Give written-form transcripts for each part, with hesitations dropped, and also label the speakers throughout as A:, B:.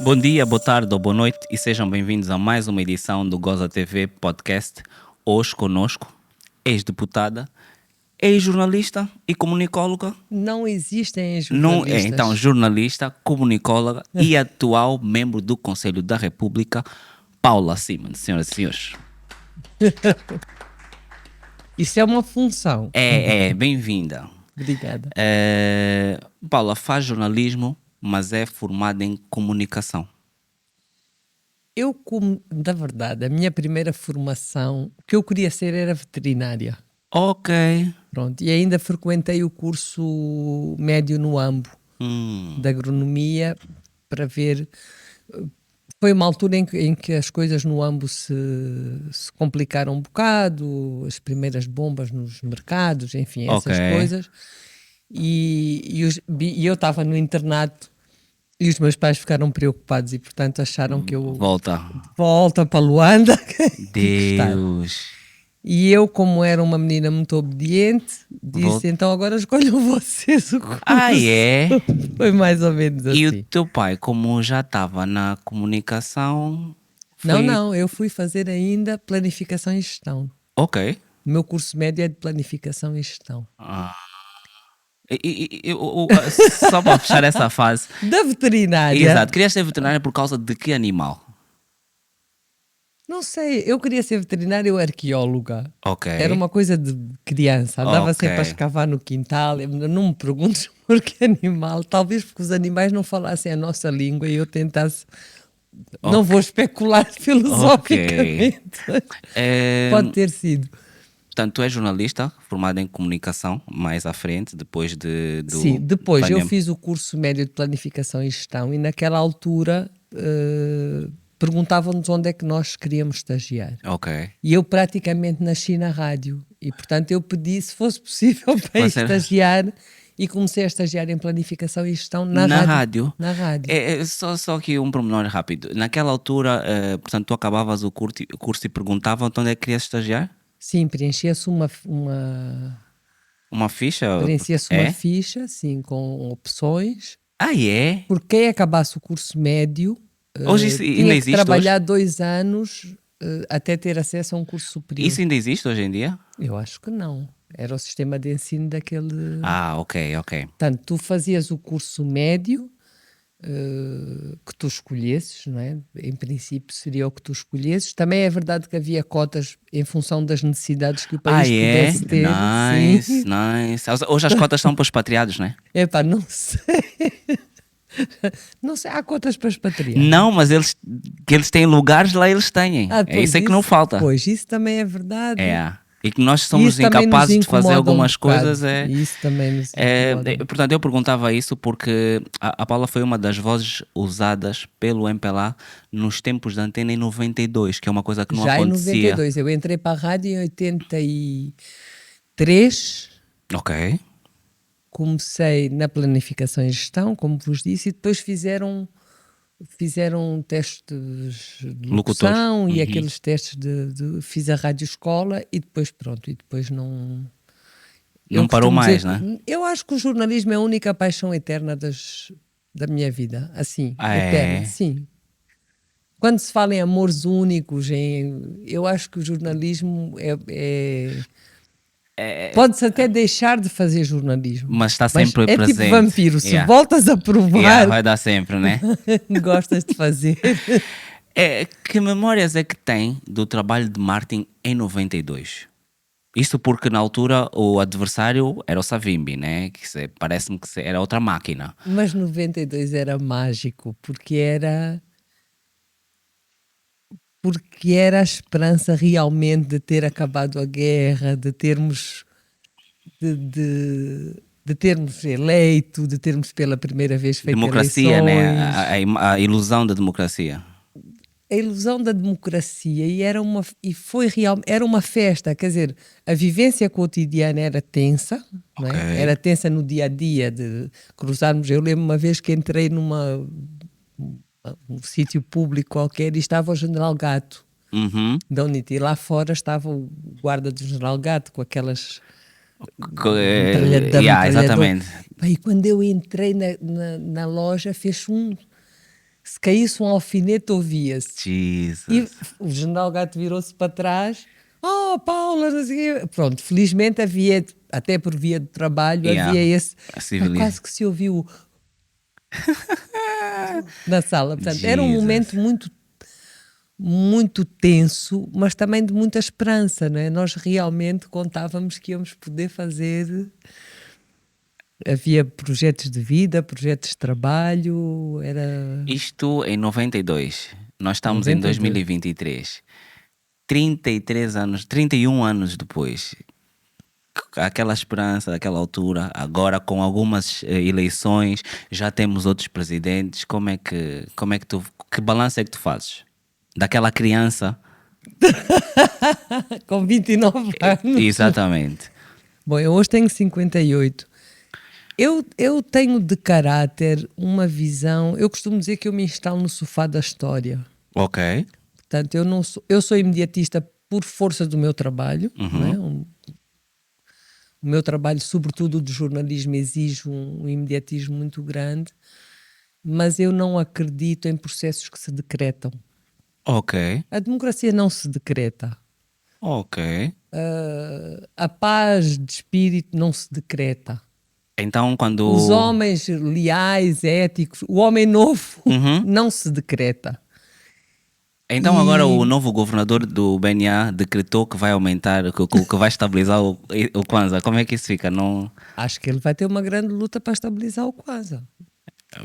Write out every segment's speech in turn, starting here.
A: Bom dia, boa tarde ou boa noite e sejam bem-vindos a mais uma edição do Goza TV Podcast. Hoje conosco, ex-deputada, ex-jornalista e comunicóloga.
B: Não existem
A: Não é,
B: jornalistas.
A: então, jornalista, comunicóloga e atual membro do Conselho da República, Paula Simons. Senhoras e senhores.
B: Isso é uma função.
A: Bem-vinda.
B: Obrigada.
A: Paula faz jornalismo, mas é formada em comunicação.
B: Na verdade, a minha primeira formação, o que eu queria ser era veterinária.
A: Ok.
B: Pronto, e ainda frequentei o curso médio no AMBO, de agronomia, para ver. Foi uma altura em que as coisas no AMBO se complicaram um bocado, as primeiras bombas nos mercados, enfim, essas coisas. E eu estava no internato e os meus pais ficaram preocupados e, portanto, acharam que eu... Volta para Luanda.
A: Deus.
B: E eu, como era uma menina muito obediente, disse, então agora escolham vocês o curso.
A: É?
B: Foi mais ou menos assim.
A: E o teu pai, como já estava na comunicação...
B: Não, eu fui fazer ainda planificação e gestão.
A: Ok.
B: O meu curso médio é de planificação e gestão.
A: Só para fechar essa fase...
B: Da veterinária.
A: Exato. Querias ser veterinária por causa de que animal?
B: Não sei, eu queria ser veterinária ou arqueóloga.
A: Ok.
B: Era uma coisa de criança, andava sempre a escavar no quintal. Não me perguntes por que animal, talvez porque os animais não falassem a nossa língua e eu tentasse... Não vou especular filosoficamente. Pode ter sido.
A: Portanto, tu és jornalista, formada em comunicação, mais à frente, depois do...
B: Sim, depois eu fiz o curso médio de planificação e gestão e naquela altura... perguntavam-nos onde é que nós queríamos estagiar.
A: Ok.
B: E eu praticamente nasci na rádio. E, portanto, eu pedi, se fosse possível, para estagiar. E comecei a estagiar em planificação e gestão na rádio. Na rádio.
A: Só aqui um pormenor rápido. Naquela altura, portanto, tu acabavas o curso e perguntavam onde é que querias estagiar?
B: Sim, preenchia-se uma
A: ficha?
B: Preenchia-se uma ficha, sim, com opções.
A: É?
B: Por quem acabasse o curso médio...
A: Hoje isso ainda existe?
B: Trabalhar 2 anos até ter acesso a um curso superior.
A: Isso ainda existe hoje em dia?
B: Eu acho que não. Era o sistema de ensino daquele...
A: Ok.
B: Portanto, tu fazias o curso médio que tu escolhesses, não é? Em princípio seria o que tu escolhesses. Também é verdade que havia cotas em função das necessidades que o país pudesse ter.
A: Nice. Hoje as cotas são para os expatriados, não é?
B: Epá, não sei. Não sei, há cotas para expatriados.
A: Não, mas eles têm lugares lá, eles têm. Isso é que não falta.
B: Pois, isso também é verdade.
A: E que nós somos incapazes de fazer algumas coisas.
B: Isso também nos incomoda.
A: Portanto, eu perguntava isso porque a Paula foi uma das vozes usadas pelo MPLA nos tempos da antena em 92, que é uma coisa que não acontecia.
B: Já em 92, eu entrei para a rádio em 83.
A: Ok.
B: Comecei na planificação e gestão, como vos disse, e depois fizeram testes de locução e aqueles testes fiz a rádio escola e depois pronto, não
A: parou mais, não é?
B: Eu acho que o jornalismo é a única paixão eterna da minha vida, assim, eterna, sim. Quando se fala em amores únicos, eu acho que o jornalismo pode-se até deixar de fazer jornalismo.
A: Mas está sempre presente.
B: É tipo vampiro, se voltas a provar...
A: vai dar sempre, né?
B: Gostas de fazer.
A: Que memórias é que tem do trabalho de Martin em 92? Isto porque na altura o adversário era o Savimbi, né? Parece-me que era outra máquina.
B: Mas 92 era mágico, porque era a esperança realmente de ter acabado a guerra, de termos de termos eleito, de termos pela primeira vez feito
A: democracia,
B: eleições.
A: Né? A ilusão da democracia.
B: A ilusão da democracia era uma festa, quer dizer, a vivência cotidiana era tensa, não é? Era tensa no dia a dia de cruzarmos. Eu lembro uma vez que entrei num sítio público qualquer e estava o General Gato da UNIT, e lá fora estava o guarda do General Gato com aquelas
A: exatamente.
B: E quando eu entrei na loja fez Se caísse um alfinete, ouvia-se. E
A: Jesus.
B: o General Gato virou-se para trás. Oh, Paula, não sei o quê. Pronto, felizmente havia, até por via de trabalho,
A: Yeah.
B: havia esse.
A: A
B: Mas
A: civilização.
B: quase que se ouviu na sala. Portanto, era um
A: Jesus.
B: momento muito, muito tenso, mas também de muita esperança, não é? Nós realmente contávamos que íamos poder fazer. Havia projetos de vida, projetos de trabalho, era
A: Isto em 92. Nós estamos em
B: 92.
A: 2023. 33 anos, 31 anos depois. Aquela esperança daquela altura, agora com algumas eleições, já temos outros presidentes. Como é que tu, que balanço é que tu fazes? Daquela criança?
B: com 29 anos.
A: Exatamente.
B: Bom, eu hoje tenho 58. Eu tenho de caráter uma visão. Eu costumo dizer que eu me instalo no sofá da história.
A: Ok.
B: Portanto, eu sou imediatista por força do meu trabalho. Não é? O meu trabalho, sobretudo de jornalismo, exige um imediatismo muito grande, mas eu não acredito em processos que se decretam.
A: Ok.
B: A democracia não se decreta.
A: Ok.
B: A paz de espírito não se decreta.
A: Então quando...
B: Os homens leais, éticos, o homem novo não se decreta.
A: Então agora o novo governador do BNA decretou que vai aumentar, que vai estabilizar o Kwanza. Como é que isso fica? Não...
B: Acho que ele vai ter uma grande luta para estabilizar o Kwanza.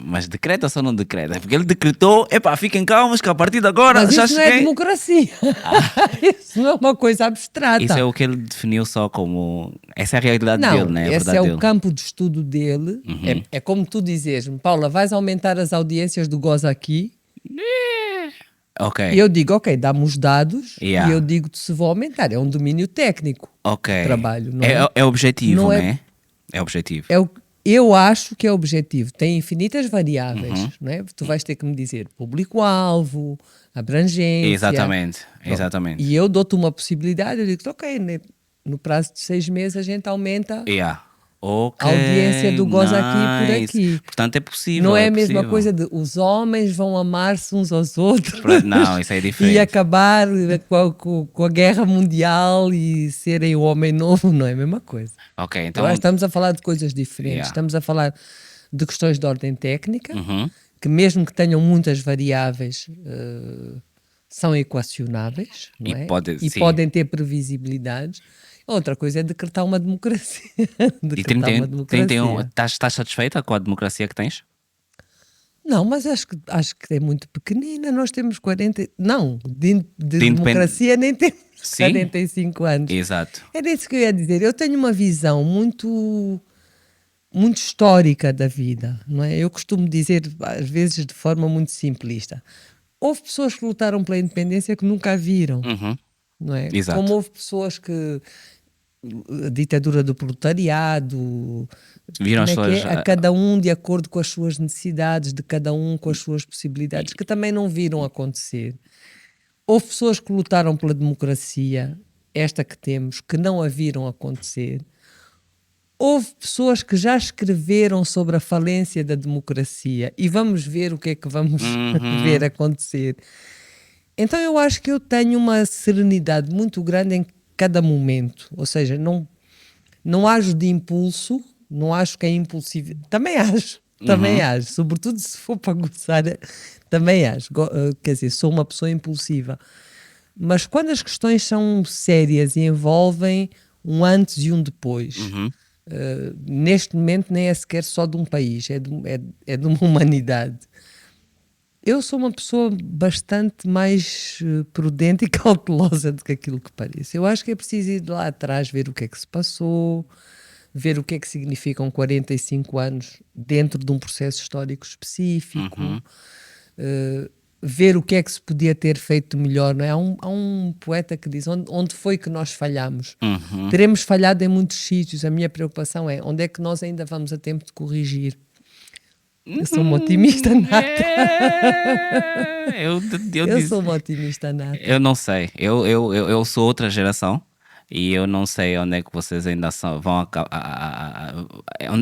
A: Mas decreta ou só não decreta? Porque ele decretou, epá, fiquem calmos que a partir de agora
B: Mas
A: já
B: isso não é
A: cheguei.
B: democracia. Isso não é uma coisa abstrata.
A: Isso é o que ele definiu só como... Essa é a realidade
B: Não,
A: dele, né? A
B: esse
A: verdade
B: é
A: dele.
B: o campo de estudo dele. É como tu dizes-me, Paula, vais aumentar as audiências do Goza aqui?
A: Ok.
B: E eu digo, ok, dá-me os dados
A: Yeah.
B: e eu digo-te se vou aumentar. É um domínio técnico.
A: Ok.
B: Trabalho, não é?
A: É objetivo,
B: Não é-
A: né? É objetivo.
B: Eu acho que é objetivo. Tem infinitas variáveis, não é? Tu vais ter que me dizer público-alvo, abrangência.
A: Exatamente.
B: Pronto.
A: Exatamente.
B: E eu dou-te uma possibilidade, eu digo, ok, no prazo de 6 meses a gente aumenta
A: Yeah. Ok.
B: a audiência do Goza aqui por
A: nice.
B: aqui.
A: Portanto é possível.
B: Não é
A: é
B: a mesma
A: possível.
B: coisa de os homens vão amar-se uns aos outros
A: Não, isso é diferente.
B: e acabar com a guerra mundial e serem o homem novo, não é a mesma coisa.
A: Ok, então...
B: Então, estamos a falar de coisas diferentes.
A: Yeah.
B: Estamos a falar de questões de ordem técnica,
A: Uhum.
B: que mesmo que tenham muitas variáveis, são equacionáveis, não
A: E
B: é?
A: sim.
B: podem ter previsibilidades. Outra coisa é decretar uma democracia.
A: E
B: Decretar uma democracia.
A: estás satisfeita com a democracia que tens?
B: Não, mas acho que é muito pequenina. Nós temos 40. Não, de
A: independ-
B: democracia nem temos
A: Sim.
B: 45 anos.
A: Exato.
B: Era isso que eu ia dizer. Eu tenho uma visão muito, muito histórica da vida, não é? Eu costumo dizer, às vezes, de forma muito simplista. Houve pessoas que lutaram pela independência que nunca a viram,
A: Uhum.
B: não é?
A: Exato.
B: Como houve pessoas que a ditadura do proletariado,
A: Viram as
B: como é que
A: suas...
B: é? A cada um de acordo com as suas necessidades, de cada um com as suas possibilidades, que também não viram acontecer. Houve pessoas que lutaram pela democracia, esta que temos, que não a viram acontecer. Houve pessoas que já escreveram sobre a falência da democracia e vamos ver o que é que vamos ver acontecer. Então eu acho que eu tenho uma serenidade muito grande em cada momento, ou seja, não ajo de impulso, não acho que é impulsivo, também acho, sobretudo se for para gozar, também acho, quer dizer, sou uma pessoa impulsiva, mas quando as questões são sérias e envolvem um antes e um depois, neste momento nem é sequer só de um país, é de uma humanidade. Eu sou uma pessoa bastante mais prudente e cautelosa do que aquilo que parece. Eu acho que é preciso ir lá atrás, ver o que é que se passou, ver o que é que significam 45 anos dentro de um processo histórico específico, ver o que é que se podia ter feito melhor. Não é? Há um poeta que diz, onde foi que nós falhamos? Teremos falhado em muitos sítios. A minha preocupação é, onde é que nós ainda vamos a tempo de corrigir? Eu sou uma otimista nata. Eu sou uma otimista nata.
A: Eu não sei. Eu sou outra geração e eu não sei onde é que vocês ainda vão acabar.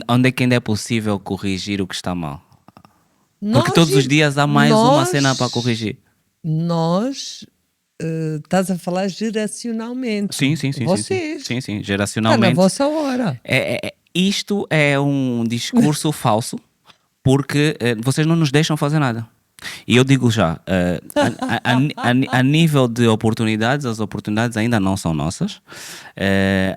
A: Onde é que ainda é possível corrigir o que está mal. Porque todos os dias há mais uma cena para corrigir.
B: Nós, estás a falar geracionalmente.
A: Sim.
B: Vocês.
A: Sim,
B: Está
A: geracionalmente.
B: na vossa hora.
A: Isto é um discurso falso, porque vocês não nos deixam fazer nada. E eu digo já, a nível de oportunidades, as oportunidades ainda não são nossas.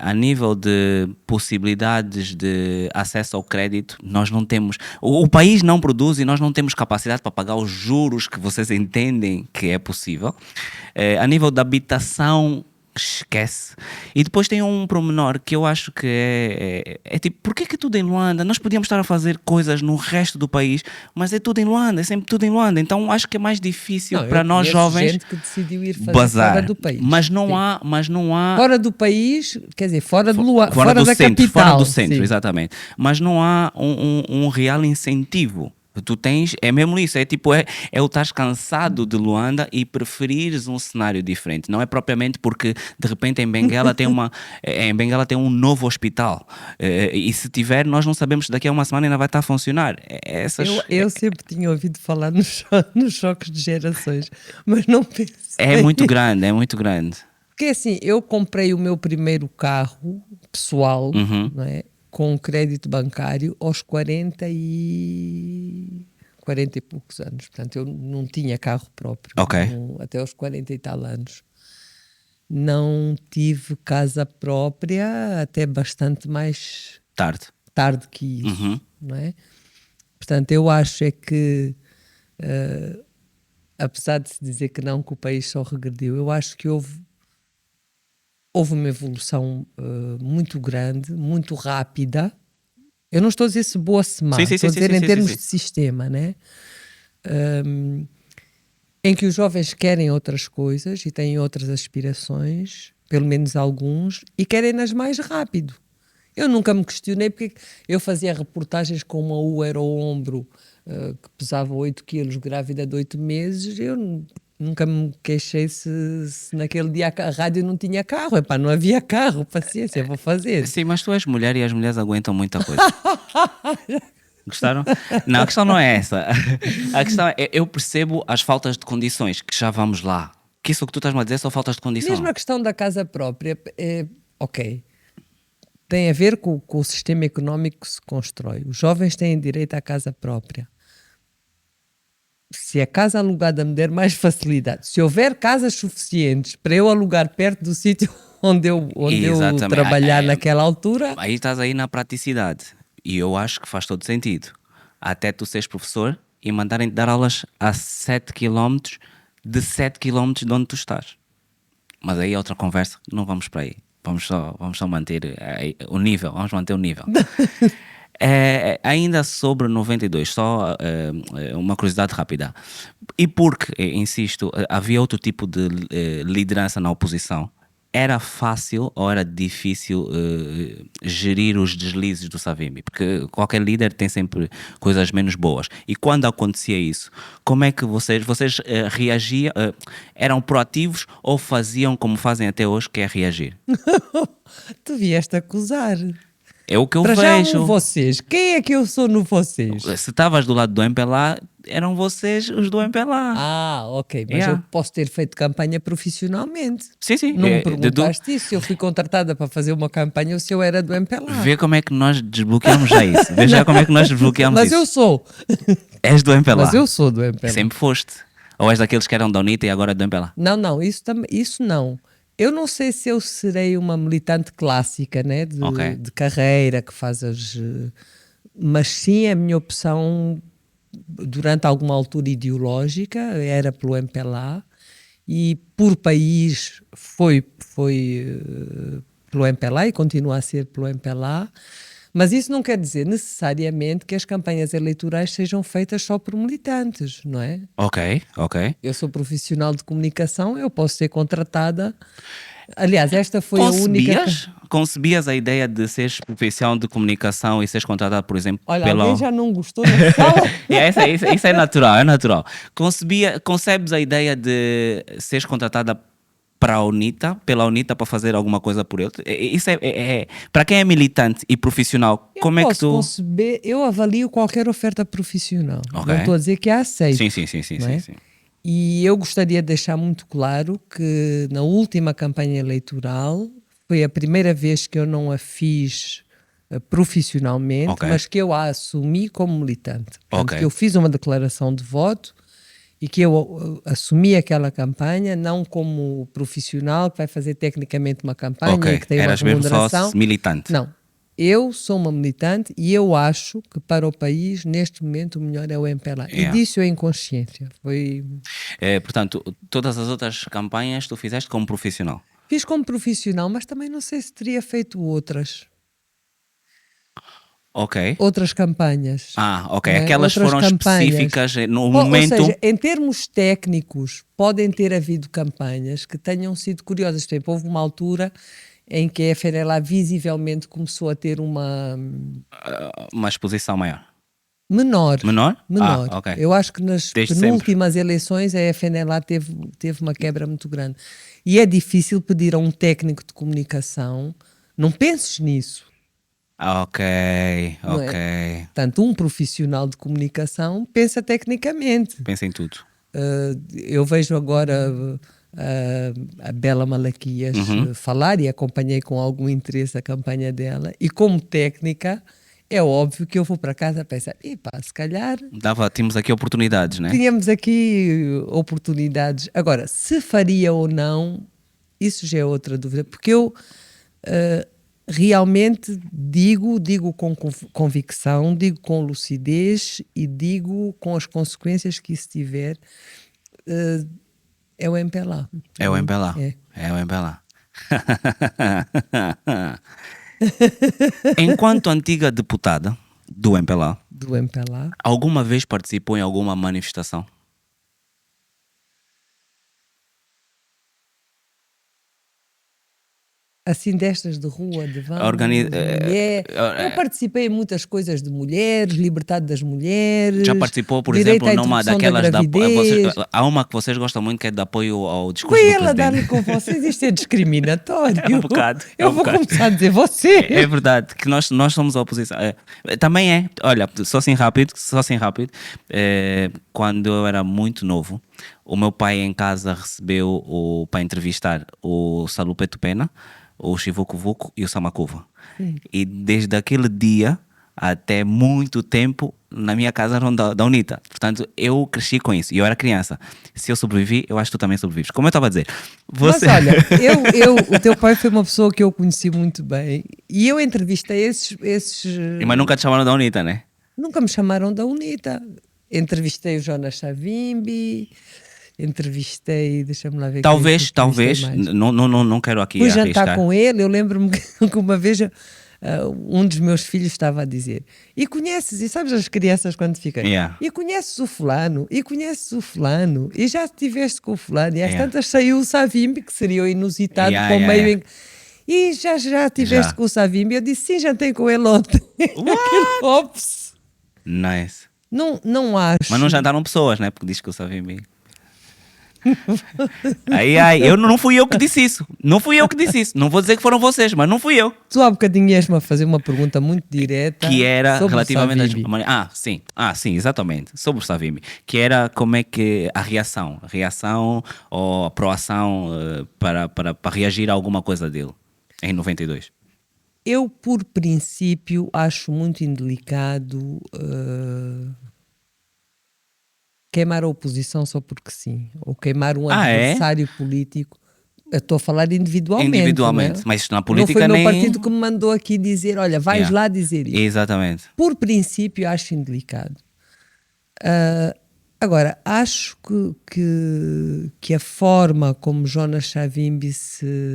A: A nível de possibilidades de acesso ao crédito, nós não temos. O país não produz e nós não temos capacidade para pagar os juros que vocês entendem que é possível. A nível de habitação, esquece. E depois tem um pormenor que eu acho que é tipo, porquê que é tudo em Luanda? Nós podíamos estar a fazer coisas no resto do país, mas é tudo em Luanda, é sempre tudo em Luanda. Então acho que é mais difícil para nós jovens
B: gente que decidiu ir fazer
A: bazar.
B: fora do país.
A: Mas não há
B: fora do país, quer dizer, fora de Luanda,
A: fora do
B: da
A: centro,
B: capital.
A: fora do centro,
B: sim.
A: Exatamente. Mas não há um real incentivo. Tu tens, é mesmo isso, é tipo, é o estás cansado de Luanda e preferires um cenário diferente. Não é propriamente porque de repente em Benguela tem um novo hospital. E se tiver, nós não sabemos se daqui a uma semana ainda vai estar a funcionar.
B: Eu sempre tinha ouvido falar nos choques de gerações, mas não pensei.
A: É muito grande, é muito grande.
B: Porque assim, eu comprei o meu primeiro carro pessoal, não é? Com crédito bancário aos 40 e poucos anos. Portanto, eu não tinha carro próprio.
A: Ok.
B: Até aos 40 e tal anos. Não tive casa própria até bastante mais tarde que isso. Não é? Portanto, eu acho é que, apesar de se dizer que o país só regrediu, eu acho que houve uma evolução muito grande, muito rápida. Eu não estou a dizer se boa se má, estou a dizer em termos de sistema, né? Em que os jovens querem outras coisas e têm outras aspirações, pelo menos alguns, e querem-nas mais rápido. Eu nunca me questionei porque eu fazia reportagens com uma útero ao ombro que pesava 8 quilos, grávida de 8 meses, eu nunca me queixei se naquele dia a rádio não tinha carro. Epá, não havia carro, paciência, eu vou fazer.
A: Sim, mas tu és mulher e as mulheres aguentam muita coisa. Gostaram? Não, a questão não é essa. A questão é, eu percebo as faltas de condições, que já vamos lá. Que isso que tu estás-me a dizer são faltas de condições.
B: Mesmo a questão da casa própria, ok. Tem a ver com o sistema económico que se constrói. Os jovens têm direito à casa própria. Se a casa alugada me der mais facilidade, se houver casas suficientes para eu alugar perto do sítio onde eu trabalhar naquela altura...
A: Aí estás aí na praticidade. E eu acho que faz todo sentido. Até tu seres professor e mandarem-te dar aulas a 7 km de 7 km de onde tu estás. Mas aí é outra conversa, não vamos para aí. Vamos só manter o nível, vamos manter o nível. Ainda sobre 92, só uma curiosidade rápida. E porque, insisto, havia outro tipo de liderança na oposição, era fácil ou era difícil gerir os deslizes do Savimbi? Porque qualquer líder tem sempre coisas menos boas. E quando acontecia isso, como é que vocês reagiam? Eram proativos ou faziam como fazem até hoje, que é reagir?
B: Tu vieste acusar.
A: É o que eu
B: vejo.
A: Já
B: vocês. Quem é que eu sou no vocês?
A: Se estavas do lado do MPLA, eram vocês os do MPLA.
B: Ah, ok. Mas eu posso ter feito campanha profissionalmente.
A: Sim.
B: Não me perguntaste isso. Se eu fui contratada para fazer uma campanha ou se eu era do MPLA.
A: Vê como é que nós desbloqueamos já isso. Vê já como é que nós desbloqueamos
B: isso.
A: Mas
B: eu sou.
A: És do MPLA.
B: Mas eu sou do MPLA.
A: Sempre foste. Ou és daqueles que eram da UNITA e agora é do MPLA?
B: Não. Isso não. Eu não sei se eu serei uma militante clássica, né, de carreira, que faz as... Mas sim, a minha opção, durante alguma altura ideológica, era pelo MPLA, e por país foi pelo MPLA e continua a ser pelo MPLA. Mas isso não quer dizer necessariamente que as campanhas eleitorais sejam feitas só por militantes, não é?
A: Ok.
B: Eu sou profissional de comunicação, eu posso ser contratada. Aliás, esta foi a única...
A: Concebias a ideia de seres profissional de comunicação e seres contratada, por exemplo,
B: alguém já não gostou da sala?
A: Isso é natural. Concebes a ideia de seres contratada para a UNITA, pela UNITA, para fazer alguma coisa por ele? Isso para quem é militante e profissional,
B: Eu
A: como é que
B: posso
A: tu...
B: conceber, eu avalio qualquer oferta profissional.
A: Ok.
B: Não estou a dizer que a aceito.
A: Sim,
B: não é?
A: sim.
B: E eu gostaria de deixar muito claro que na última campanha eleitoral foi a primeira vez que eu não a fiz profissionalmente,
A: Ok.
B: mas que eu a assumi como militante. Portanto,
A: Ok.
B: que eu fiz uma declaração de voto e que eu assumi aquela campanha não como profissional que vai fazer tecnicamente uma campanha
A: Ok.
B: e que tem uma
A: Eras mesmo só
B: remuneração.
A: militante.
B: Não. Eu sou uma militante e eu acho que para o país, neste momento, o melhor é o MPLA. E
A: Yeah.
B: disso eu em consciência.
A: Portanto, todas as outras campanhas tu fizeste como profissional.
B: Fiz como profissional, mas também não sei se teria feito
A: Ok.
B: outras campanhas.
A: Ok.
B: não é?
A: Aquelas
B: Outras
A: foram
B: campanhas.
A: específicas no
B: Ou
A: momento.
B: seja, em termos técnicos, podem ter havido campanhas que tenham sido curiosas. Por exemplo, houve uma altura em que a FNLA visivelmente começou a ter uma
A: Uma exposição maior.
B: menor.
A: Menor? Ok.
B: Eu acho que nas
A: Desde sempre.
B: penúltimas eleições a FNLA teve uma quebra muito grande. E é difícil pedir a um técnico de comunicação, não penses nisso,
A: Ok.
B: não é? Portanto, um profissional de comunicação pensa tecnicamente.
A: Pensa em tudo.
B: Eu vejo agora a Bela Malaquias falar e acompanhei com algum interesse a campanha dela, e como técnica é óbvio que eu vou para casa a pensar, epá, se calhar
A: Tínhamos aqui oportunidades, né?
B: tínhamos aqui oportunidades. Agora, se faria ou não, isso já é outra dúvida, porque eu realmente digo com convicção, digo com lucidez e digo com as consequências que isso tiver. É o MPLA.
A: É o MPLA.
B: É.
A: É o MPLA. Enquanto antiga deputada do MPLA,
B: Do MPLA.
A: alguma vez participou em alguma manifestação?
B: Assim, destas de rua, de vão,
A: Organi-
B: de mulher. Eu participei em muitas coisas de mulheres, liberdade das mulheres,
A: Já participou, por
B: direito
A: exemplo,
B: à
A: numa
B: interrupção da
A: daquelas
B: gravidez.
A: há uma que vocês gostam muito, que é de apoio ao discurso
B: Foi
A: do
B: ela
A: presidente.
B: dar-lhe com vocês, isto é discriminatório.
A: É um bocado.
B: Eu vou começar a dizer você.
A: É verdade, que nós somos a oposição. Também é, olha, só assim rápido, quando eu era muito novo, o meu pai em casa recebeu para entrevistar o Salupeto Pena, o Chivuco Vuco e o Samacuva. E desde aquele dia até muito tempo na minha casa eram da UNITA. Portanto, eu cresci com isso. E eu era criança. Se eu sobrevivi, eu acho que tu também sobrevives. Como eu estava a dizer, você...
B: Mas olha, o teu pai foi uma pessoa que eu conheci muito bem e eu entrevistei esses
A: Mas nunca te chamaram da UNITA, né?
B: nunca me chamaram da UNITA. Entrevistei o Jonas Savimbi, entrevistei, deixa-me lá ver quem é que
A: Talvez,
B: entrevistei mais.
A: não quero aqui
B: Fui
A: arriscar.
B: jantar com ele, eu lembro-me que uma vez um dos meus filhos estava a dizer, e conheces, e sabes as crianças quando ficam,
A: Yeah.
B: e conheces o fulano, e conheces o fulano, e já estiveste com o fulano, e às
A: Yeah.
B: tantas saiu o Savimbi, que seria o inusitado
A: Yeah,
B: para o
A: yeah,
B: meio
A: yeah.
B: e já estiveste
A: Já.
B: com o Savimbi. Eu disse, sim, jantei com ele ontem. Aquele, ops,
A: Nice.
B: não acho.
A: Mas não jantaram pessoas, né? Porque diz que eu só vi mim. Eu não fui eu que disse isso. Não fui eu que disse isso. Não vou dizer que foram vocês, mas não fui eu.
B: Tu há bocadinho ias-me a fazer uma pergunta muito direta
A: Que era
B: sobre
A: relativamente
B: o
A: às...
B: Savimbi.
A: sim, exatamente. Sobre o Savimbi. Que era como é que a reação ou a proação para reagir a alguma coisa dele em 92.
B: Eu, por princípio, acho muito indelicado queimar a oposição só porque sim, ou queimar um adversário político. Eu estou a falar individualmente. Não é?
A: Mas na política
B: não foi o
A: nem...
B: meu partido que me mandou aqui dizer, olha, vais
A: Yeah.
B: lá dizer isso.
A: Exatamente.
B: Por princípio, acho indelicado. Agora, acho que a forma como Jonas Savimbi se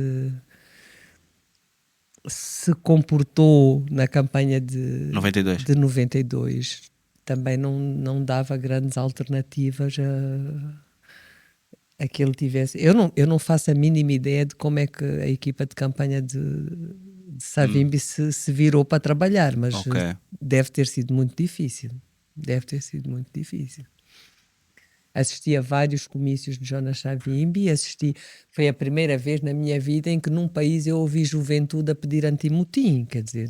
B: comportou na campanha de 92 também não dava grandes alternativas a que ele tivesse. Eu não faço a mínima ideia de como é que a equipa de campanha de Savimbi se virou para trabalhar, mas
A: Ok.
B: deve ter sido muito difícil. Deve ter sido muito difícil. Assisti a vários comícios de Jonas Savimbi, foi a primeira vez na minha vida em que num país eu ouvi juventude a pedir anti-motim, quer dizer,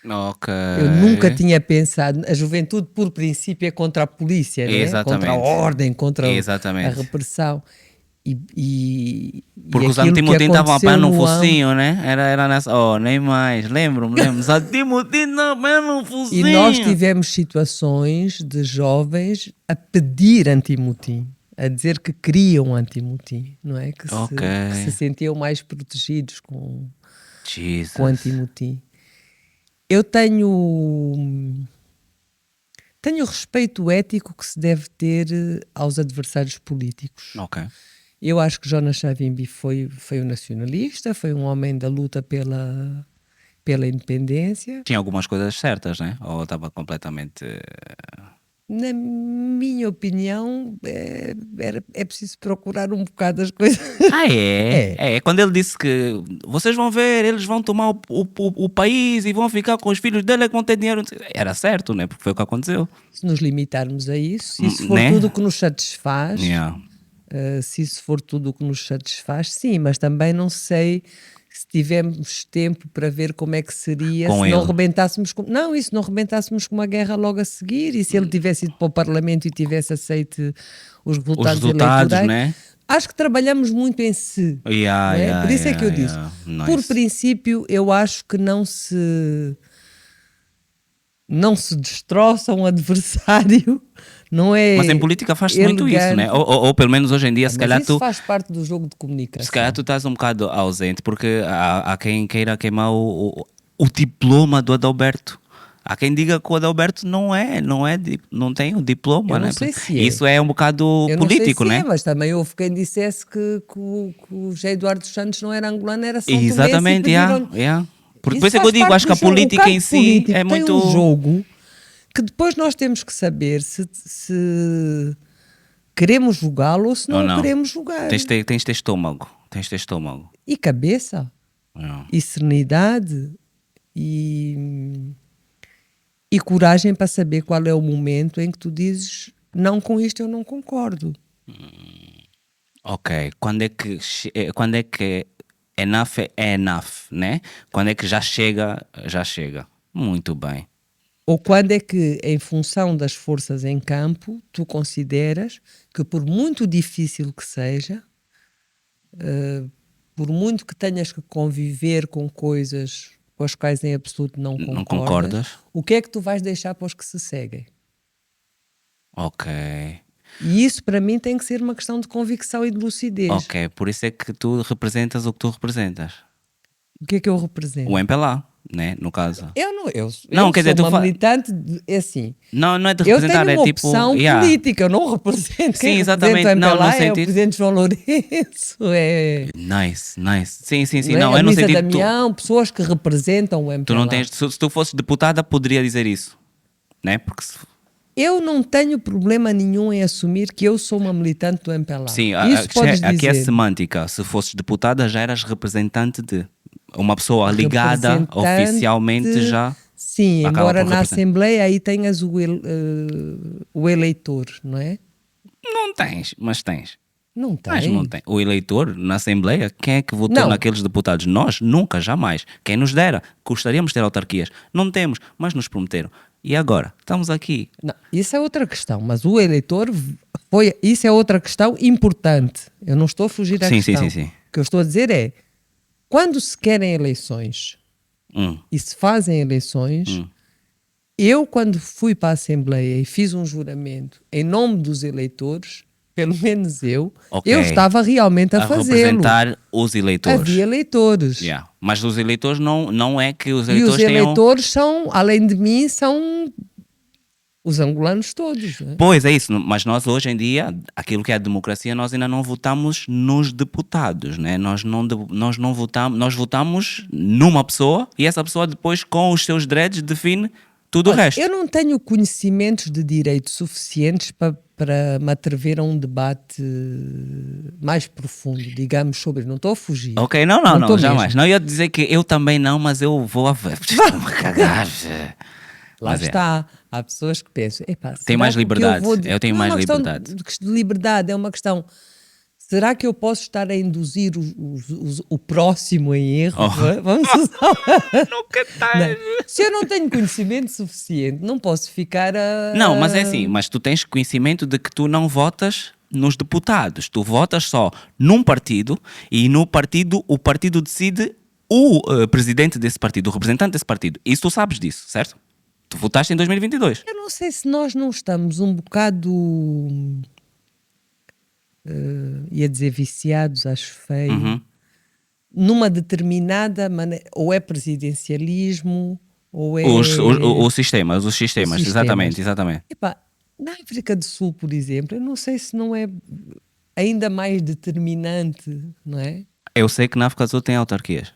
A: Ok.
B: eu nunca tinha pensado, a juventude por princípio é contra a polícia, né? Contra a
A: Exatamente.
B: ordem, contra a
A: Exatamente.
B: repressão. E
A: Porque os
B: aquilo que
A: anti-motim estavam a
B: aconteceu
A: apanhar no
B: no
A: focinho, né? Era nessa. Oh, nem mais. Lembro-me. Os anti-motim estavam a apanhar no
B: E nós
A: focinho.
B: tivemos situações de jovens a pedir anti-motim, a dizer que queriam anti-motim, não é? Que
A: Ok.
B: se sentiam mais protegidos com
A: Jesus.
B: anti-motim. Eu tenho respeito ético que se deve ter aos adversários políticos.
A: Ok.
B: Eu acho que Jonas Savimbi foi um nacionalista, foi um homem da luta pela independência.
A: Tinha algumas coisas certas, né? Ou estava completamente.
B: Na minha opinião, é preciso procurar um bocado as coisas.
A: Ah, é? É. Quando ele disse que vocês vão ver, eles vão tomar o país e vão ficar com os filhos dele que vão ter dinheiro. Era certo, né? Porque foi o que aconteceu.
B: Se nos limitarmos a isso, se isso for
A: Né?
B: tudo o que nos satisfaz,
A: Yeah.
B: se isso for tudo o que nos satisfaz, sim, mas também não sei se tivermos tempo para ver como é que seria
A: Com
B: se não
A: ele.
B: rebentássemos com... Não, e se não rebentássemos com uma guerra logo a seguir, e se ele tivesse ido para o Parlamento e tivesse aceito os
A: Os
B: resultados
A: resultados,
B: eleitorais.
A: né?
B: Acho que trabalhamos muito em si.
A: Yeah,
B: não é?
A: yeah,
B: Por isso é que eu
A: yeah,
B: disse.
A: yeah.
B: Por
A: Nice.
B: princípio, eu acho que não se destroça um adversário, não é?
A: Mas em política faz-se muito isso, né?
B: elegante.
A: Ou pelo menos hoje em dia, se
B: Mas
A: calhar
B: isso
A: tu.
B: faz parte do jogo de comunicação.
A: Se calhar tu estás um bocado ausente, porque há quem queira queimar o diploma do Adalberto. Há quem diga que o Adalberto não tem o diploma,
B: Eu não
A: né?
B: sei se é.
A: Isso é um bocado
B: Eu
A: político,
B: não sei se
A: né?
B: mas também houve quem dissesse que o José Eduardo dos Santos não era angolano, era São Tomense,
A: Exatamente,
B: e
A: yeah,
B: pediram...
A: yeah. Porque
B: Isso
A: depois é que eu
B: faz
A: digo,
B: parte
A: acho que
B: do
A: a
B: jogo.
A: política
B: O campo
A: em si
B: político
A: é
B: tem
A: muito.
B: um jogo que depois nós temos que saber se queremos jogá-lo ou se
A: Ou
B: não o
A: não.
B: queremos jogar.
A: Tens de ter estômago. Tens de ter estômago.
B: E cabeça,
A: Yeah.
B: e serenidade, e coragem para saber qual é o momento em que tu dizes não, com isto eu não concordo.
A: Ok, quando é que enough é enough, né? Quando é que já chega, já chega. Muito bem.
B: Ou quando é que, em função das forças em campo, tu consideras que, por muito difícil que seja, por muito que tenhas que conviver com coisas com as quais em absoluto não
A: Não
B: concordas,
A: concordas?
B: o que é que tu vais deixar para os que se seguem?
A: Ok.
B: E isso, para mim, tem que ser uma questão de convicção e de lucidez.
A: Ok, por isso é que tu representas o que tu representas.
B: O que é que eu represento?
A: O MPLA, né? No caso.
B: Eu
A: quer dizer,
B: sou
A: tu
B: uma militante, é assim,
A: Não é de
B: eu
A: representar,
B: tenho
A: é
B: uma
A: tipo.
B: opção
A: yeah.
B: política, eu não represento.
A: Sim,
B: Quem
A: exatamente.
B: representa o
A: Não,
B: MPLA
A: no
B: é o
A: sentido-
B: presidente João Lourenço,
A: Nice. Sim.
B: não
A: Não,
B: é?
A: é
B: A
A: no
B: Luísa
A: sentido.
B: Damião, pessoas que representam o MPLA.
A: Tu não tens. Se tu fosses deputada, poderia dizer isso. Né? Porque.
B: Eu não tenho problema nenhum em assumir que eu sou uma militante do MPLA.
A: Sim,
B: Isso podes
A: aqui é
B: dizer.
A: semântica. Se fosses deputada, já eras representante de. Uma pessoa ligada
B: Representante,
A: oficialmente já.
B: Sim,
A: acaba
B: embora
A: por
B: na
A: representar.
B: Assembleia aí tenhas o eleitor, não é?
A: Não tens, mas tens.
B: Não tem.
A: Mas não tem. O eleitor na Assembleia, quem é que votou
B: Não.
A: naqueles deputados? Nós? Nunca, jamais. Quem nos dera? Gostaríamos de ter autarquias. Não temos, mas nos prometeram. E agora? Estamos aqui.
B: Não, isso é outra questão, mas o eleitor isso é outra questão importante. Eu não estou a fugir da
A: Sim.
B: questão. O que eu estou a dizer é, quando se querem eleições e se fazem eleições, eu quando fui para a Assembleia e fiz um juramento em nome dos eleitores, pelo menos eu estava realmente a fazê-lo.
A: representar os eleitores.
B: Havia eleitores.
A: Yeah. Mas os eleitores não é que os
B: E
A: eleitores
B: os
A: tenham...
B: eleitores são, além de mim, são os angolanos todos. Não é?
A: Pois é isso, mas nós hoje em dia, aquilo que é a democracia, nós ainda não votamos nos deputados, né? Nós não votamos, nós votamos numa pessoa e essa pessoa depois com os seus dreads define tudo o resto.
B: Eu não tenho conhecimentos de direito suficientes para me atrever a um debate mais profundo, digamos, sobre... Não estou a fugir.
A: Ok, não,
B: estou
A: jamais.
B: mesmo.
A: Não ia dizer que eu também não, mas eu vou a ver. Estou-me a cagar.
B: Lá
A: Mas
B: está. Há pessoas que pensam, epá,
A: Tem
B: será
A: mais
B: que o que
A: liberdade.
B: vou
A: Eu tenho
B: não é
A: mais
B: uma questão
A: liberdade.
B: de liberdade, é uma questão, será que eu posso estar a induzir o próximo em erro?
A: Oh.
B: Vamos usar.
A: Nunca
B: Não.
A: estás.
B: Se eu não tenho conhecimento suficiente, não posso ficar
A: Não, mas é
B: a.
A: assim, mas tu tens conhecimento de que tu não votas nos deputados, tu votas só num partido e no partido o partido decide o presidente desse partido, o representante desse partido. Isso tu sabes disso, certo? Tu votaste em 2022.
B: Eu não sei se nós não estamos um bocado, ia dizer viciados, acho feio,
A: Uhum.
B: numa determinada maneira, ou é presidencialismo, ou
A: Os
B: é os
A: sistemas, exatamente,
B: sistemas.
A: exatamente.
B: Epá, na África do Sul, por exemplo, eu não sei se não é ainda mais determinante, não é?
A: Eu sei que na África do Sul tem autarquias.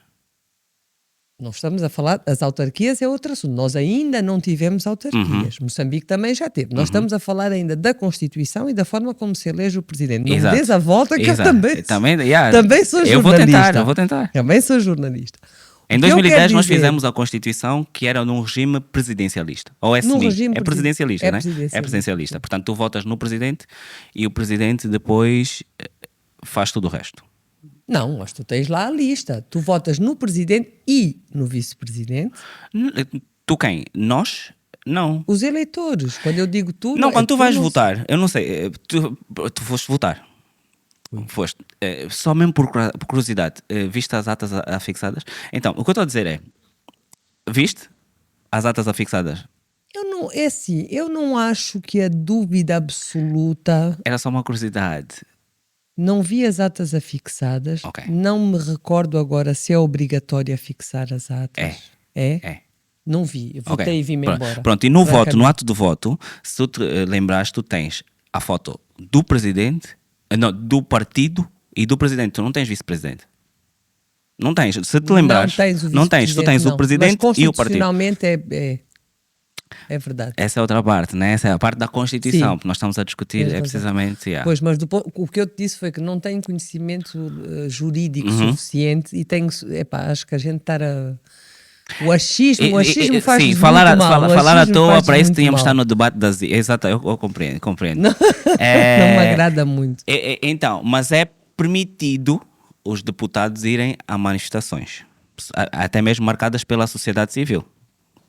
B: Não estamos a falar, as autarquias é outro assunto. Nós ainda não tivemos autarquias. Moçambique também já teve. Nós estamos a falar ainda da Constituição e da forma como se elege o presidente. Não me des
A: Exato.
B: a volta que
A: Exato.
B: eu também sou
A: Eu vou
B: jornalista.
A: tentar, eu vou tentar.
B: Também sou jornalista. O
A: Em
B: que eu quero
A: 2010 nós
B: dizer,
A: fizemos a Constituição que era num regime presidencialista. Ou é
B: num
A: semi,
B: regime
A: é presidencialista,
B: é
A: né? É
B: presidencialista.
A: presidencialista. Portanto, tu votas no presidente e o presidente depois faz tudo o resto.
B: Não, mas tu tens lá a lista. Tu votas no presidente e no vice-presidente.
A: Tu quem? Nós? Não.
B: Os eleitores. Quando eu digo tu,
A: Não,
B: é
A: quando tu
B: tu
A: vais
B: não-
A: votar, eu não sei, tu foste votar. Foste. Só mesmo por curiosidade, viste as atas afixadas? Então, o que eu estou a dizer é, viste as atas afixadas?
B: Eu não, é assim, eu não acho que a dúvida absoluta.
A: Era só uma curiosidade.
B: Não vi as atas afixadas.
A: Ok.
B: Não me recordo agora se é obrigatório afixar as atas. É?
A: É.
B: Não vi. Eu
A: Ok.
B: votei e vim-me embora.
A: Pronto, e no voto, no
B: Francamente.
A: ato de voto, se tu te lembrares, tu tens a foto do presidente, não, do partido e do presidente. Tu não tens vice-presidente. Não tens. Se te lembrares,
B: Não tens o
A: não tens. Tu tens
B: vice-presidente,
A: o
B: não.
A: presidente
B: Mas
A: e o partido.
B: constitucionalmente é verdade.
A: Essa é outra parte, né? Essa é a parte da Constituição,
B: Sim.
A: que nós estamos a discutir,
B: Tens
A: é
B: razão.
A: precisamente. Yeah.
B: Pois, mas o que eu te disse foi que não tenho conhecimento jurídico
A: Uhum.
B: suficiente e tenho, epá, acho que a gente estar a. O achismo faz
A: sim,
B: muito
A: falar,
B: mal.
A: falar,
B: O
A: falar à
B: achismo
A: toa,
B: faz
A: para isso
B: muito
A: tínhamos
B: mal.
A: estar no debate das. Exato, eu compreendo. compreendo.
B: Não,
A: É,
B: não me agrada muito.
A: Então, mas é permitido os deputados irem a manifestações, até mesmo marcadas pela sociedade civil.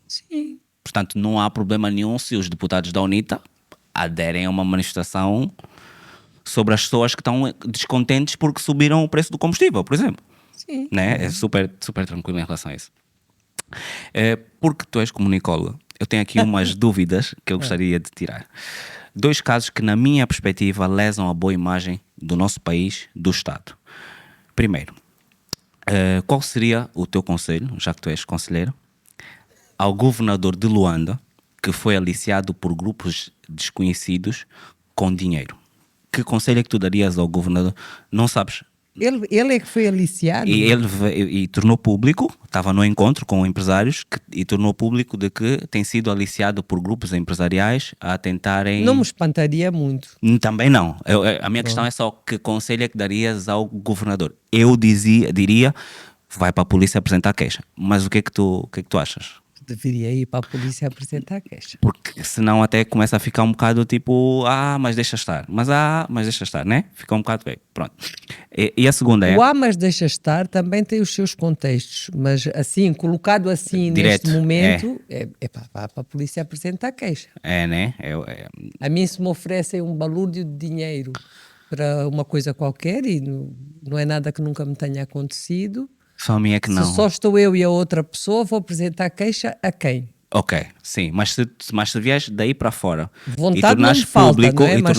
B: Sim.
A: Portanto, não há problema nenhum se os deputados da UNITA aderem a uma manifestação sobre as pessoas que estão descontentes porque subiram o preço do combustível, por exemplo.
B: Sim.
A: Né? É super, super tranquilo em relação a isso. Porque tu és comunicóloga, eu tenho aqui umas dúvidas que eu gostaria de tirar. 2 casos que, na minha perspectiva, lesam a boa imagem do nosso país, do Estado. Primeiro, qual seria o teu conselho, já que tu és conselheiro, ao governador de Luanda, que foi aliciado por grupos desconhecidos com dinheiro? Que conselho é que tu darias ao governador? Não sabes?
B: Ele é que foi aliciado.
A: E ele e tornou público, estava no encontro com empresários, e tornou público de que tem sido aliciado por grupos empresariais a tentarem...
B: Não me espantaria muito.
A: Também não. A minha questão é só que conselho é que darias ao governador? Eu diria, vai para a polícia apresentar queixa. Mas o que é que tu achas?
B: Deveria ir para a polícia apresentar a queixa.
A: Porque senão até começa a ficar um bocado tipo, mas deixa estar. Mas deixa estar, né? Fica um bocado bem. Pronto. E a segunda é...
B: O mas deixa estar também tem os seus contextos, mas assim, colocado assim
A: Direto,
B: neste momento, vá para a polícia apresentar a queixa.
A: É, né?
B: A mim se me oferecem um balúrdio de dinheiro para uma coisa qualquer e não é nada que nunca me tenha acontecido,
A: Só a minha é que não.
B: se só estou eu e a outra pessoa, vou apresentar a queixa a quem?
A: Ok, sim, mas se vieres daí para fora e
B: Vontade não
A: tornares
B: me falta,
A: público...
B: não é? Mas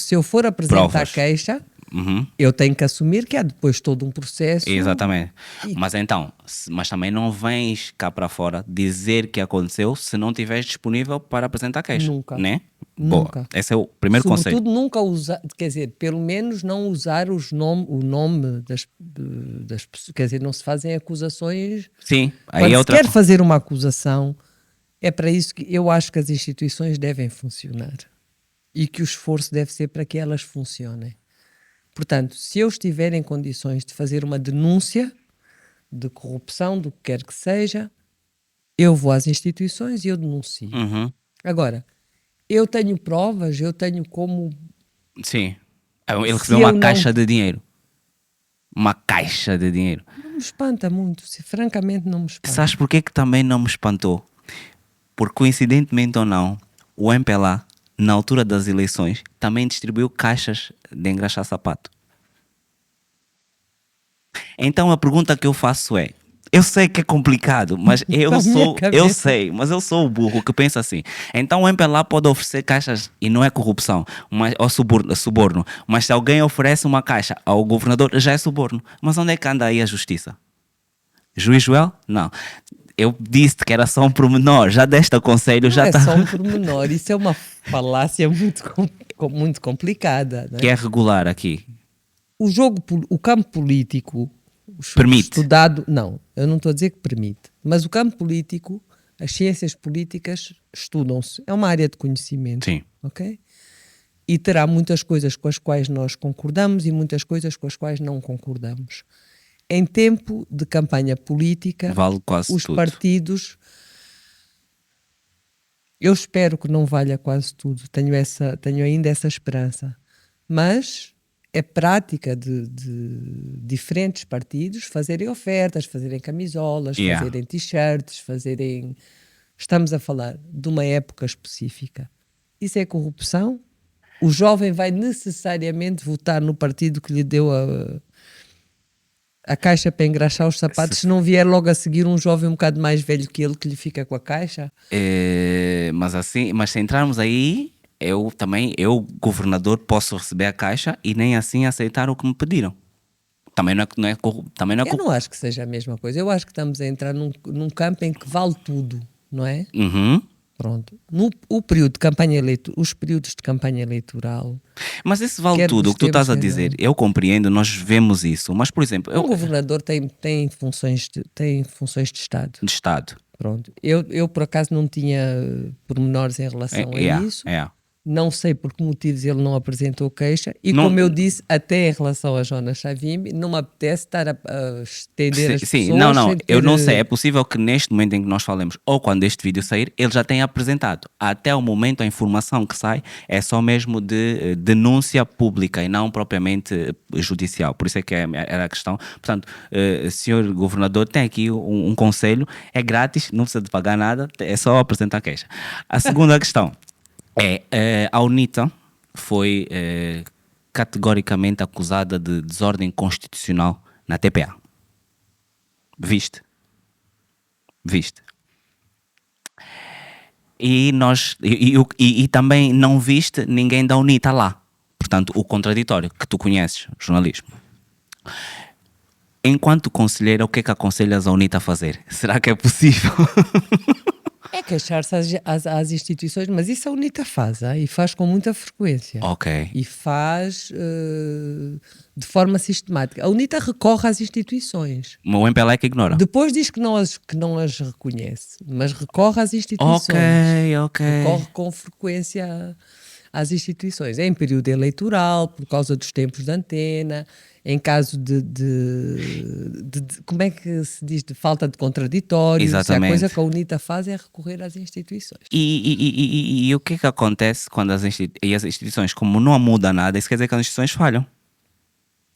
B: se eu for apresentar
A: Provas.
B: a queixa,
A: Uhum.
B: eu tenho que assumir que há depois todo um processo.
A: Exatamente. Mas então, mas também não vens cá para fora dizer que aconteceu se não estiveres disponível para apresentar queixa.
B: Nunca.
A: Né?
B: Nunca.
A: Boa. Esse é o primeiro conselho.
B: Sobretudo nunca usar, quer dizer, pelo menos não usar o nome das pessoas, quer dizer, não se fazem acusações.
A: Sim, aí
B: Quando
A: é
B: se
A: outra...
B: quer fazer uma acusação, é para isso que eu acho que as instituições devem funcionar e que o esforço deve ser para que elas funcionem. Portanto, se eu estiver em condições de fazer uma denúncia de corrupção, do que quer que seja, Eu vou às instituições e eu denuncio.
A: Uhum.
B: Agora, eu tenho provas, eu tenho como...
A: Sim. Ele
B: Se
A: recebeu uma
B: eu não...
A: caixa de dinheiro. Uma caixa de dinheiro.
B: Não me espanta muito, francamente não me espanta.
A: Sabes porquê que também não me espantou? Porque, coincidentemente ou não, o MPLA, na altura das eleições, também distribuiu caixas de engraxar sapato. Então a pergunta que eu faço é: eu sei que é complicado, mas
B: Na minha
A: eu
B: cabeça.
A: sei, mas eu sou o burro que pensa assim. Então o MPLA pode oferecer caixas e não é corrupção, mas, ou suborno. Mas se alguém oferece uma caixa ao governador, já é suborno. Mas onde é que anda aí a justiça? Juiz Joel? Não. Eu disse que era só um pormenor, já deste conselho,
B: Não
A: já
B: é
A: está.
B: só um pormenor, isso é uma falácia muito complicada. Não é?
A: Que é regular aqui.
B: O campo político
A: Permite.
B: estudado, não, eu não estou a dizer que permite, mas o campo político, as ciências políticas estudam-se, é uma área de conhecimento,
A: Sim.
B: ok? E terá muitas coisas com as quais nós concordamos e muitas coisas com as quais não concordamos. Em tempo de campanha política,
A: Vale quase
B: os
A: tudo.
B: partidos, eu espero que não valha quase tudo, tenho ainda essa esperança, mas é prática de diferentes partidos fazerem ofertas, fazerem camisolas,
A: Yeah.
B: fazerem t-shirts, fazerem... Estamos a falar de uma época específica. Isso é corrupção? O jovem vai necessariamente votar no partido que lhe deu a caixa para engraxar os sapatos, se não vier logo a seguir um jovem um bocado mais velho que ele que lhe fica com a caixa?
A: Mas se entrarmos aí, eu, governador, posso receber a caixa e nem assim aceitar o que me pediram. Também não é
B: Eu não acho que seja a mesma coisa. Eu acho que estamos a entrar num campo em que vale tudo, não é?
A: Uhum.
B: Pronto. O período de campanha os períodos de campanha eleitoral.
A: Mas isso vale
B: Quer
A: tudo, o que tu estás a
B: gostemos, quer
A: dizer. Eu compreendo, nós vemos isso. Mas, por exemplo,
B: Um governador tem funções de Estado.
A: de Estado.
B: Pronto. Eu por acaso não tinha pormenores em relação a isso. Não sei por que motivos ele não apresentou queixa e
A: Não-
B: como eu disse, até em relação a Jonas Savimbi, não me apetece estar a estender as
A: Sim,
B: pessoas.
A: não,
B: sem
A: eu
B: ter,
A: não sei. É possível que neste momento em que nós falemos, ou quando este vídeo sair, ele já tenha apresentado. Até o momento, a informação que sai é só mesmo de denúncia pública e não propriamente judicial. Por isso é que era a questão. Portanto, senhor governador, tem aqui um conselho, é grátis, não precisa de pagar nada, é só apresentar a queixa. A segunda questão é a UNITA foi categoricamente acusada de desordem constitucional na TPA. Viste? E também não viste ninguém da UNITA lá. Portanto, o contraditório que tu conheces, jornalismo. Enquanto conselheira, o que é que aconselhas a UNITA a fazer? Será que é possível?
B: É queixar-se às instituições, mas isso a UNITA faz, e faz com muita frequência.
A: Ok.
B: E faz de forma sistemática. A UNITA recorre às instituições.
A: O MPLA é que ignora.
B: Depois diz que não as reconhece, mas recorre às instituições.
A: Ok.
B: Recorre com frequência às instituições. É em período eleitoral, por causa dos tempos de antena, em caso de como é que se diz, de falta de contraditório.
A: Exatamente.
B: A coisa que a UNITA faz é recorrer às instituições.
A: E o que é que acontece quando as instituições, como não muda nada, isso quer dizer que as instituições falham?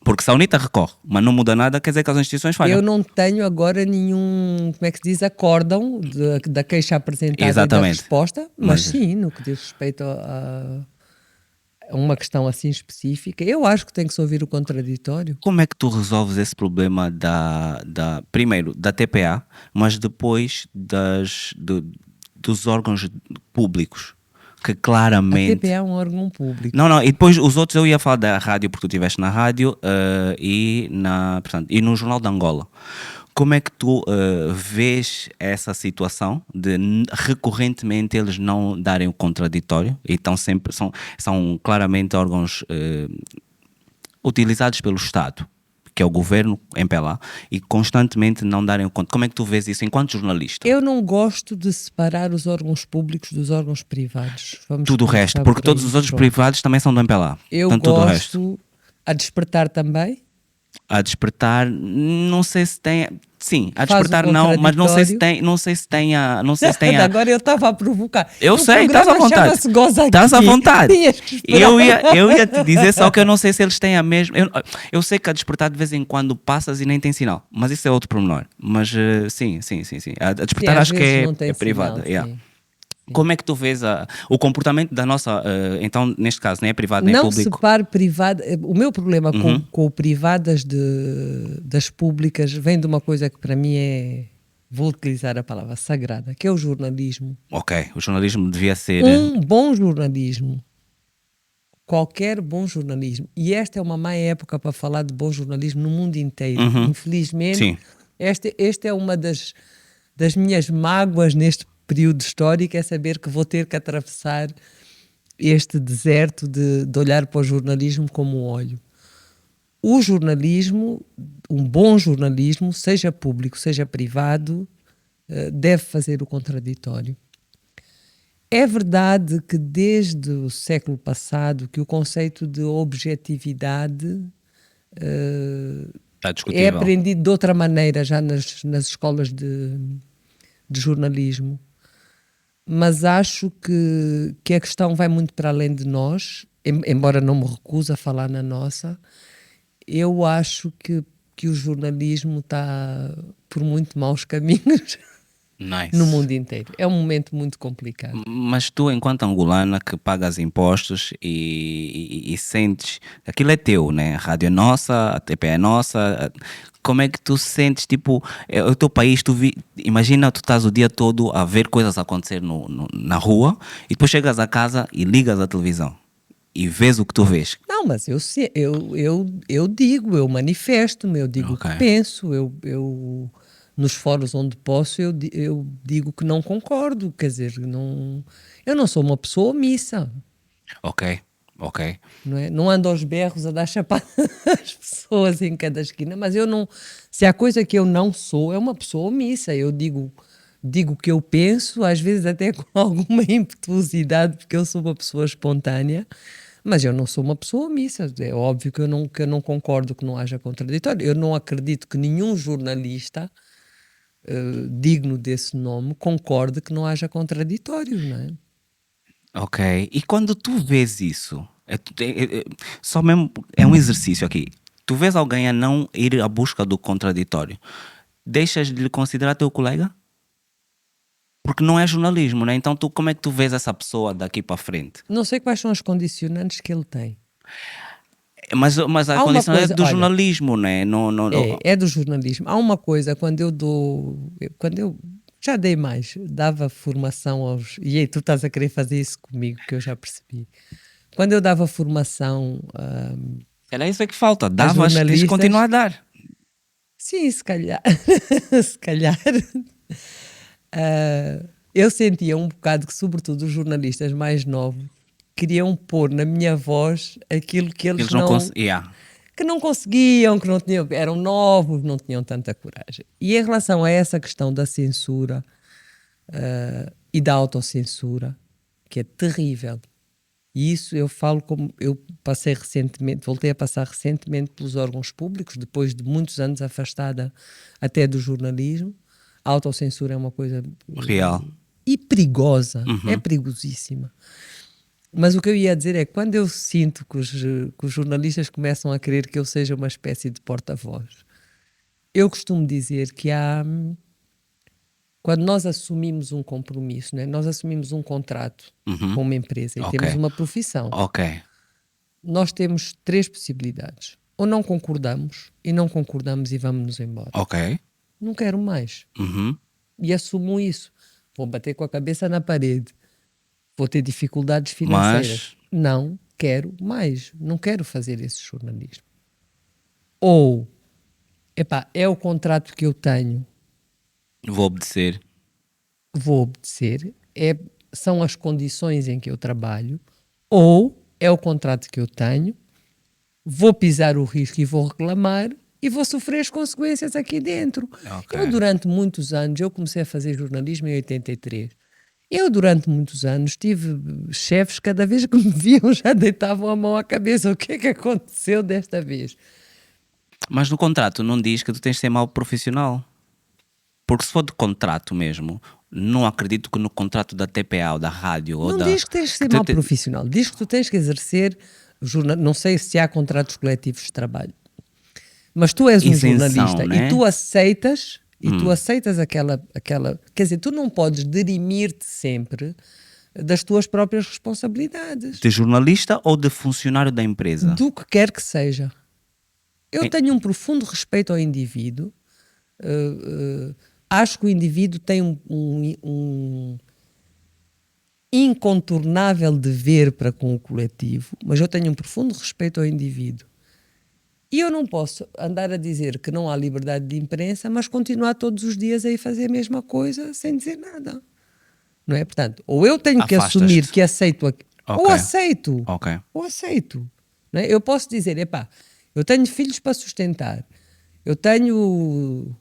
A: Porque se a UNITA recorre, mas não muda nada, quer dizer que as instituições falham.
B: Eu não tenho agora nenhum, como é que se diz, acórdão da queixa apresentada
A: Exatamente.
B: e da resposta, mas sim, no que diz respeito a uma questão assim específica, eu acho que tem que se ouvir o contraditório.
A: Como é que tu resolves esse problema primeiro da TPA, mas depois dos órgãos públicos? Que claramente...
B: A TPA é um órgão público.
A: Não, e depois os outros eu ia falar da rádio, porque tu estiveste na rádio e no Jornal de Angola. Como é que tu vês essa situação de recorrentemente eles não darem o contraditório e são claramente órgãos utilizados pelo Estado, que é o governo MPLA, e constantemente não darem o conta? Como é que tu vês isso enquanto jornalista?
B: Eu não gosto de separar os órgãos públicos dos órgãos privados.
A: Tudo o resto, porque todos os outros privados também são do MPLA.
B: Eu
A: Portanto, tudo o resto.
B: gosto, a Despertar também.
A: A Despertar, não sei se tem... sim, a
B: faz o
A: despertar não, mas não sei se
B: contraditório.
A: tem, não sei se tem a, não sei se tem a,
B: Agora eu estava a provocar.
A: eu
B: O
A: sei, estás à
B: programa
A: vontade.
B: chama-se Goza
A: Estás à
B: Aqui.
A: vontade.
B: Tinhas que esperar.
A: Eu ia te dizer, só que eu não sei se eles têm a mesma. Eu sei que a despertar de vez em quando passas e nem tem sinal, mas isso é outro pormenor. Mas sim, sim, sim, sim. A
B: Sim,
A: despertar
B: às
A: acho que
B: vezes não tem
A: é privada.
B: sinal,
A: Yeah.
B: sim.
A: Como é que tu vês o comportamento da nossa. Então, neste caso, nem é privado nem é
B: Não
A: público.
B: separe privado. O meu problema
A: Uhum.
B: com o privadas das públicas vem de uma coisa que para mim é, vou utilizar a palavra sagrada, que é o jornalismo.
A: Ok, o jornalismo devia ser.
B: Um bom jornalismo, qualquer bom jornalismo, e esta é uma má época para falar de bom jornalismo no mundo inteiro.
A: Uhum.
B: Infelizmente,
A: Sim.
B: esta é uma das minhas mágoas neste período histórico, é saber que vou ter que atravessar este deserto de olhar para o jornalismo como um olho. O jornalismo, um bom jornalismo, seja público, seja privado, deve fazer o contraditório. É verdade que desde o século passado que o conceito de objetividade
A: Está
B: é
A: discutível.
B: aprendido de outra maneira já nas escolas de jornalismo. Mas acho que a questão vai muito para além de nós, embora não me recuse a falar na nossa. Eu acho que o jornalismo está por muito maus caminhos
A: Nice.
B: no mundo inteiro. É um momento muito complicado.
A: Mas tu, enquanto angolana que pagas impostos e sentes, aquilo é teu, né? A rádio é nossa, a TP é nossa. Como é que tu sentes, tipo, é o teu país, imagina, tu estás o dia todo a ver coisas acontecer na rua e depois chegas a casa e ligas a televisão e vês o que tu vês.
B: Não, mas eu digo, eu manifesto-me, eu digo o
A: Ok.
B: que penso, eu nos fóruns onde posso, eu digo que não concordo, quer dizer, eu não sou uma pessoa omissa,
A: Ok, ok.
B: não é? Não ando aos berros a dar chapada às pessoas em cada esquina, mas eu não, se há coisa que eu não sou, é uma pessoa omissa, eu digo o que eu penso, às vezes até com alguma impetuosidade, porque eu sou uma pessoa espontânea, mas eu não sou uma pessoa omissa. É óbvio que eu não concordo que não haja contraditório. Eu não acredito que nenhum jornalista digno desse nome concorde que não haja contraditórios, não é?
A: Ok. E quando tu vês isso, só mesmo é um exercício aqui. Tu vês alguém a não ir à busca do contraditório, deixas de lhe considerar teu colega? Porque não é jornalismo, né? Então tu, como é que tu vês essa pessoa daqui para frente?
B: Não sei quais são as condicionantes que ele tem.
A: Mas a
B: Há uma
A: condição é
B: coisa,
A: do
B: olha,
A: jornalismo, né? Não, não,
B: é do jornalismo. Há uma coisa, quando eu já dei mais, dava formação aos. E aí, tu estás a querer fazer isso comigo, que eu já percebi. Quando eu dava formação
A: era isso é que falta.
B: a
A: Davas, tens de
B: jornalistas,
A: continuar a dar.
B: sim, se calhar, se calhar, eu sentia um bocado que, sobretudo, os jornalistas mais novos queriam pôr na minha voz aquilo que eles
A: Eles não conseguem. Yeah.
B: que não conseguiam, que não tinham, eram novos, não tinham tanta coragem. E em relação a essa questão da censura e da autocensura, que é terrível, e isso eu falo como eu passei recentemente, voltei a passar recentemente pelos órgãos públicos, depois de muitos anos afastada até do jornalismo. A autocensura é uma coisa
A: Real.
B: e perigosa, é perigosíssima. Mas o que eu ia dizer é que quando eu sinto que os jornalistas começam a querer que eu seja uma espécie de porta-voz, eu costumo dizer que quando nós assumimos um compromisso, né? Nós assumimos um contrato com uma empresa e
A: Ok.
B: temos uma profissão,
A: Ok.
B: nós temos três possibilidades. Ou não concordamos e vamos-nos embora.
A: Ok.
B: Não quero mais.
A: Uhum.
B: E assumo isso. Vou bater com a cabeça na parede. Vou ter dificuldades financeiras.
A: Mas
B: Não quero mais. Não quero fazer esse jornalismo. Ou, é o contrato que eu tenho,
A: vou obedecer.
B: vou obedecer. São as condições em que eu trabalho. Ou é o contrato que eu tenho, vou pisar o risco e vou reclamar e vou sofrer as consequências aqui dentro.
A: Ok.
B: Eu, durante muitos anos, eu comecei a fazer jornalismo em 83. Eu, durante muitos anos, tive chefes, cada vez que me viam, já deitavam a mão à cabeça. O que é que aconteceu desta vez?
A: Mas no contrato não diz que tu tens de ser mau profissional. Porque se for de contrato mesmo, não acredito que no contrato da TPA ou da rádio ou
B: Não
A: da...
B: diz que tens que ser mal profissional, diz que tu tens que exercer não sei se há contratos coletivos de trabalho, mas tu és um
A: Isenção,
B: jornalista,
A: né?
B: e tu aceitas aquela, quer dizer, tu não podes dirimir-te sempre das tuas próprias responsabilidades,
A: De jornalista ou de funcionário da empresa?
B: do que quer que seja. Eu
A: É.
B: tenho um profundo respeito ao indivíduo. Acho que o indivíduo tem um incontornável dever para com o coletivo, mas eu tenho um profundo respeito ao indivíduo. E eu não posso andar a dizer que não há liberdade de imprensa, mas continuar todos os dias a ir fazer a mesma coisa sem dizer nada. Não é? Portanto, ou eu tenho que
A: Afastas-te.
B: assumir que aceito, ou
A: Ok.
B: aceito,
A: Ok.
B: ou aceito. Não é? Eu posso dizer, epá, eu tenho filhos para sustentar, eu tenho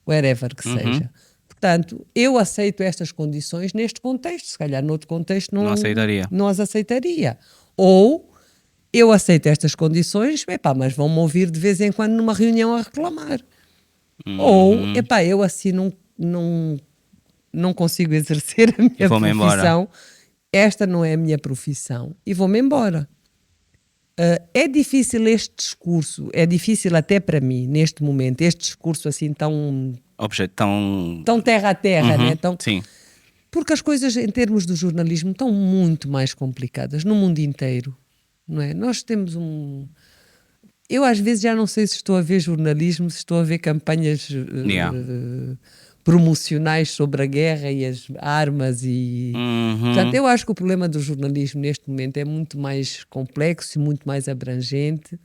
B: wherever que seja. Portanto, eu aceito estas condições neste contexto, se calhar noutro contexto
A: Não aceitaria.
B: não as aceitaria. Ou eu aceito estas condições, epá, mas vão-me ouvir de vez em quando numa reunião a reclamar. Ou, epá, eu assim não consigo exercer a minha
A: vou-me
B: profissão, esta não é a minha profissão, e vou-me embora. É difícil este discurso, é difícil até para mim, neste momento, este discurso assim tão terra a terra, né?
A: Sim.
B: Porque as coisas em termos do jornalismo estão muito mais complicadas no mundo inteiro, não é? Nós temos eu às vezes já não sei se estou a ver jornalismo, se estou a ver campanhas promocionais sobre a guerra e as armas e... Portanto, eu acho que o problema do jornalismo neste momento é muito mais complexo e muito mais abrangente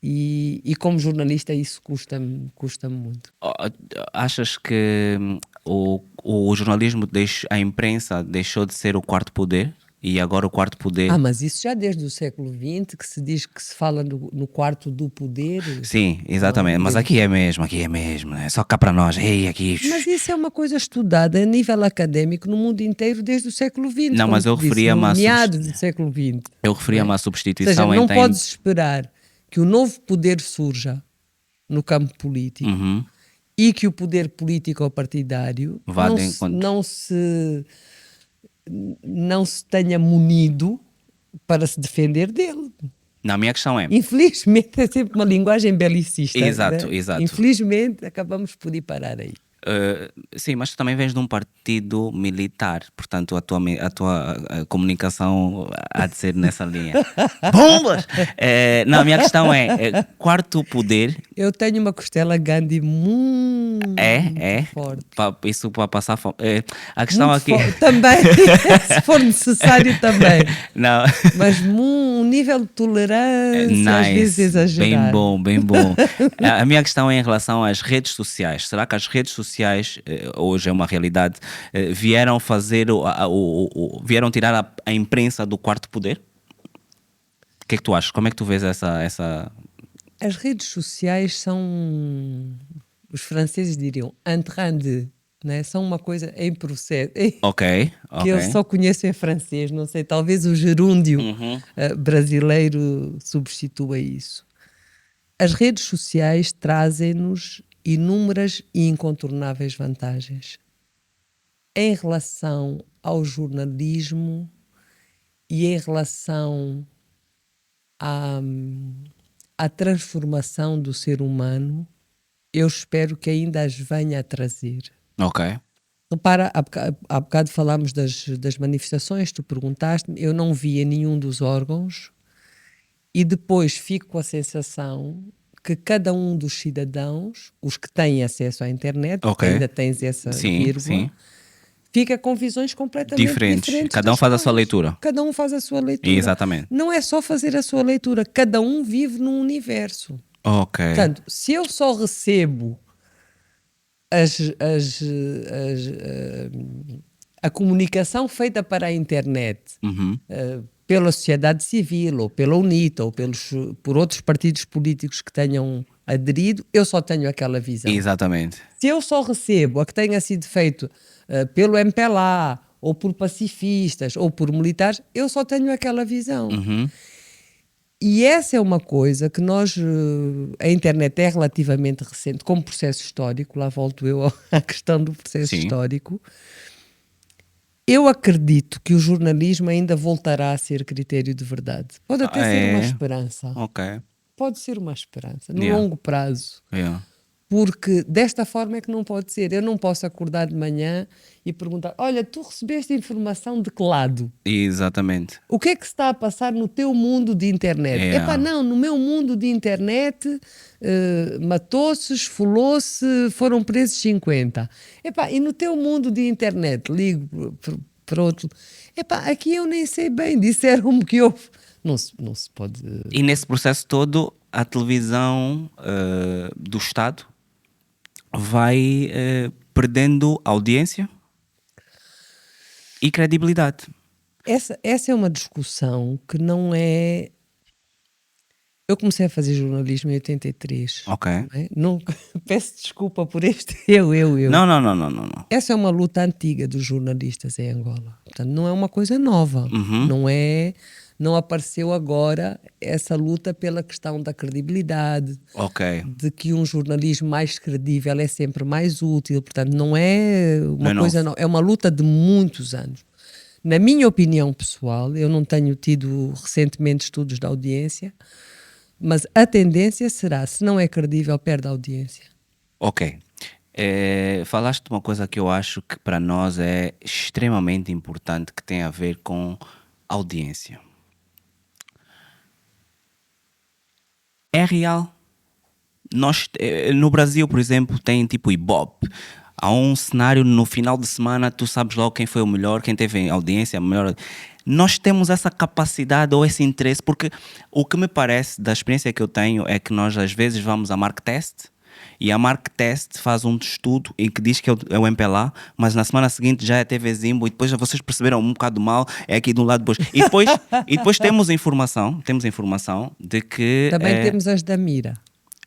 B: e como jornalista isso custa-me muito.
A: Achas que o jornalismo, a imprensa deixou de ser o quarto poder e agora o quarto poder...
B: Mas isso já desde o século XX que se diz que se fala no quarto do poder.
A: Sim, exatamente, mas aqui é mesmo, é só cá para nós, aqui...
B: Mas isso é uma coisa estudada a nível académico no mundo inteiro desde o século XX.
A: Não, mas eu referia-me a...
B: meados do século XX.
A: Eu referia-me à
B: Ou
A: substituição
B: seja, não podes esperar que o novo poder surja no campo político e que o poder político ou partidário não se tenha munido para se defender dele.
A: Não, a minha questão é...
B: Infelizmente é sempre uma linguagem belicista.
A: Exato,
B: né?
A: exato.
B: Infelizmente acabamos por ir parar aí.
A: Sim, mas tu também vens de um partido militar, portanto a tua comunicação há de ser nessa linha. Bombas! Não, a minha questão é quarto poder.
B: Eu tenho uma costela Gandhi muito forte.
A: Isso para passar fome. A questão
B: muito
A: aqui...
B: Também, se for necessário também.
A: Não.
B: Mas um nível de tolerância às vezes exagerado.
A: Bem bom. A minha questão é em relação às redes sociais. Será que as redes sociais, hoje é uma realidade, vieram fazer vieram tirar a imprensa do quarto poder? O que é que tu achas? Como é que tu vês essa...
B: As redes sociais são, os franceses diriam, en train de, né? São uma coisa em processo.
A: Ok.
B: Que eu só conheço em francês, não sei, talvez o gerúndio brasileiro substitua isso. As redes sociais trazem-nos inúmeras e incontornáveis vantagens em relação ao jornalismo e em relação à transformação do ser humano. Eu espero que ainda as venha a trazer.
A: Ok.
B: Repara, há bocado falámos das manifestações, tu perguntaste-me, eu não via nenhum dos órgãos e depois fico com a sensação que cada um dos cidadãos, os que têm acesso à internet, ainda tens essa vírgula, fica com visões completamente diferentes.
A: Cada um faz a sua leitura.
B: Cada um faz a sua leitura.
A: Exatamente.
B: Não é só fazer a sua leitura, cada um vive num universo.
A: Ok.
B: Portanto, se eu só recebo a comunicação feita para a internet pela sociedade civil ou pela UNITA ou por outros partidos políticos que tenham aderido, eu só tenho aquela visão.
A: Exatamente.
B: Se eu só recebo a que tenha sido feito pelo MPLA ou por pacifistas ou por militares, eu só tenho aquela visão. E essa é uma coisa que nós, a internet é relativamente recente, como processo histórico, lá volto eu à questão do processo
A: Sim.
B: histórico. Eu acredito que o jornalismo ainda voltará a ser critério de verdade. Pode até ser uma esperança.
A: Ok.
B: Pode ser uma esperança, no
A: Yeah.
B: longo prazo.
A: Yeah.
B: Porque desta forma é que não pode ser. Eu não posso acordar de manhã e perguntar: olha, tu recebeste informação de que lado?
A: Exatamente.
B: O que é que se está a passar no teu mundo de internet?
A: Yeah.
B: Epá, não, no meu mundo de internet matou-se, esfolou-se, foram presos 50. Epá, e no teu mundo de internet, para outro. Epá, aqui eu nem sei bem, disseram-me que houve. Não se pode.
A: E nesse processo todo, a televisão do Estado vai perdendo audiência e credibilidade.
B: Essa é uma discussão que não é. Eu comecei a fazer jornalismo em 83.
A: Ok.
B: Não é? Não, peço desculpa por este
A: Não, não, não, não, não, não.
B: Essa é uma luta antiga dos jornalistas em Angola. Portanto, não é uma coisa nova. Não apareceu agora essa luta pela questão da credibilidade,
A: Ok.
B: de que um jornalismo mais credível é sempre mais útil. Portanto, não é uma
A: Não é
B: coisa
A: novo.
B: nova. É uma luta de muitos anos. Na minha opinião pessoal, eu não tenho tido recentemente estudos de audiência, mas a tendência será, se não é credível, perde a audiência.
A: Ok. Falaste de uma coisa que eu acho que para nós é extremamente importante, que tem a ver com audiência. É real. Nós, no Brasil, por exemplo, tem tipo Ibope. Há um cenário no final de semana, tu sabes logo quem foi o melhor, quem teve audiência, a melhor. Nós temos essa capacidade ou esse interesse, porque o que me parece da experiência que eu tenho é que nós às vezes vamos a Marktest e a Marktest faz um estudo em que diz que é o MPLA, mas na semana seguinte já é TV Zimbo e depois já vocês perceberam um bocado mal, é aqui de um lado depois. E depois temos informação de que
B: Também temos as da Mira.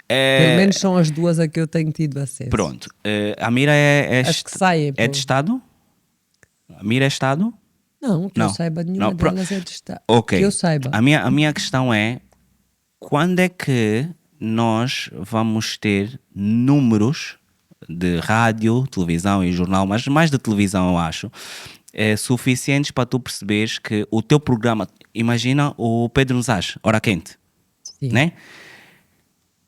B: Pelo menos são as duas a que eu tenho tido acesso.
A: Pronto. A Mira é
B: As que saem.
A: é de Estado? A Mira é Estado?
B: Não, que eu
A: Não.
B: saiba, nenhuma
A: Não,
B: delas é de Estado.
A: Ok.
B: Que eu saiba.
A: A minha questão é, quando é que nós vamos ter números de rádio, televisão e jornal, mas mais de televisão eu acho, suficientes para tu perceberes que o teu programa, imagina o Pedro Nuzás, Hora Quente,
B: Sim.
A: né?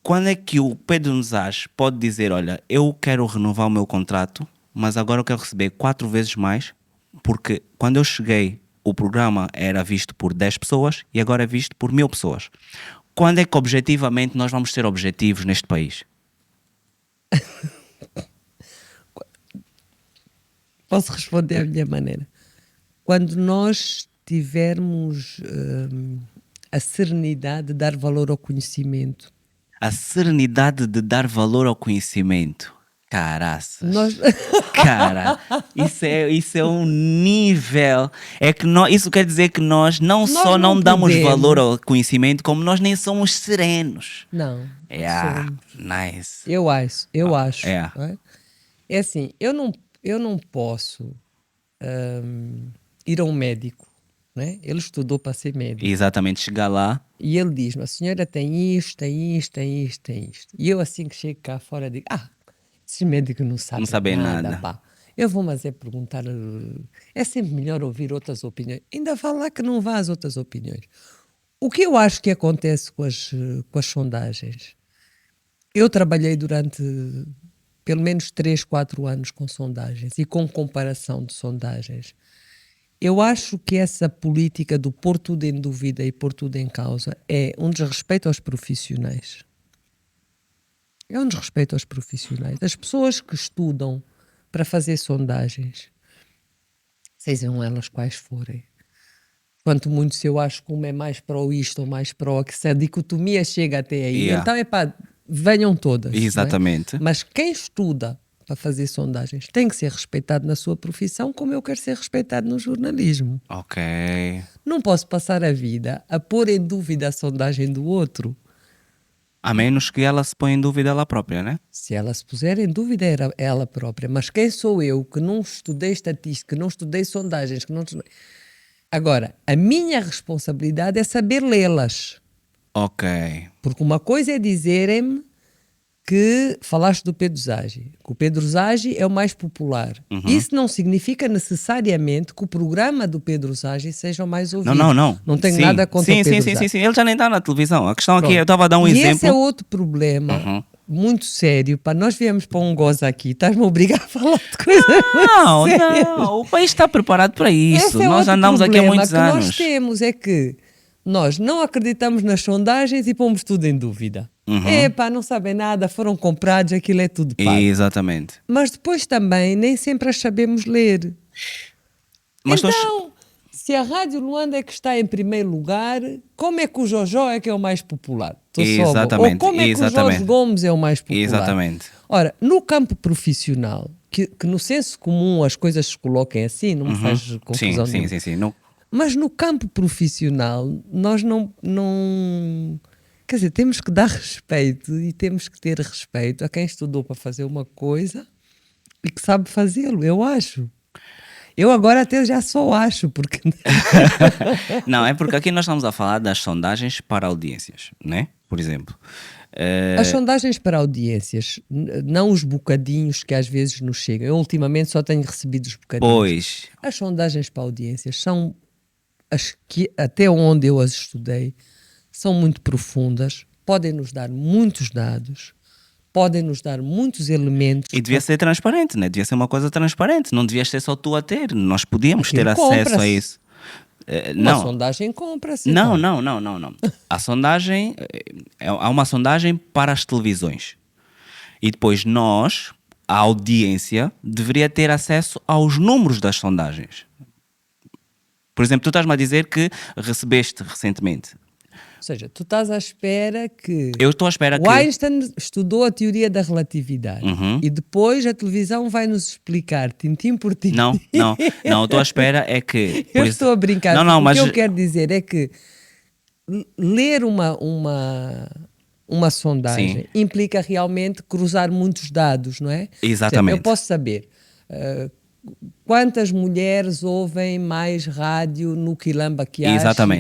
A: Quando é que o Pedro Nuzás pode dizer, olha, eu quero renovar o meu contrato, mas agora eu quero receber 4 vezes mais, porque quando eu cheguei, o programa era visto por 10 pessoas e agora é visto por 1000 pessoas. Quando é que objetivamente nós vamos ser objetivos neste país?
B: Posso responder à minha maneira. Quando nós tivermos a serenidade de dar valor ao conhecimento.
A: A serenidade de dar valor ao conhecimento. Caraças.
B: Nós...
A: Cara, isso é um nível. É que isso quer dizer que nós só não damos
B: podemos.
A: valor ao conhecimento, como nós nem somos serenos.
B: Não.
A: Yeah, nice.
B: Eu acho.
A: É.
B: Não é? É assim, eu não posso ir a um médico, né? Ele estudou para ser médico.
A: Exatamente, chegar lá.
B: E ele diz-me, a senhora tem isto, tem isto, tem isto, tem isto. E eu assim que chego cá fora digo, esses médicos não sabem nada. Pá. Eu vou mas é perguntar, é sempre melhor ouvir outras opiniões. Ainda fala lá que não vá às outras opiniões. O que eu acho que acontece com as sondagens, eu trabalhei durante pelo menos 3, 4 anos com sondagens e com comparação de sondagens. Eu acho que essa política do pôr tudo em dúvida e pôr tudo em causa é um desrespeito aos profissionais. É um desrespeito aos profissionais. As pessoas que estudam para fazer sondagens, sejam elas quais forem, quanto muito se eu acho que uma é mais para o isto ou mais para o que, se a dicotomia chega até aí,
A: Yeah.
B: então venham todas.
A: Exatamente.
B: Não é? Mas quem estuda para fazer sondagens tem que ser respeitado na sua profissão, como eu quero ser respeitado no jornalismo.
A: Ok.
B: Não posso passar a vida a pôr em dúvida a sondagem do outro.
A: A menos que ela se ponha em dúvida ela própria, né?
B: Se ela se puser em dúvida, era ela própria. Mas quem sou eu que não estudei estatística, que não estudei sondagens, que não estudei... Agora, a minha responsabilidade é saber lê-las.
A: Ok.
B: Porque uma coisa é dizerem-me que falaste do Pedro Zagi, que o Pedro Zagi é o mais popular. Isso não significa necessariamente que o programa do Pedro Zagi seja o mais ouvido.
A: Não.
B: Não tenho
A: Sim.
B: nada contra o Pedro
A: Sim.
B: Zagi.
A: Ele já nem está na televisão. A questão aqui,
B: Pronto.
A: eu estava a dar um
B: e
A: exemplo.
B: esse é outro problema muito sério. Pá, nós viemos para um gozo aqui, estás-me a obrigar a falar de coisas muito sérias.
A: Não. O país está preparado para isso.
B: Esse é
A: Nós já
B: outro
A: andamos aqui há
B: problema
A: muitos
B: que
A: anos.
B: nós temos, é que nós não acreditamos nas sondagens e pomos tudo em dúvida. Epá, não sabem nada, foram comprados, aquilo é tudo pago.
A: Exatamente.
B: Mas depois também nem sempre as sabemos ler.
A: Mas nós-
B: então, se a Rádio Luanda é que está em primeiro lugar, como é que o Jojó é que é o mais popular? Tô só a boa. Ou
A: Exatamente,
B: como é que o Jorge
A: exatamente.
B: Gomes é o mais popular?
A: Exatamente.
B: Ora, no campo profissional, que no senso comum as coisas se coloquem assim, não me faz confusão nenhuma.
A: Sim. Não.
B: Mas no campo profissional, nós não. Quer dizer, temos que dar respeito e temos que ter respeito a quem estudou para fazer uma coisa e que sabe fazê-lo, eu acho. Eu agora até já só acho, porque.
A: Não, é porque aqui nós estamos a falar das sondagens para audiências, né? Por exemplo.
B: As sondagens para audiências, não os bocadinhos que às vezes nos chegam. Eu ultimamente só tenho recebido os bocadinhos.
A: Pois.
B: As sondagens para audiências são as que, até onde eu as estudei, são muito profundas, podem nos dar muitos dados, podem nos dar muitos elementos.
A: E devia ser transparente, né? Devia ser uma coisa transparente. Não devia ser só tu a ter. Nós podíamos
B: Aquilo
A: ter acesso
B: compra-se.
A: a isso.
B: Uma
A: Não.
B: sondagem compra-se.
A: Não.
B: então.
A: A sondagem, há uma sondagem para as televisões. E depois nós, a audiência, deveria ter acesso aos números das sondagens. Por exemplo, tu estás-me a dizer que recebeste recentemente.
B: Ou seja, tu estás à espera que
A: Eu estou à espera
B: o
A: que...
B: Einstein estudou a teoria da relatividade e depois a televisão vai nos explicar, tintim por tintim.
A: Não, eu estou à espera é que...
B: Eu estou a brincar.
A: Não,
B: O
A: mas...
B: que eu quero dizer é que ler uma sondagem implica realmente cruzar muitos dados, não é?
A: Exatamente.
B: Eu posso saber quantas mulheres ouvem mais rádio no Quilamba que há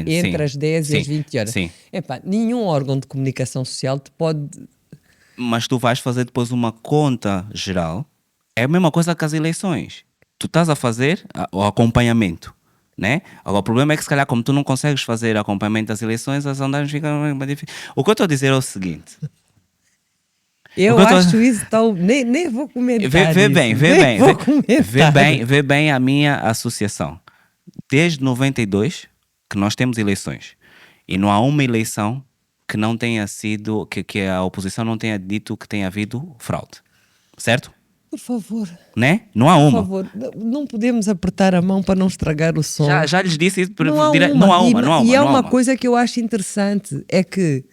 B: entre as 10 e as 20 horas.
A: Sim.
B: Epá, nenhum órgão de comunicação social te pode...
A: Mas tu vais fazer depois uma conta geral. É a mesma coisa que as eleições. Tu estás a fazer o acompanhamento, né? Agora, o problema é que se calhar como tu não consegues fazer acompanhamento das eleições, as sondagens ficam mais difíceis. O que eu estou a dizer é o seguinte...
B: Eu acho isso tão... Nem vou comentar
A: Vê bem a minha associação. Desde 92 que nós temos eleições. E não há uma eleição que não tenha sido... Que a oposição não tenha dito que tenha havido fraude. Certo?
B: Por favor.
A: Né? Não há uma.
B: Por favor, não podemos apertar a mão para não estragar o som.
A: Já lhes disse isso.
B: Não há uma. E é uma coisa que eu acho interessante. É que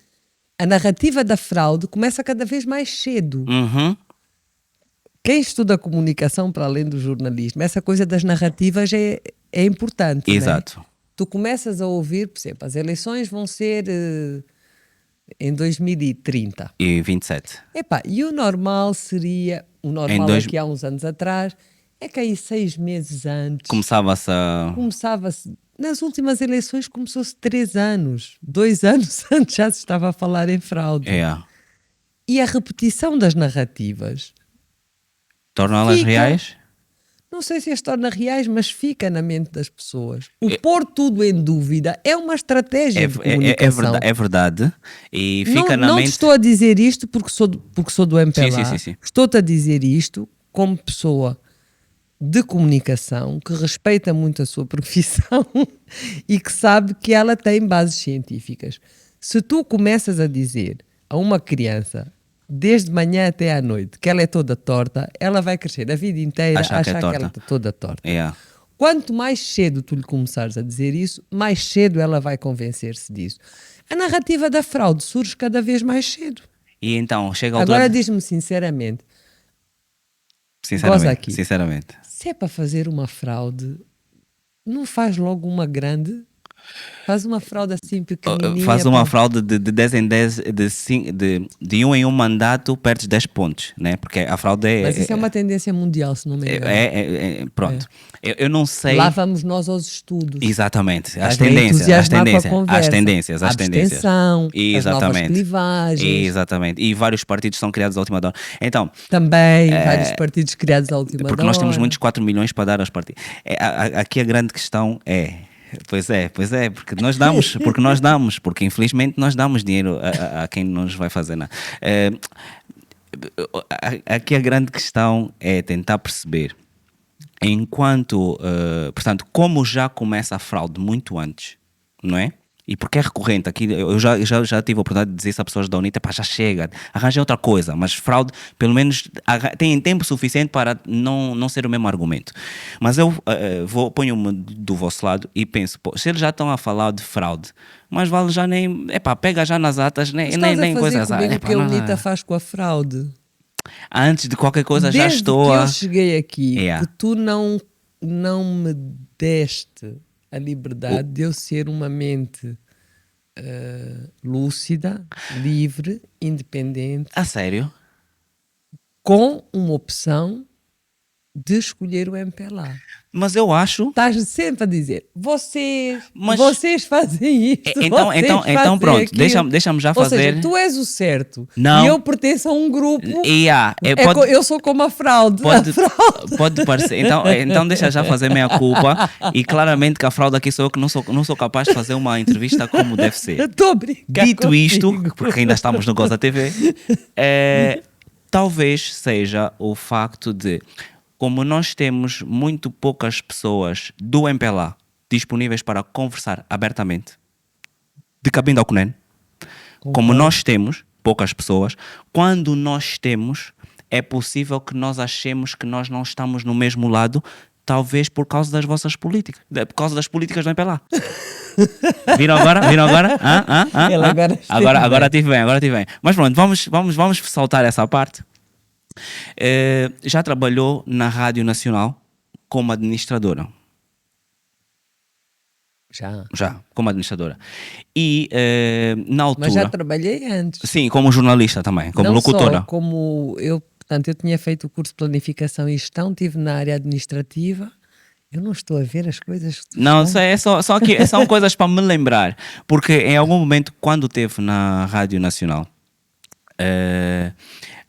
B: a narrativa da fraude começa cada vez mais cedo. Quem estuda comunicação para além do jornalismo, essa coisa das narrativas é importante.
A: Exato.
B: Né? Tu começas a ouvir, por exemplo, as eleições vão ser em 2030.
A: E 27.
B: Epá, e o normal seria, é que há uns anos atrás, é que aí 6 meses antes... Começava-se... Nas últimas eleições começou-se 3 anos. 2 anos antes já se estava a falar em fraude. E a repetição das narrativas...
A: Torná-las reais?
B: Não sei se as torna reais, mas fica na mente das pessoas. O pôr tudo em dúvida é uma estratégia de comunicação.
A: É verdade. E fica na mente...
B: Não te estou a dizer isto porque sou do MPLA.
A: Sim.
B: Estou-te a dizer isto como pessoa de comunicação que respeita muito a sua profissão e que sabe que ela tem bases científicas. Se tu começas a dizer a uma criança, desde manhã até à noite, que ela é toda torta, ela vai crescer a vida inteira a achar que ela está toda torta. Quanto mais cedo tu lhe começares a dizer isso, mais cedo ela vai convencer-se disso. A narrativa da fraude surge cada vez mais cedo.
A: E então, chega
B: Agora diz-me sinceramente, se é para fazer uma fraude, não faz logo uma grande? Faz uma fraude assim pequenininha.
A: Faz uma fraude de 10 em 10, de um em um mandato, perdes 10 pontos, né? Porque a fraude
B: Mas isso é uma tendência mundial, se não me engano.
A: pronto. Eu não sei.
B: Lá vamos nós aos estudos.
A: Exatamente. As
B: Estás-me a
A: tendências,
B: entusiasmar com a
A: as
B: conversa.
A: tendências,
B: A
A: as tendências.
B: abstenção, as novas clivagens.
A: Exatamente. E vários partidos são criados à última hora. Então,
B: Também, vários partidos criados à última
A: porque
B: hora.
A: nós temos muitos 4 milhões para dar aos partidos. Aqui a grande questão pois é, porque nós damos, porque infelizmente nós damos dinheiro a quem não nos vai fazer nada. Aqui a grande questão é tentar perceber, enquanto, portanto, como já começa a fraude muito antes, não é? E porque é recorrente, aqui eu já tive a oportunidade de dizer isso a pessoas da UNITA, pá, já chega, arranjem outra coisa, mas fraude, pelo menos, tem tempo suficiente para não ser o mesmo argumento. Mas eu ponho-me do vosso lado e penso, pô, se eles já estão a falar de fraude, mas vale já nem, pega já nas atas, nem coisas.
B: O que a UNITA faz com a fraude?
A: Antes de qualquer coisa
B: Desde
A: já estou
B: que eu cheguei aqui,
A: Yeah.
B: que tu não me deste a liberdade de eu ser uma mente lúcida, livre, independente,
A: A sério?
B: com uma opção de escolher o MPLA.
A: Mas eu acho...
B: Estás sempre a dizer, vocês fazem isto,
A: Então,
B: vocês
A: então
B: fazem
A: pronto,
B: aquilo.
A: deixa-me já
B: Ou
A: fazer...
B: seja, tu és o certo
A: Não.
B: e eu pertenço a um grupo, eu sou como a fraude.
A: Pode parecer. Então deixa já fazer minha culpa. E claramente que a fraude aqui sou eu que não sou capaz de fazer uma entrevista como deve ser.
B: Estou a brincar
A: Dito isto,
B: contigo.
A: porque ainda estamos no Goza TV, talvez seja o facto de, como nós temos muito poucas pessoas do MPLA disponíveis para conversar abertamente, de cabine ao CUNEN, como nós temos poucas pessoas, quando nós temos, é possível que nós achemos que nós não estamos no mesmo lado, talvez por causa das vossas políticas, por causa das políticas do MPLA. Viram agora? Agora tive bem. Mas pronto, vamos saltar essa parte. Já trabalhou na Rádio Nacional como administradora? Já, como administradora. E na altura...
B: Mas já trabalhei antes.
A: Sim, como jornalista também, como
B: não
A: locutora.
B: Só como eu, portanto, eu tinha feito o curso de Planificação e Gestão, estive na área administrativa. Eu não estou a ver as coisas que tu
A: Não,
B: estás.
A: só que são coisas para me lembrar. Porque em algum momento, quando esteve na Rádio Nacional,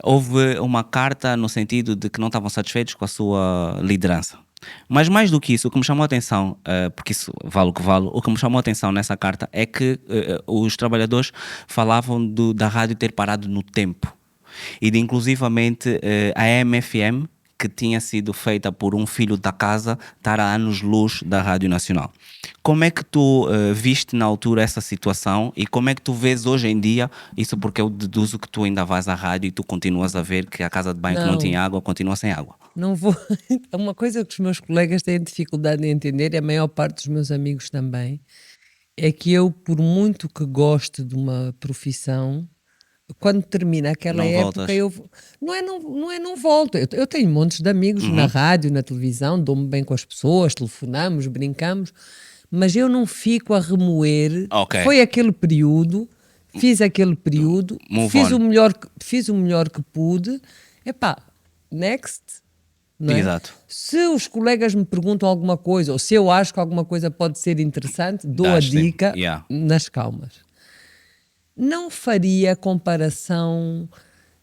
A: houve uma carta no sentido de que não estavam satisfeitos com a sua liderança. Mas mais do que isso, o que me chamou a atenção, porque isso vale o que vale, o que me chamou a atenção nessa carta é que os trabalhadores falavam da rádio ter parado no tempo. E de inclusivamente a MFM, que tinha sido feita por um filho da casa, estar a anos-luz da Rádio Nacional. Como é que tu viste na altura essa situação e como é que tu vês hoje em dia, isso porque eu deduzo que tu ainda vais à rádio e tu continuas a ver que a casa de banho que não tinha água continua sem água.
B: Não vou. Uma coisa que os meus colegas têm dificuldade em entender, e a maior parte dos meus amigos também, é que eu, por muito que goste de uma profissão, quando termina aquela
A: Não
B: época,
A: voltas.
B: eu não volto. Eu tenho montes de amigos na rádio, na televisão, dou-me bem com as pessoas, telefonamos, brincamos, mas eu não fico a remoer.
A: Ok.
B: Foi aquele período, fiz aquele período,
A: Move
B: fiz
A: on.
B: o melhor que pude. Epá, next. Não é?
A: Exato.
B: Se os colegas me perguntam alguma coisa, ou se eu acho que alguma coisa pode ser interessante, dou a
A: Dás-te.
B: dica
A: Yeah.
B: nas calmas. Não faria comparação.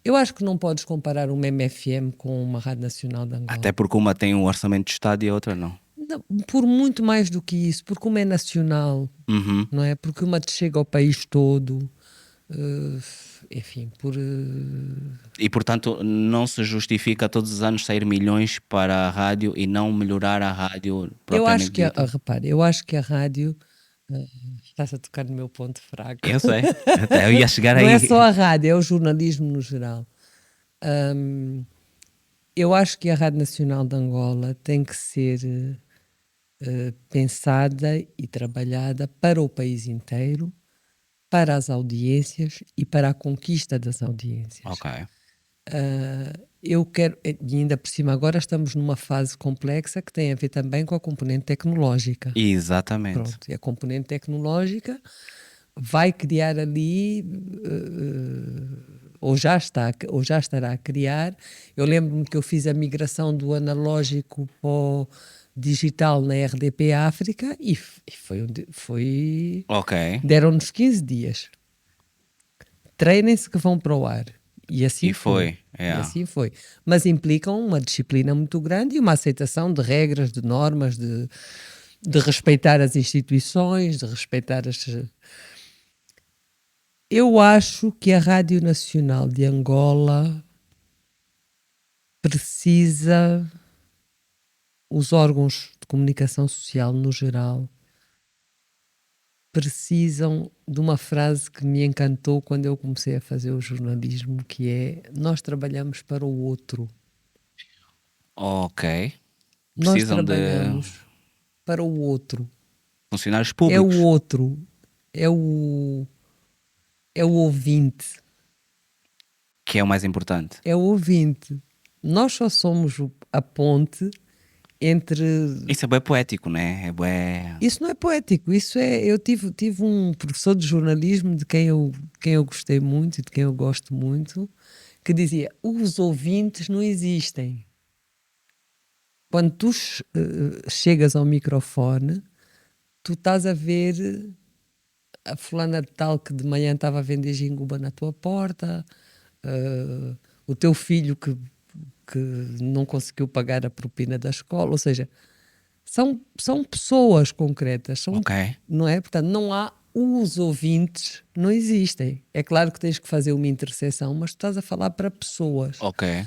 B: Eu acho que não podes comparar uma MFM com uma Rádio Nacional de Angola.
A: Até porque uma tem um orçamento de Estado e a outra não.
B: Não, por muito mais do que isso, porque uma é nacional, não é? Porque uma te chega ao país todo. Enfim,
A: E portanto não se justifica todos os anos sair milhões para a rádio e não melhorar a rádio
B: eu acho
A: propriamente
B: que,
A: dita.
B: repare, eu acho que a rádio. Estás a tocar no meu ponto fraco.
A: Eu sei, até eu ia chegar
B: Não
A: aí.
B: é só a rádio, é o jornalismo no geral. Eu acho que a Rádio Nacional de Angola tem que ser pensada e trabalhada para o país inteiro, para as audiências e para a conquista das audiências.
A: Ok.
B: Eu quero, e ainda por cima agora estamos numa fase complexa que tem a ver também com a componente tecnológica.
A: Exatamente.
B: Pronto, e a componente tecnológica vai criar ali, ou já estará a criar. Eu lembro-me que eu fiz a migração do analógico para o digital na RDP África e foi
A: Ok.
B: deram-nos 15 dias. Treinem-se que vão para o ar. E assim
A: E
B: foi.
A: foi.
B: E assim foi. Mas implicam uma disciplina muito grande e uma aceitação de regras, de normas, de respeitar as instituições, de respeitar as. Eu acho que a Rádio Nacional de Angola precisa, os órgãos de comunicação social no geral, precisam de uma frase que me encantou quando eu comecei a fazer o jornalismo, que é: nós trabalhamos para o outro.
A: Ok.
B: Nós
A: Precisam de
B: trabalhamos para o outro.
A: funcionários
B: É o
A: públicos,
B: outro. É o ouvinte.
A: que é o mais importante.
B: É o ouvinte. Nós só somos a ponte entre.
A: Isso é bem poético, né? É bem...
B: Isso não é poético, isso é. Eu tive um professor de jornalismo de quem eu gostei muito e de quem eu gosto muito, que dizia: os ouvintes não existem. Quando tu chegas ao microfone, tu estás a ver a fulana de tal que de manhã estava a vender ginguba na tua porta, o teu filho que não conseguiu pagar a propina da escola, ou seja, são pessoas concretas,
A: Ok.
B: não é? Portanto, não há os ouvintes, não existem. É claro que tens que fazer uma interseção, mas tu estás a falar para pessoas.
A: Ok.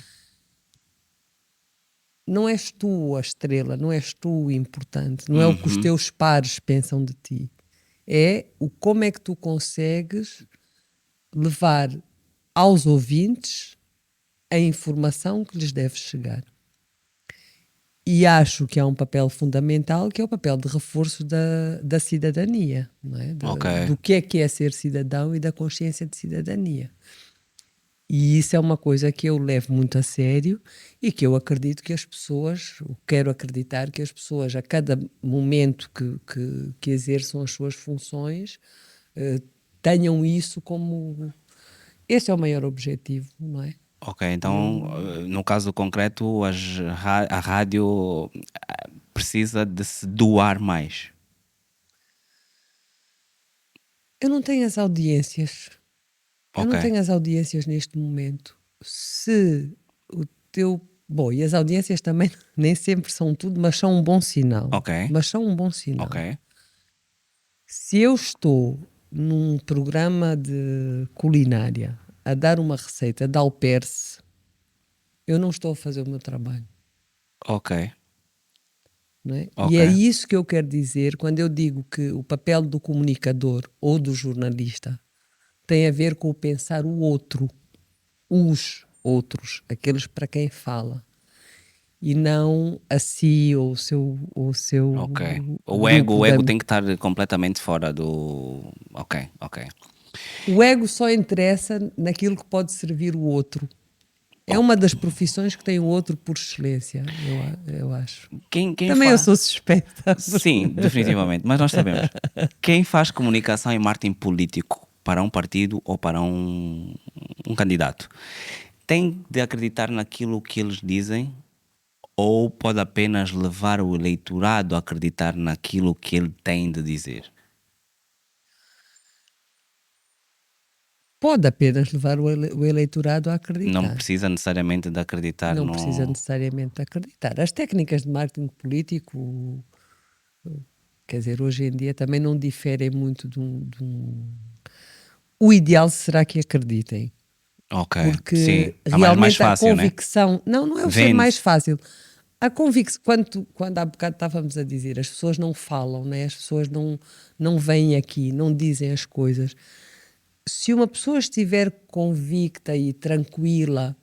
B: Não és tu a estrela, não és tu o importante, não é o que os
A: Uhum.
B: teus pares pensam de ti. É o como é que tu consegues levar aos ouvintes a informação que lhes deve chegar. E acho que há um papel fundamental, que é o papel de reforço da cidadania, não é?
A: Ok.
B: Do que é ser cidadão e da consciência de cidadania. E isso é uma coisa que eu levo muito a sério e que eu acredito que as pessoas, quero acreditar que as pessoas, a cada momento que exerçam as suas funções, tenham isso como. Esse é o maior objetivo, não é?
A: Ok, então, no caso concreto, a rádio precisa de se doar mais.
B: Eu não tenho as audiências. Eu
A: Ok.
B: não tenho as audiências neste momento. Se o teu. Bom, e as audiências também nem sempre são tudo, mas são um bom sinal.
A: Ok.
B: Mas são um bom sinal.
A: Ok.
B: Se eu estou num programa de culinária a dar uma receita de alperce, eu não estou a fazer o meu trabalho.
A: Ok.
B: Não é? E
A: Ok.
B: é isso que eu quero dizer quando eu digo que o papel do comunicador ou do jornalista tem a ver com o pensar o outro, os outros, aqueles para quem fala, e não a si ou o seu
A: Ok.
B: grupo
A: O
B: de
A: ego
B: amigos.
A: tem que estar completamente fora do. Ok. Ok.
B: O ego só interessa naquilo que pode servir o outro. É
A: Oh,
B: uma das profissões que tem o outro por excelência, eu acho.
A: quem
B: Também eu
A: faz.
B: sou suspeita.
A: Sim, definitivamente. Mas nós sabemos. Quem faz comunicação e marketing político para um partido ou para um candidato tem de acreditar naquilo que eles dizem ou pode apenas levar o eleitorado a acreditar naquilo que ele tem de dizer?
B: Pode apenas levar o eleitorado a
A: Não
B: acreditar.
A: precisa necessariamente de acreditar
B: Não precisa
A: no.
B: necessariamente acreditar. As técnicas de marketing político, quer dizer, hoje em dia também não diferem muito O ideal será que acreditem,
A: Ok, sim.
B: porque
A: É mais
B: realmente a
A: fácil, né?
B: convicção. Não é o ser
A: Vende.
B: mais fácil. A convicção, quando há bocado estávamos a dizer, as pessoas não falam, né? As pessoas não vêm aqui, não dizem as coisas. Se uma pessoa estiver convicta e tranquila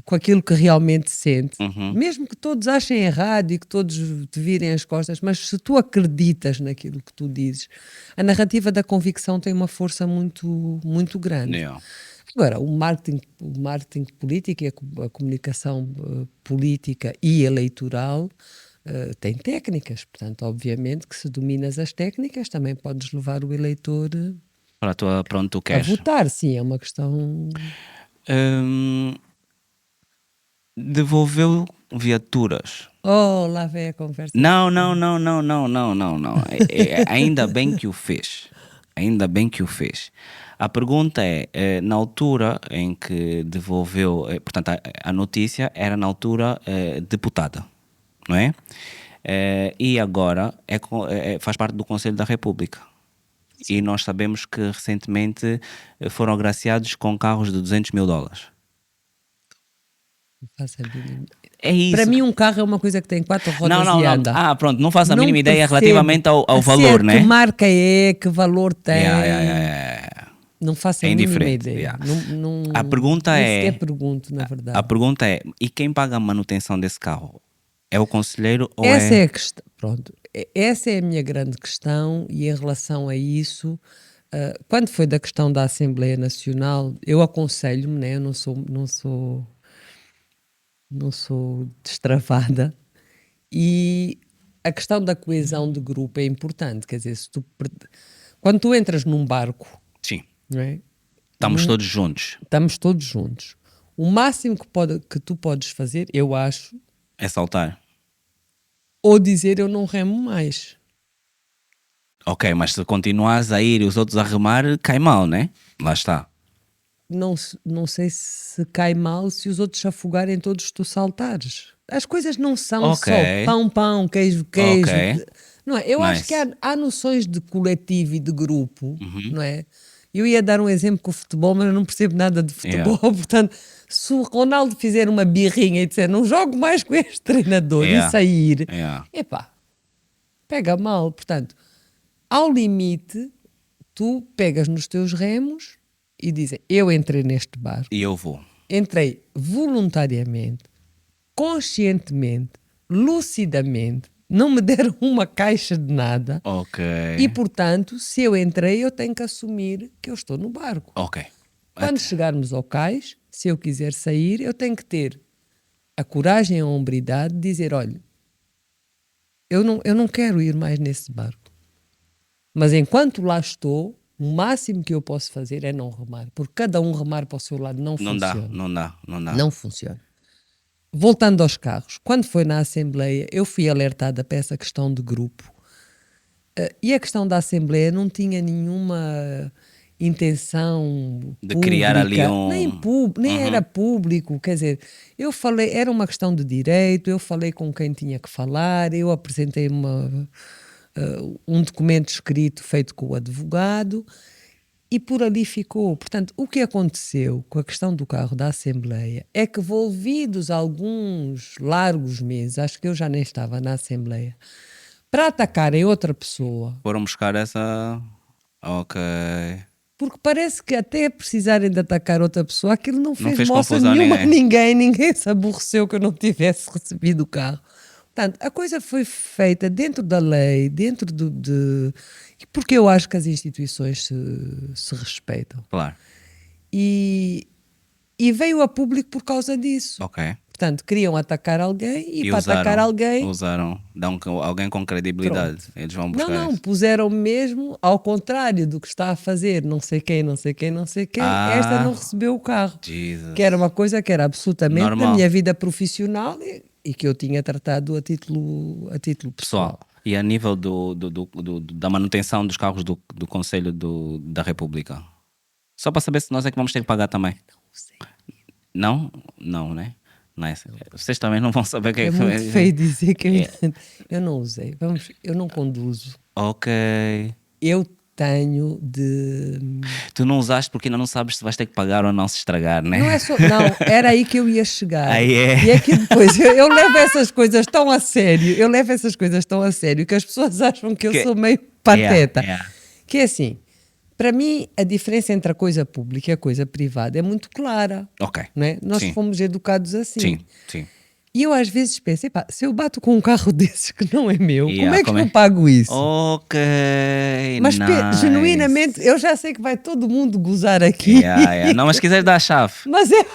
B: com aquilo que realmente sente,
A: Uhum.
B: mesmo que todos achem errado e que todos te virem as costas, mas se tu acreditas naquilo que tu dizes, a narrativa da convicção tem uma força muito, muito grande.
A: Yeah.
B: Agora, o marketing político e a comunicação política e eleitoral tem técnicas. Portanto, obviamente que se dominas as técnicas, também podes levar o eleitor
A: Para onde tu
B: a
A: queres.
B: votar. Sim, é uma questão...
A: Devolveu viaturas.
B: Oh, lá vem a conversa.
A: Não. Ainda bem que o fez. Ainda bem que o fez. A pergunta é, na altura em que devolveu, portanto, a notícia era na altura deputada, não é? E agora faz parte do Conselho da República. E nós sabemos que recentemente foram agraciados com carros de $200 mil.
B: Não faço a mínima.
A: É isso.
B: Para mim, um carro é uma coisa que tem 4 rodas e anda.
A: Pronto, não faço a
B: Não
A: mínima ideia
B: percebo
A: relativamente ao
B: a
A: valor,
B: sério,
A: né?
B: que marca é, que valor tem.
A: Yeah.
B: Não faço
A: É
B: a mínima
A: indiferente,
B: ideia.
A: yeah.
B: Não,
A: A pergunta
B: nem
A: é-
B: sequer pergunto, na verdade.
A: A pergunta é, e quem paga a manutenção desse carro? É o conselheiro ou
B: Essa é a questão. Pronto, essa é a minha grande questão, e em relação a isso, quando foi da questão da Assembleia Nacional, eu aconselho-me, né? Eu não sou destravada, e a questão da coesão de grupo é importante. Quer dizer, quando tu entras num barco,
A: Sim,
B: não é?
A: estamos todos juntos.
B: Estamos todos juntos. O máximo que tu podes fazer, eu acho,
A: É saltar.
B: ou dizer eu não remo mais.
A: Ok, mas se continuares a ir e os outros a remar, cai mal, né? Lá está.
B: Não sei se cai mal se os outros se afogarem todos tu saltares. As coisas não são
A: Ok.
B: só pão, queijo.
A: Ok.
B: Não é? Eu acho
A: Nice.
B: que há noções de coletivo e de grupo,
A: Uhum.
B: não é? Eu ia dar um exemplo com o futebol, mas eu não percebo nada de futebol. Portanto, se o Ronaldo fizer uma birrinha e disser não jogo mais com este treinador
A: Yeah.
B: e sair,
A: Yeah.
B: epá, pega mal. Portanto, ao limite, tu pegas nos teus remos e dizes, eu entrei neste barco,
A: E eu vou.
B: entrei voluntariamente, conscientemente, lucidamente, não me deram uma caixa de nada,
A: Ok.
B: e portanto, se eu entrei, eu tenho que assumir que eu estou no barco.
A: Ok.
B: Quando chegarmos ao cais, se eu quiser sair, eu tenho que ter a coragem e a hombridade de dizer, olha, eu não quero ir mais nesse barco. Mas enquanto lá estou, o máximo que eu posso fazer é não remar. Porque cada um remar para o seu lado não funciona.
A: Não dá.
B: Não funciona. Voltando aos carros, quando foi na Assembleia, eu fui alertada para essa questão de grupo. E a questão da Assembleia não tinha nenhuma intenção
A: De
B: pública,
A: criar ali
B: nem era público. Quer dizer, eu falei, era uma questão de direito, eu falei com quem tinha que falar, eu apresentei um documento escrito feito com o advogado, e por ali ficou. Portanto, o que aconteceu com a questão do carro da Assembleia é que, volvidos alguns largos meses, acho que eu já nem estava na Assembleia, para atacarem outra pessoa,
A: Foram buscar essa... Ok.
B: porque parece que até precisarem de atacar outra pessoa, aquilo não fez
A: fez
B: moça
A: confusão a
B: nenhuma a
A: ninguém.
B: ninguém se aborreceu que eu não tivesse recebido o carro. Portanto, a coisa foi feita dentro da lei, dentro porque eu acho que as instituições se respeitam.
A: Claro.
B: E veio a público por causa disso.
A: Ok.
B: Portanto, queriam atacar alguém e para
A: usaram,
B: atacar alguém...
A: Usaram. Dão alguém com credibilidade. Eles vão buscar
B: Não,
A: isso.
B: puseram mesmo ao contrário do que está a fazer não sei quem, esta não recebeu o carro.
A: Jesus.
B: Que era uma coisa que era absolutamente
A: Normal.
B: da minha vida profissional e que eu tinha tratado a título pessoal.
A: Pessoal, e a nível da manutenção dos carros do Conselho da República? Só para saber se nós é que vamos ter que pagar também.
B: Não sei.
A: Não? Não, né? Nice. Vocês também não vão saber o que
B: É muito feio dizer que eu não usei. Eu não conduzo.
A: Ok.
B: Eu tenho de...
A: Tu não usaste porque ainda não sabes se vais ter que pagar ou não se estragar, né?
B: Não, era aí que eu ia chegar.
A: Aí é.
B: E é que depois eu levo essas coisas tão a sério, que as pessoas acham que eu sou meio pateta.
A: Yeah.
B: Que é assim, para mim a diferença entre a coisa pública e a coisa privada é muito clara.
A: Ok.
B: Não é? Nós
A: Sim.
B: fomos educados assim.
A: Sim.
B: E eu às vezes penso, epá, se eu bato com um carro desses que não é meu, como
A: Yeah,
B: é que eu pago isso?
A: Ok,
B: Mas genuinamente,
A: nice.
B: eu já sei que vai todo mundo gozar aqui.
A: Yeah, yeah. Não, mas se quiseres dar a chave.
B: Mas é.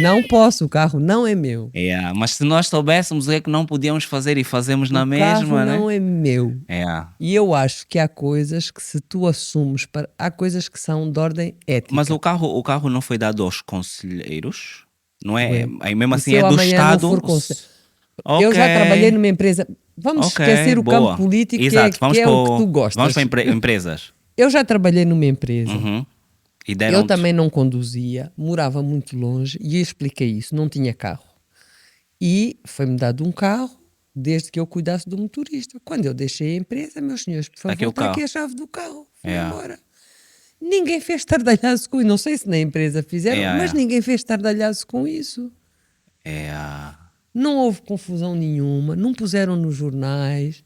B: Não posso, o carro não é meu.
A: Yeah. Mas se nós soubéssemos o que é que não podíamos fazer e fazemos
B: O
A: na
B: carro
A: mesma, né?
B: não é meu.
A: Yeah.
B: E eu acho que há coisas que se tu assumes, há coisas que são de ordem
A: Mas
B: ética.
A: o carro não foi dado aos conselheiros? Não é?
B: Ué.
A: Aí mesmo
B: E
A: assim
B: se
A: é
B: eu
A: do
B: amanhã não
A: Estado?
B: for conselheiro? Eu
A: Ok,
B: já trabalhei numa empresa. Vamos
A: ok,
B: esquecer o campo
A: boa.
B: político,
A: Exato,
B: que é o que tu
A: vamos para
B: gostas.
A: empresas.
B: Eu já trabalhei numa empresa.
A: Uhum. E
B: Eu
A: deram-te.
B: também não conduzia, morava muito longe e eu expliquei isso, não tinha carro. E foi-me dado um carro desde que eu cuidasse do motorista. Quando eu deixei a empresa, meus senhores, por
A: Está aqui
B: favor,
A: o
B: está aqui
A: carro.
B: a chave do carro. Fui
A: Yeah.
B: embora. Ninguém fez estardalhaço com isso. Não sei se na empresa fizeram,
A: Yeah,
B: mas
A: yeah.
B: ninguém fez estardalhaço com isso.
A: Yeah.
B: Não houve confusão nenhuma, não puseram nos jornais,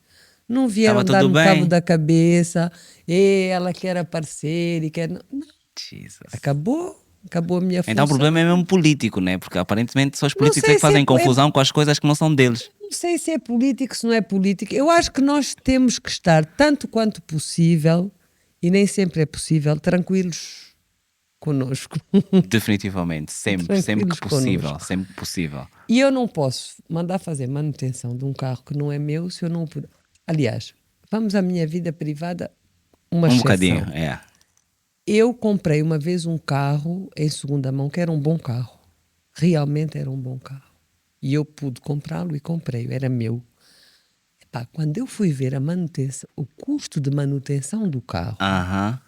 B: não
A: Estava
B: vieram
A: tudo
B: dar-me cabo
A: bem.
B: da cabeça, ela quer aparecer e quer. Não,
A: Jesus.
B: acabou a minha
A: Então o
B: função.
A: problema é mesmo político, né? Porque aparentemente só os
B: Não
A: políticos é
B: sei
A: que
B: se
A: fazem confusão com as coisas que não são deles.
B: não sei se é político, se não é político. Eu acho que nós temos que estar, tanto quanto possível, e nem sempre é possível, tranquilos connosco.
A: Definitivamente. Sempre que
B: Tranquilos
A: possível.
B: connosco.
A: Sempre que possível.
B: E eu não posso mandar fazer manutenção de um carro que não é meu se eu não o puder. Aliás, vamos à minha vida privada, uma
A: Um bocadinho,
B: exceção.
A: é.
B: Eu comprei uma vez um carro em segunda mão que era um bom carro. Realmente era um bom carro. E eu pude comprá-lo e comprei-o, era meu. Epá, quando eu fui ver a manutenção, o custo de manutenção do carro
A: Aham.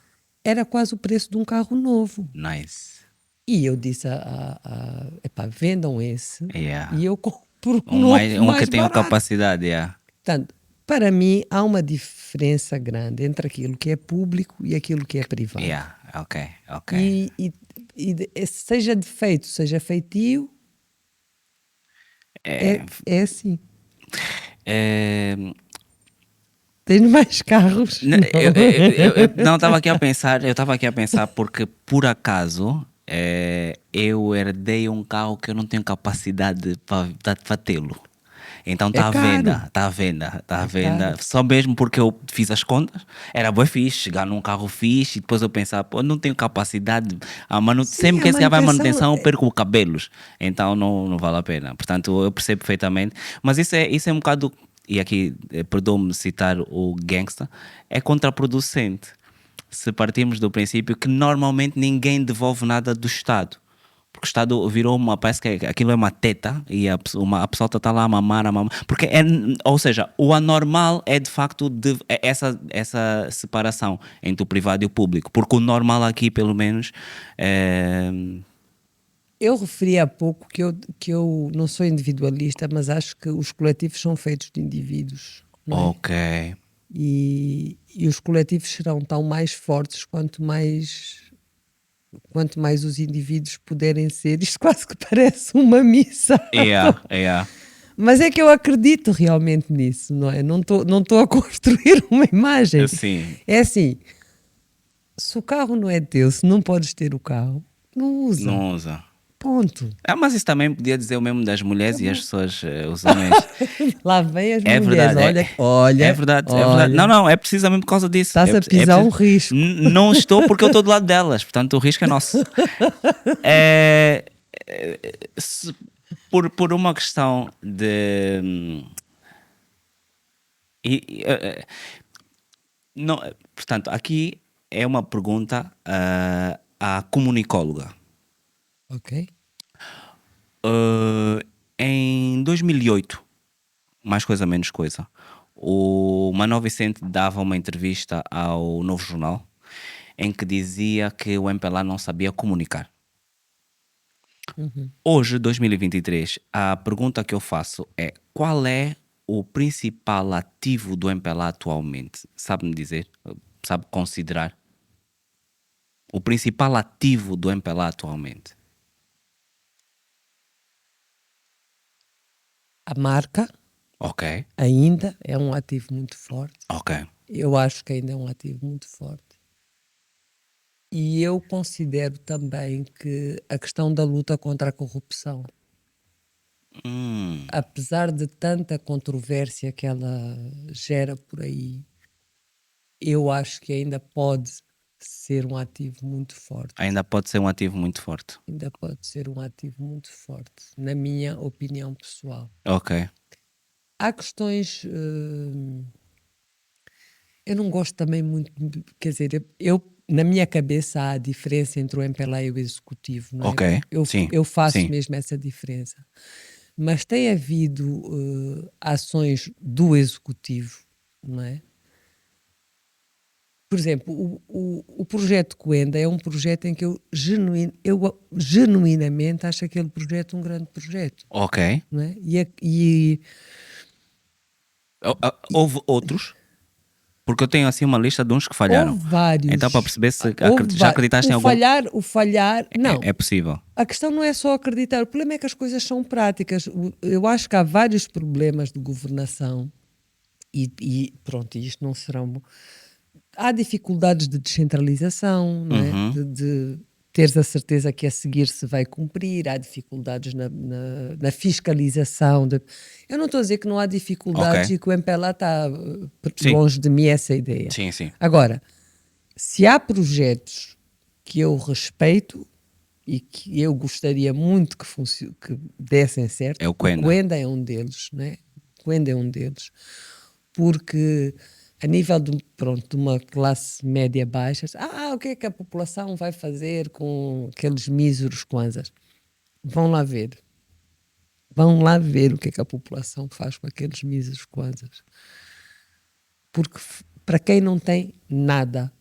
B: era quase o preço de um carro novo.
A: Nice.
B: E eu disse epá, vendam esse
A: Yeah.
B: e eu compro um
A: Um
B: novo
A: que
B: mais
A: tenha
B: barato.
A: capacidade, yeah.
B: Portanto, para mim há uma diferença grande entre aquilo que é público e aquilo que é privado.
A: Yeah. Ok, ok.
B: Seja defeito, seja feitio, é assim.
A: É,
B: Tens mais carros?
A: N-
B: Não.
A: não, eu estava aqui a pensar porque por acaso eu herdei um carro que eu não tenho capacidade para tê-lo. Então
B: É
A: está à
B: caro.
A: venda, está à venda, está à
B: É
A: venda.
B: caro.
A: Só mesmo porque eu fiz as contas, era bem fixe, chegar num carro fixe e depois eu pensar, pô, não tenho capacidade,
B: Sim,
A: sempre
B: a
A: que esse carro vai à
B: manutenção.
A: manutenção eu perco cabelos, então não vale a pena. Portanto, eu percebo perfeitamente, mas isso é um bocado, e aqui perdoe-me citar o gangsta, é contraproducente se partirmos do princípio que normalmente ninguém devolve nada do Estado. Porque o Estado virou parece que aquilo é uma teta e a pessoa está lá a mamar. Porque ou seja, o anormal é de facto essa separação entre o privado e o público. Porque o normal aqui, pelo menos, é.
B: Eu referi há pouco que eu não sou individualista, mas acho que os coletivos são feitos de indivíduos, não é?
A: Ok.
B: E os coletivos serão tão mais fortes quanto mais os indivíduos puderem ser. Isto quase que parece uma missa.
A: Yeah.
B: Mas é que eu acredito realmente nisso, não é? Não estou a construir uma imagem.
A: Sim.
B: É assim, se o carro não é teu, se não podes ter o carro, não usa.
A: Não usa.
B: Ponto.
A: Mas isso também podia dizer o mesmo das mulheres e as pessoas, os homens.
B: Lá vem as
A: É
B: mulheres,
A: verdade,
B: olha,
A: é verdade, é verdade. Não, é precisamente por causa disso.
B: Estás a pisar um risco.
A: Não estou porque eu estou do lado delas, portanto o risco é nosso. É, por uma questão de. Não, portanto, aqui é uma pergunta à comunicóloga.
B: Ok.
A: Em 2008, mais coisa menos coisa, o Manuel Vicente dava uma entrevista ao Novo Jornal em que dizia que o MPLA não sabia comunicar. Hoje, 2023, a pergunta que eu faço é: qual é o principal ativo do MPLA atualmente? Sabe-me dizer? Sabe considerar? O principal ativo do MPLA atualmente?
B: A marca
A: Ok,
B: ainda é um ativo muito forte.
A: ok.
B: Eu acho que ainda é um ativo muito forte. E eu considero também que a questão da luta contra a corrupção Apesar de tanta controvérsia que ela gera por aí, eu acho que ainda pode ser um ativo muito forte.
A: Ainda pode ser um ativo muito forte.
B: Ainda pode ser um ativo muito forte, na minha opinião pessoal.
A: Ok.
B: Há questões. Eu não gosto também muito. Quer dizer, na minha cabeça há a diferença entre o MPLA e o executivo, não é?
A: Ok. Sim.
B: Eu faço
A: Sim.
B: mesmo essa diferença. Mas tem havido ações do executivo, não é? Por exemplo, o projeto Coenda é um projeto em que eu genuinamente acho aquele projeto um grande projeto,
A: Ok.
B: não é? E
A: Houve outros? Porque eu tenho assim uma lista de uns que falharam.
B: houve vários.
A: Então, para perceber se
B: Houve
A: já
B: va-
A: acreditaste
B: o
A: em algum.
B: falhar, não.
A: É possível.
B: A questão não é só acreditar, o problema é que as coisas são práticas. Eu acho que há vários problemas de governação e pronto, isto não serão. Há dificuldades de descentralização, não é? De teres a certeza que a seguir se vai cumprir, há dificuldades na fiscalização. Eu não estou a dizer que não há dificuldades
A: Ok.
B: e que o MPLA está
A: Sim.
B: longe de mim essa ideia.
A: Sim, sim.
B: Agora, se há projetos que eu respeito e que eu gostaria muito que dessem certo,
A: É o
B: o
A: Coenda.
B: Coenda é um deles, né? O Coenda é um deles, porque a nível de uma classe média baixa, o que é que a população vai fazer com aqueles míseros kwanzas? Vão lá ver. Vão lá ver o que é que a população faz com aqueles míseros kwanzas. Porque para quem não tem nada,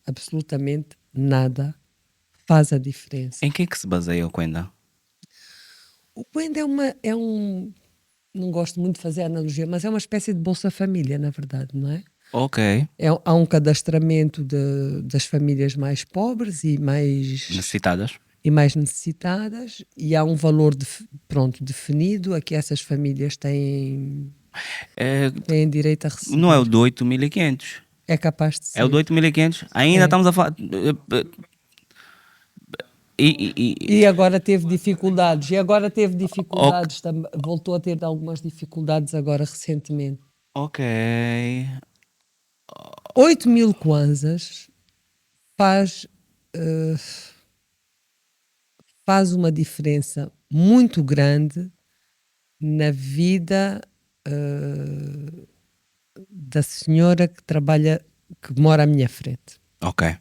B: absolutamente nada, faz a diferença.
A: Em que é que se baseia o Coenda?
B: O Coenda é um. Não gosto muito de fazer analogia, mas é uma espécie de Bolsa Família, na verdade, não é?
A: Ok.
B: Há um cadastramento das famílias mais pobres
A: Necessitadas?
B: e mais necessitadas, e há um valor definido a que essas famílias têm direito a
A: Não é o
B: receber.
A: do 8.500.
B: É capaz de
A: É o do
B: ser.
A: 8.500. Ainda
B: É.
A: estamos a falar.
B: E agora teve dificuldades. E agora teve
A: Ok.
B: dificuldades, voltou a ter algumas dificuldades agora recentemente.
A: Ok.
B: 8.000 kwanzas faz, eh, faz uma diferença muito grande na vida da senhora que mora à minha frente.
A: Ok.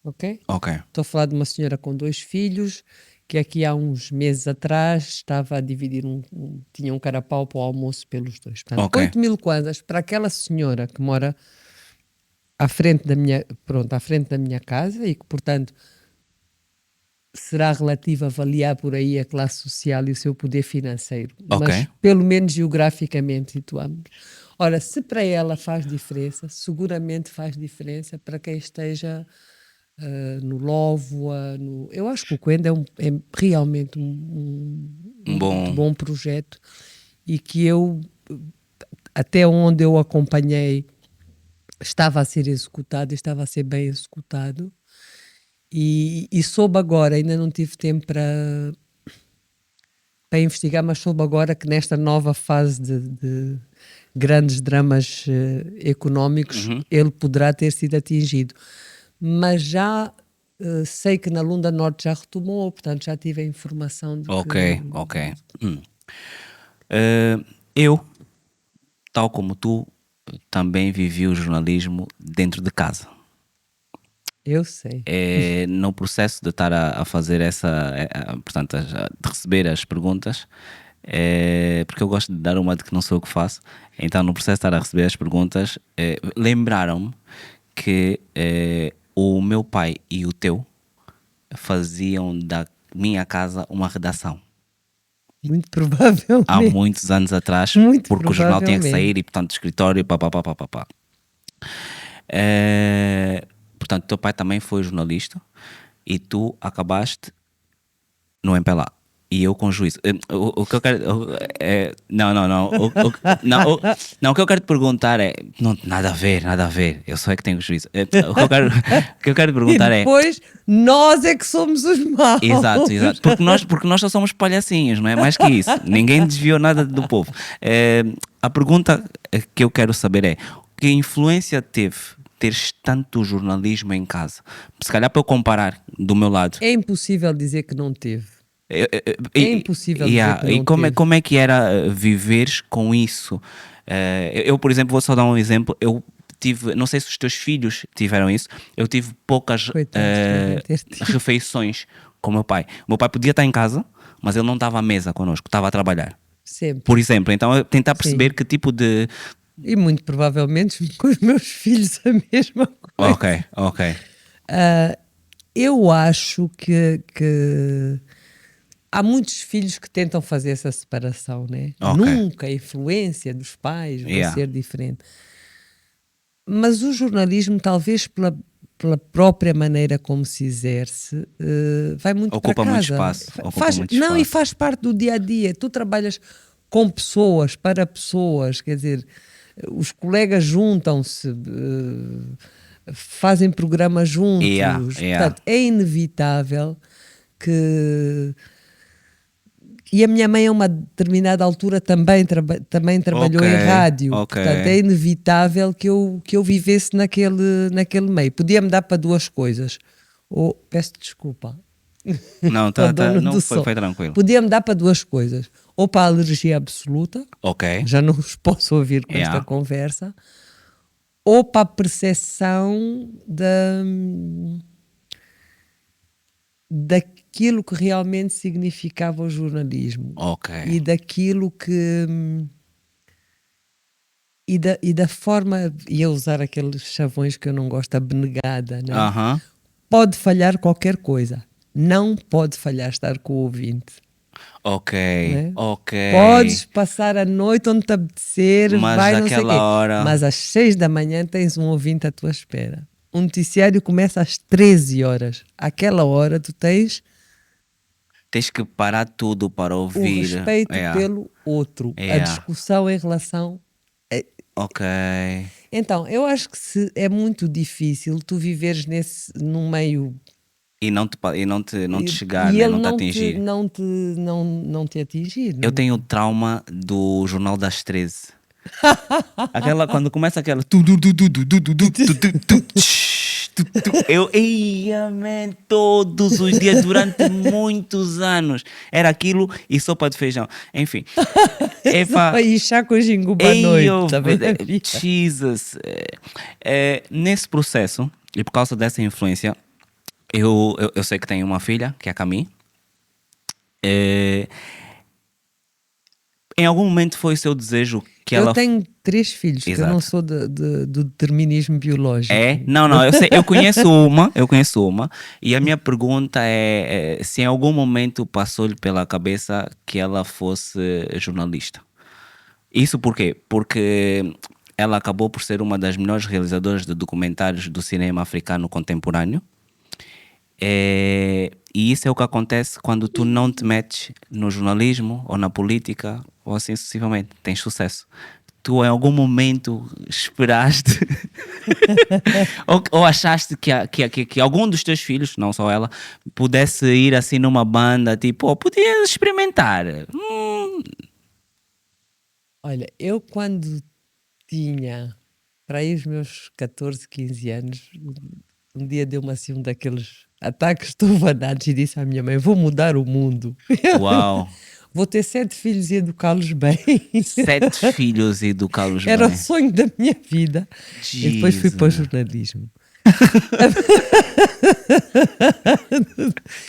B: Ok?
A: Ok.
B: Estou a falar de uma senhora com 2 filhos que aqui há uns meses atrás estava a dividir tinha um carapau para o almoço pelos dois. Portanto,
A: Ok.
B: 8.000 kwanzas para aquela senhora que mora à frente da minha casa e que, portanto, será relativo avaliar por aí a classe social e o seu poder financeiro,
A: Ok.
B: mas pelo menos geograficamente situamos. Ora, se para ela faz diferença, seguramente faz diferença para quem esteja no Lóvoa. Eu acho que o Coenda é realmente um muito
A: Bom.
B: bom projeto e que até onde eu acompanhei, estava a ser executado, estava a ser bem executado. E soube agora, ainda não tive tempo para investigar, mas soube agora que nesta nova fase de grandes dramas económicos ele poderá ter sido atingido. Mas já sei que na Lunda Norte já retomou, portanto já tive a informação de
A: Ok.
B: que.
A: Ok. Eu, tal como tu, também vivi o jornalismo dentro de casa.
B: Eu sei.
A: No processo de estar a fazer portanto, de receber as perguntas, porque eu gosto de dar uma de que não sou eu que faço, então no processo de estar a receber as perguntas, lembraram-me que o meu pai e o teu faziam da minha casa uma redação.
B: Muito provavelmente.
A: Há muitos anos atrás,
B: Muito
A: porque o jornal tinha que
B: provavelmente.
A: sair e, portanto, o escritório, pá. Portanto, teu pai também foi jornalista e tu acabaste no MPLA. e eu com juízo. O que eu quero. Não, não, não. Não, não, o que eu quero te perguntar é. Não, nada a ver, nada a ver. Eu só é que tenho juízo. O que eu quero te
B: E
A: perguntar é.
B: depois nós é que somos os maus.
A: Exato, exato. Porque nós só somos palhacinhos, não é mais que isso. Ninguém desviou nada do povo. A pergunta que eu quero saber é: que influência teve teres tanto jornalismo em casa? Se calhar para eu comparar do meu lado.
B: É impossível dizer que não teve.
A: É
B: impossível dizer que não
A: e
B: teve.
A: como é que era viveres com isso? Eu, por exemplo, vou só dar um exemplo. Eu tive, não sei se os teus filhos tiveram isso, eu tive poucas
B: Coitados, devem ter tido.
A: refeições com o meu pai. O meu pai podia estar em casa, mas ele não estava à mesa connosco, estava a trabalhar.
B: Sempre.
A: Por exemplo, então eu tentar perceber
B: Sim.
A: que tipo de.
B: E muito provavelmente com os meus filhos a mesma coisa.
A: Ok, ok.
B: Eu acho que há muitos filhos que tentam fazer essa separação, né?
A: Ok.
B: Nunca a influência dos pais vai
A: Yeah.
B: ser diferente. Mas o jornalismo, talvez pela própria maneira como se exerce, vai muito
A: Ocupa
B: para casa.
A: muito espaço, ocupa muito
B: Não, e
A: espaço.
B: faz parte do dia a dia. Tu trabalhas com pessoas, para pessoas, quer dizer, os colegas juntam-se, fazem programas juntos.
A: Yeah.
B: Portanto, é inevitável que. E a minha mãe, a uma determinada altura, também trabalhou
A: Ok,
B: em rádio.
A: ok.
B: Portanto, é inevitável que eu vivesse naquele meio. Podia-me dar para duas coisas. Ou, peço desculpa.
A: Não,
B: ao dono
A: não
B: do
A: foi,
B: som.
A: foi tranquilo.
B: Podia-me dar para duas coisas. Ou para a alergia absoluta,
A: Ok.
B: já não os posso ouvir com
A: Yeah.
B: esta conversa, ou para a percepção daquilo que realmente significava o jornalismo
A: Ok.
B: e daquilo que e da forma, ia usar aqueles chavões que eu não gosto, abnegada, né?
A: Aham.
B: Pode falhar qualquer coisa, não pode falhar estar com o ouvinte,
A: Ok.
B: né?
A: Ok.
B: Podes passar a noite onde te apetecer,
A: Mas
B: vai não sei o quê,
A: aquela hora.
B: mas às 6 da manhã tens um ouvinte à tua espera. Um noticiário começa às 13 horas. Àquela hora tu tens
A: Tens que parar tudo para
B: o
A: ouvir.
B: respeito
A: Yeah.
B: pelo outro, a
A: Yeah.
B: discussão em relação.
A: Ok.
B: Então, eu acho que é muito difícil tu viveres num meio
A: E não te chegar,
B: e
A: né?
B: ele
A: Não te atingir.
B: não te atingir.
A: Eu tenho o trauma do Jornal das 13. Aquela, quando começa aquela. Eu ia, man, todos os dias, durante muitos anos. Era aquilo e sopa de feijão. Enfim. Epá,
B: E chá com jinguba à
A: ei,
B: noite também. havia.
A: Jesus. Nesse processo, e por causa dessa influência, eu sei que tenho uma filha, que é a Cami. Em algum momento foi o seu desejo que ela.
B: Eu tenho 3 filhos, que eu
A: Exato.
B: não sou do determinismo biológico.
A: É? Não, não, eu conheço uma, e a minha pergunta é se em algum momento passou-lhe pela cabeça que ela fosse jornalista. Isso por quê? Porque ela acabou por ser uma das melhores realizadoras de documentários do cinema africano contemporâneo. E isso é o que acontece quando tu não te metes no jornalismo ou na política ou assim sucessivamente. Tens sucesso. Tu em algum momento esperaste ou achaste que algum dos teus filhos, não só ela, pudesse ir assim numa banda, tipo, podia experimentar.
B: Olha, eu quando tinha para aí os meus 14, 15 anos, um dia deu-me assim um daqueles ataques trovanados e disse à minha mãe: vou mudar o mundo.
A: Uau!
B: Vou ter 7 filhos e educá-los bem.
A: 7 filhos e educá-los bem.
B: Era o sonho da minha vida. E depois fui para o
A: Jesus.
B: jornalismo.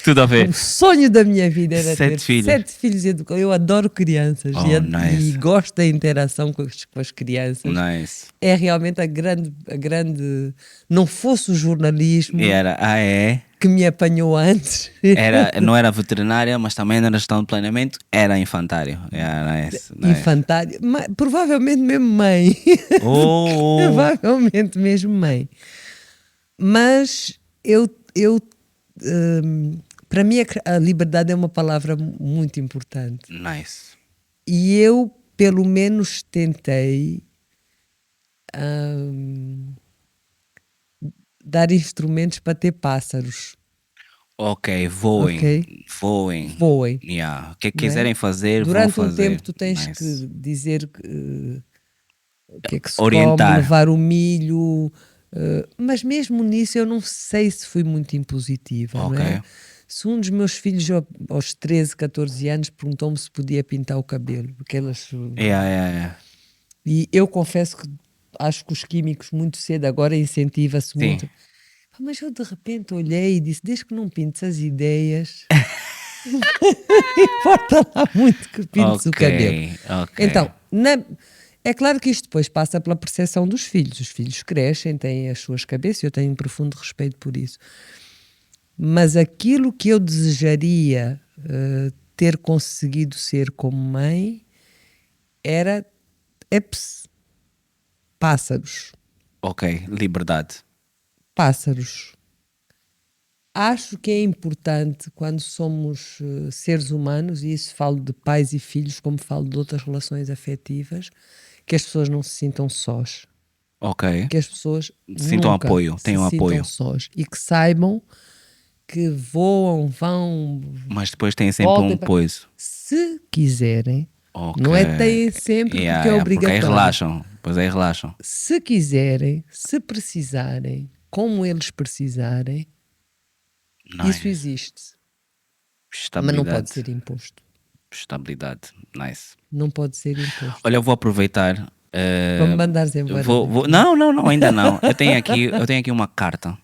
A: Tudo a ver.
B: O sonho da minha vida era
A: 7
B: ter
A: filhos.
B: 7 filhos e educar. Eu adoro crianças
A: Nice.
B: e gosto da interação com as crianças.
A: Nice.
B: É realmente a grande. Não fosse o jornalismo
A: E era, é?
B: que me apanhou antes.
A: Não era veterinária, mas também não era gestão de planeamento, era infantário. Yeah, nice.
B: Infantário. Provavelmente mesmo mãe.
A: Oh.
B: Provavelmente mesmo mãe. Mas eu Para mim, a liberdade é uma palavra muito importante.
A: Nice.
B: E eu, pelo menos, tentei dar instrumentos para ter pássaros,
A: Ok, voem.
B: ok?
A: Voem.
B: Voem,
A: Yeah. O que
B: não é?
A: quiserem fazer, vão
B: Durante um
A: fazer.
B: tempo tu tens
A: Nice.
B: que dizer o que é que se
A: Orientar.
B: come, levar o milho, mas mesmo nisso eu não sei se fui muito impositiva, não é?
A: Ok.
B: Se um dos meus filhos aos 13, 14 anos perguntou-me se podia pintar o cabelo, aquelas...
A: Yeah.
B: E eu confesso que acho que os químicos muito cedo agora incentiva-se
A: Sim.
B: muito. Mas eu de repente olhei e disse, desde que não pintes as ideias, não importa lá muito que pintes o cabelo.
A: Ok.
B: Então, é claro que isto depois passa pela percepção dos filhos. Os filhos crescem, têm as suas cabeças, eu tenho um profundo respeito por isso. Mas aquilo que eu desejaria ter conseguido ser como mãe era pássaros.
A: Ok, liberdade.
B: Pássaros. Acho que é importante quando somos seres humanos, e isso falo de pais e filhos, como falo de outras relações afetivas, que as pessoas não se sintam sós.
A: Ok.
B: Que as pessoas
A: Sintam
B: nunca
A: apoio,
B: se
A: tenham
B: sintam
A: apoio.
B: sós. E que saibam que voam, vão,
A: Mas depois tem sempre
B: voltem
A: um pois.
B: se quiserem.
A: Ok.
B: Não é têm sempre, porque é
A: Porque aí
B: obrigatório.
A: relaxam. Pois aí relaxam.
B: Se quiserem, se precisarem, como eles precisarem,
A: Nice.
B: isso existe. Mas
A: Estabilidade.
B: não pode ser imposto.
A: Estabilidade. Nice.
B: Não pode ser imposto.
A: Olha, eu vou aproveitar.
B: Para me mandares embora.
A: Não, ainda não. Eu tenho aqui uma carta.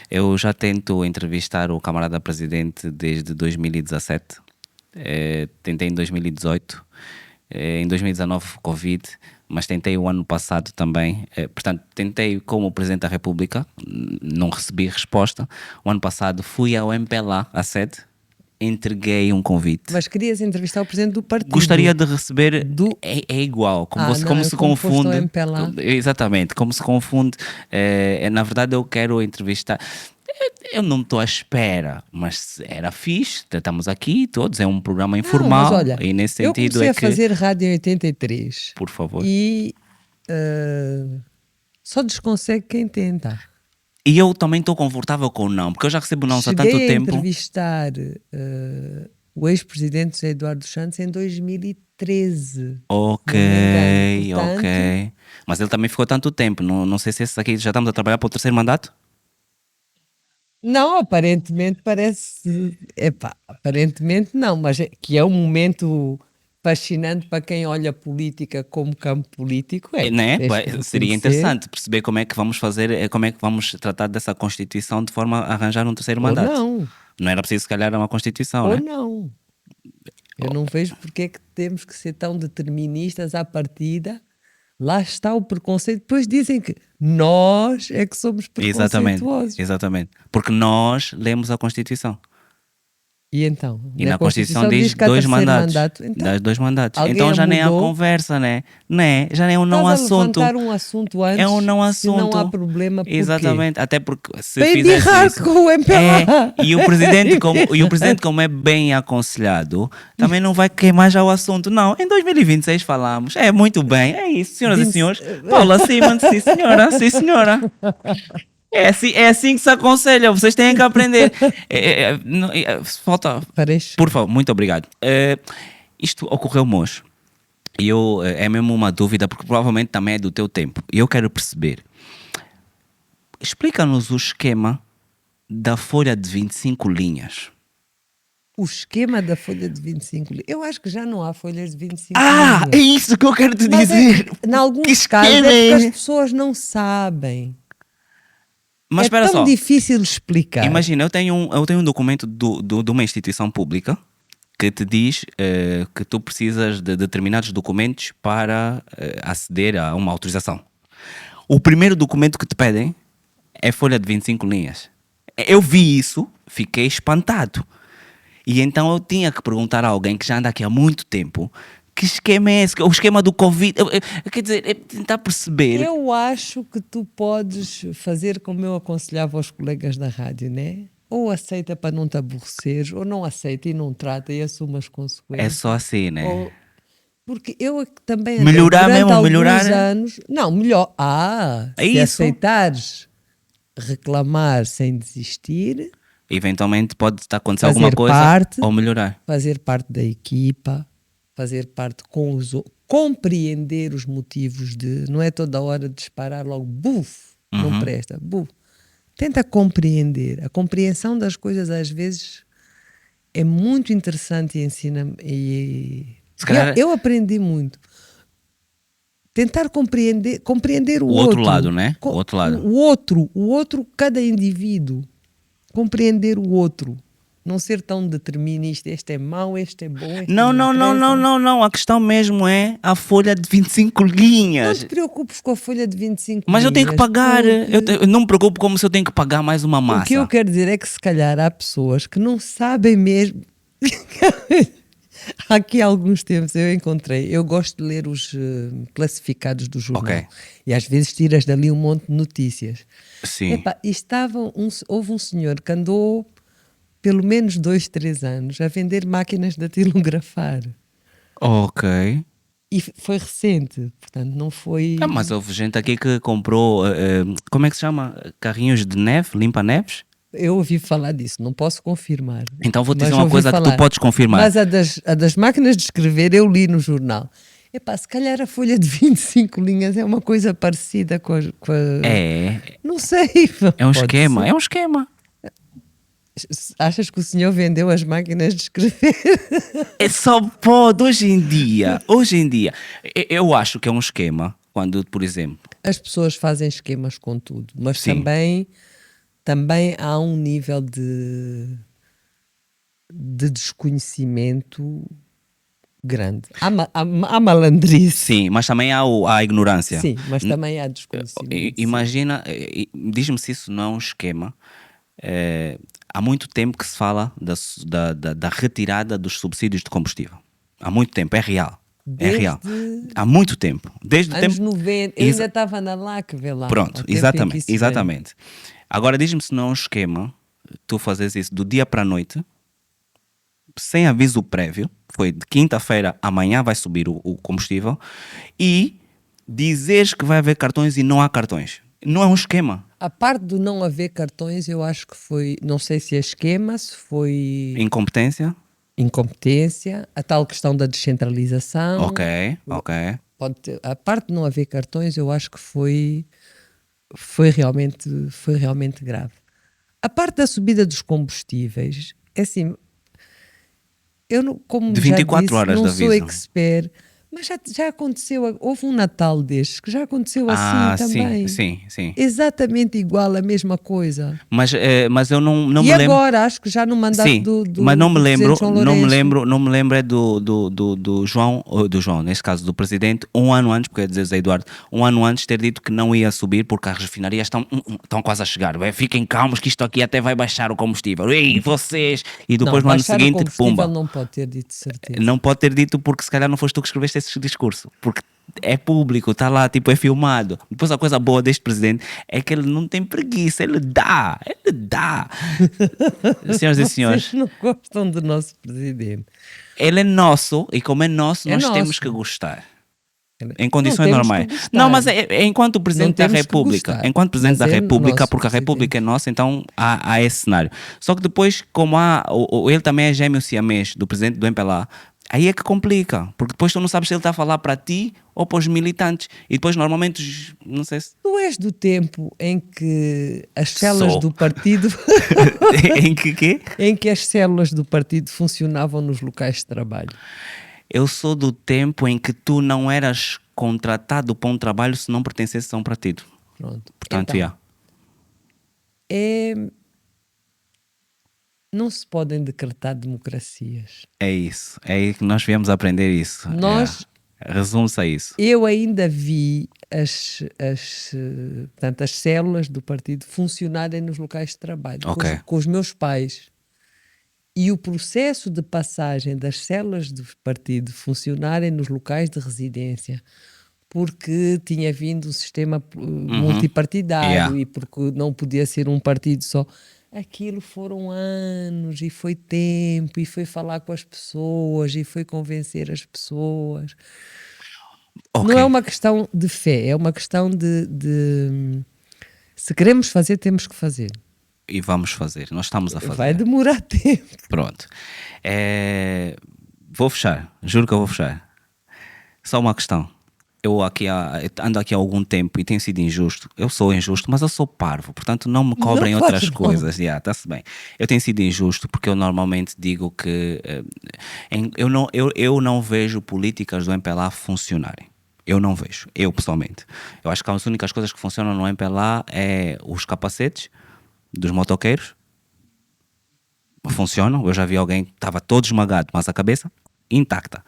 A: Eu já tento entrevistar o camarada presidente desde 2017. Tentei em 2018. Em 2019 Covid, mas tentei o ano passado também. Portanto, tentei como Presidente da República, não recebi resposta. O ano passado fui ao MPLA, à sede, entreguei um convite.
B: Mas querias entrevistar o presidente do partido.
A: Gostaria de receber. É igual, como se confunde. Exatamente, como se confunde. Na verdade, eu quero entrevistar. Eu não estou à espera, mas era fixe. Estamos aqui todos, é um programa informal.
B: Mas olha,
A: e nesse sentido
B: eu comecei
A: é
B: a fazer rádio em 83.
A: Por favor.
B: E só desconsegue quem tenta.
A: E eu também estou confortável com o não, porque eu já recebo não há tanto
B: Cheguei a
A: tempo.
B: entrevistar o ex-presidente José Eduardo Santos em 2013.
A: Ok.
B: Portanto,
A: Mas ele também ficou tanto tempo. Não sei se esse aqui já estamos a trabalhar para o terceiro mandato.
B: não, aparentemente parece. Aparentemente não, mas que é um momento fascinante para quem olha a política como campo político.
A: Né?
B: Tens que
A: Seria
B: reconhecer.
A: interessante perceber como é que vamos fazer, como é que vamos tratar dessa Constituição de forma a arranjar um terceiro mandato.
B: Ou não.
A: Não era preciso, se calhar, uma Constituição,
B: Ou
A: né?
B: não. Eu não vejo porque é que temos que ser tão deterministas à partida. Lá está o preconceito. Depois dizem que nós é que somos preconceituosos.
A: Exatamente. Porque nós lemos a Constituição.
B: E então?
A: E na Constituição diz
B: que há
A: 2
B: terceiro
A: mandatos.
B: mandato. Então,
A: Das 2 mandatos.
B: alguém
A: Então já nem há
B: mudou.
A: conversa, né? Já nem é um não
B: Estás a
A: assunto.
B: levantar um assunto antes,
A: É um não
B: se não
A: assunto.
B: há problema, porquê?
A: Exatamente. Até porque se
B: Para
A: fizesse
B: enterrar
A: isso,
B: com o MPLA.
A: e o presidente, como é bem aconselhado, também não vai queimar já o assunto. Não, em 2026 falamos. É muito bem. É isso, senhoras e senhores. Paula Simons, sim senhora, sim senhora. É assim que se aconselha, vocês têm que aprender. Falta.
B: Parece.
A: Por favor, muito obrigado. Isto ocorreu-me hoje. E é mesmo uma dúvida, porque provavelmente também é do teu tempo. E eu quero perceber. Explica-nos o esquema da folha de 25 linhas.
B: O esquema da folha de 25 linhas. Eu acho que já não há folhas de 25
A: linhas. É isso que eu quero te dizer.
B: Em alguns casos é porque as pessoas não sabem.
A: Mas
B: é tão difícil explicar.
A: Imagina, eu tenho um documento de uma instituição pública que te diz que tu precisas de determinados documentos para aceder a uma autorização. O primeiro documento que te pedem é folha de 25 linhas. Eu vi isso, fiquei espantado. E então eu tinha que perguntar a alguém que já anda aqui há muito tempo: que esquema é esse? O esquema do Covid? Quer dizer, é tentar perceber.
B: Eu acho que tu podes fazer como eu aconselhava aos colegas da rádio, né? ou aceita para não te aborreceres, ou não aceita e não trata e assume as
A: É
B: consequências.
A: só assim, né?
B: Ou- porque eu também andei
A: Melhorar
B: durante
A: mesmo,
B: alguns
A: melhorar.
B: anos. Não, melhor.
A: É
B: Se
A: isso.
B: aceitares reclamar sem desistir,
A: Eventualmente pode acontecer alguma
B: fazer
A: coisa
B: parte,
A: ou melhorar.
B: fazer parte da equipa, fazer parte com os compreender os motivos de. Não é toda hora disparar logo, buf, não presta, buf. Tenta compreender. A compreensão das coisas às vezes é muito interessante e ensina.
A: Se calhar
B: Eu aprendi muito. Tentar compreender o
A: o outro
B: outro.
A: lado, né? O outro lado.
B: O outro, cada indivíduo. Compreender o outro. Não ser tão determinista. Este é mau, este é bom, este
A: Não,
B: não
A: não, não,
B: interessa.
A: não, não, não. A questão mesmo é a folha de 25
B: Não
A: linhas.
B: te preocupes com a folha de 25
A: Mas eu tenho que
B: linhas,
A: pagar.
B: porque
A: Eu não me preocupo como se eu tenho que pagar mais uma
B: o que eu
A: massa.
B: quero dizer é que se calhar há pessoas que não sabem mesmo. Aqui há alguns tempos eu encontrei, eu gosto de ler os classificados do jornal
A: Ok.
B: e às vezes tiras dali um monte de notícias.
A: Sim.
B: Epá, e houve um senhor que andou pelo menos 2, 3 anos a vender máquinas de datilografar
A: Ok.
B: e foi recente, portanto não foi.
A: Ah, mas houve gente aqui que comprou, como é que se chama? Carrinhos de neve, limpa-neves?
B: Eu ouvi falar disso, não posso confirmar.
A: Então vou te
B: mas
A: dizer uma
B: ouvi
A: coisa que tu
B: falar.
A: podes confirmar.
B: Mas a das máquinas de escrever eu li no jornal. Epá, se calhar a folha de 25 linhas é uma coisa parecida com a.
A: É,
B: Não sei.
A: é um
B: Pode
A: esquema,
B: ser.
A: é um esquema.
B: Achas que o senhor vendeu as máquinas de escrever?
A: É só pode, hoje em dia, eu acho que é um esquema, quando, por exemplo,
B: As pessoas fazem esquemas com tudo, mas
A: sim,
B: também há um nível de desconhecimento grande. Há malandrice.
A: sim, mas também há a ignorância.
B: Sim, mas também há desconhecimento. sim.
A: Imagina, diz-me se isso não é um esquema. Há muito tempo que se fala da retirada dos subsídios de combustível. Há muito tempo, é real. É real.
B: Desde
A: Há muito tempo. Desde o
B: anos
A: tempo.
B: 90, eu ainda estava na LAC, vê lá.
A: Pronto,
B: ao tempo em que
A: exatamente,
B: isso veio.
A: exatamente. Agora diz-me se não é um esquema tu fazes isso do dia para a noite, sem aviso prévio, foi de quinta-feira, amanhã vai subir o combustível, e dizeres que vai haver cartões e não há cartões. Não é um esquema.
B: A parte do não haver cartões, eu acho que foi, não sei se é esquema, se foi
A: Incompetência?
B: incompetência, a tal questão da descentralização.
A: Ok, ok.
B: A parte de não haver cartões, eu acho que foi realmente grave. A parte da subida dos combustíveis, é assim, eu, como
A: De
B: já
A: 24
B: disse,
A: horas
B: não
A: de
B: sou
A: aviso.
B: expert, mas já aconteceu, houve um Natal destes que já aconteceu assim também.
A: Sim.
B: Exatamente igual, a mesma coisa.
A: Mas eu não
B: E
A: me lembro.
B: agora, acho que já no mandato
A: Sim,
B: do
A: mas não me lembro,
B: Presidente João Lourenço.
A: não me lembro é do João, ou do João, neste caso do presidente, um ano antes, porque eu ia dizer Zé Eduardo, um ano antes ter dito que não ia subir porque as refinarias estão quase a chegar. Fiquem calmos que isto aqui até vai baixar o combustível. Ei, vocês! E depois
B: Não,
A: no ano
B: baixar o
A: seguinte,
B: combustível
A: pumba.
B: não pode ter dito de certeza.
A: Não pode ter dito porque se calhar não foste tu que escreveste esse discurso. Porque é público, está lá, tipo, é filmado. Depois a coisa boa deste presidente é que ele não tem preguiça, ele dá. Senhoras e senhores,
B: Vocês não gostam do nosso presidente.
A: ele é nosso e como é nosso,
B: É
A: nós
B: nosso.
A: temos que gostar. Em
B: Não
A: condições
B: temos que
A: normais.
B: gostar.
A: Não, mas é enquanto presidente da
B: temos que
A: República.
B: gostar,
A: Enquanto presidente
B: mas
A: da
B: é
A: República,
B: nosso
A: porque a República é nossa, então há esse cenário. Só que depois, como ele também é gêmeo siamês do presidente do MPLA, aí é que complica. Porque depois tu não sabes se ele está a falar para ti ou para os militantes. E depois, normalmente, não sei se.
B: Tu és do tempo em que as células
A: Sou.
B: do partido
A: Em que quê?
B: em que as células do partido funcionavam nos locais de trabalho.
A: Eu sou do tempo em que tu não eras contratado para um trabalho se não pertencesse a um partido.
B: Pronto.
A: Portanto,
B: Então, não se podem decretar democracias.
A: é isso. É aí que nós viemos aprender isso.
B: Nós-
A: Resume-se a isso.
B: Eu ainda vi portanto, as células do partido funcionarem nos locais de trabalho
A: Ok.
B: com os meus pais. E o processo de passagem das células do partido funcionarem nos locais de residência, porque tinha vindo um sistema multipartidário
A: Yeah.
B: e porque não podia ser um partido só. aquilo foram anos e foi tempo e foi falar com as pessoas e foi convencer as pessoas.
A: Ok,
B: Não é uma questão de fé, é uma questão de se queremos fazer, temos que fazer.
A: e vamos fazer. Nós estamos a
B: Vai
A: fazer.
B: demorar tempo.
A: Pronto. Vou fechar. Juro que eu vou fechar. Só uma questão. Eu ando aqui há algum tempo e tenho sido injusto. Eu sou injusto, mas eu sou parvo. Portanto, não me cobrem
B: Não
A: outras
B: faz mal.
A: coisas. Está-se bem. Eu tenho sido injusto porque eu normalmente digo que eu não vejo políticas do MPLA funcionarem. Eu não vejo. Eu, pessoalmente. Eu acho que as únicas coisas que funcionam no MPLA é os capacetes dos motoqueiros. Funcionam. Eu já vi alguém que estava todo esmagado, mas a cabeça intacta.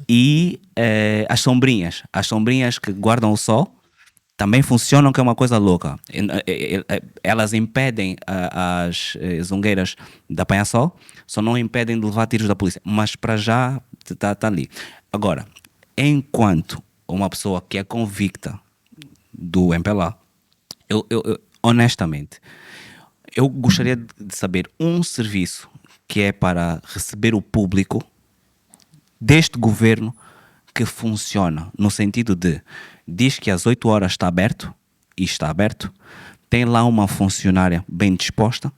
A: E as sombrinhas que guardam o sol também funcionam, que é uma coisa louca. Elas impedem as zungueiras de apanhar sol, só não impedem de levar tiros da polícia. Mas para já está ali. Agora, enquanto uma pessoa que é convicta do MPLA, honestamente, eu gostaria de saber um serviço que é para receber o público deste governo que funciona, no sentido de diz que às 8 horas está aberto, e está aberto, tem lá uma funcionária bem disposta,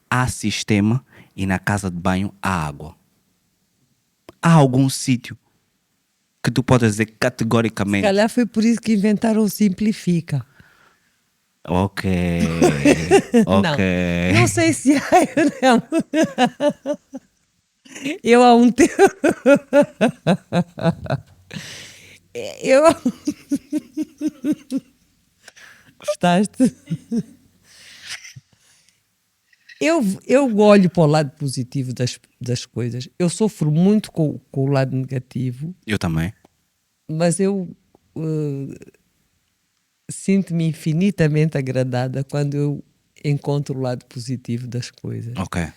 A: há sistema e na casa de banho há água. Há algum sítio que tu podes dizer
B: Se
A: categoricamente,
B: calhar foi por isso que inventaram o Simplifica.
A: ok,
B: Não,
A: ok,
B: não sei se há, não. Eu há um tempo. Eu. Gostaste? Eu olho para o lado positivo das coisas. Eu sofro muito com o lado negativo,
A: eu também,
B: mas eu sinto-me infinitamente agradada quando eu encontro o lado positivo das coisas.
A: ok,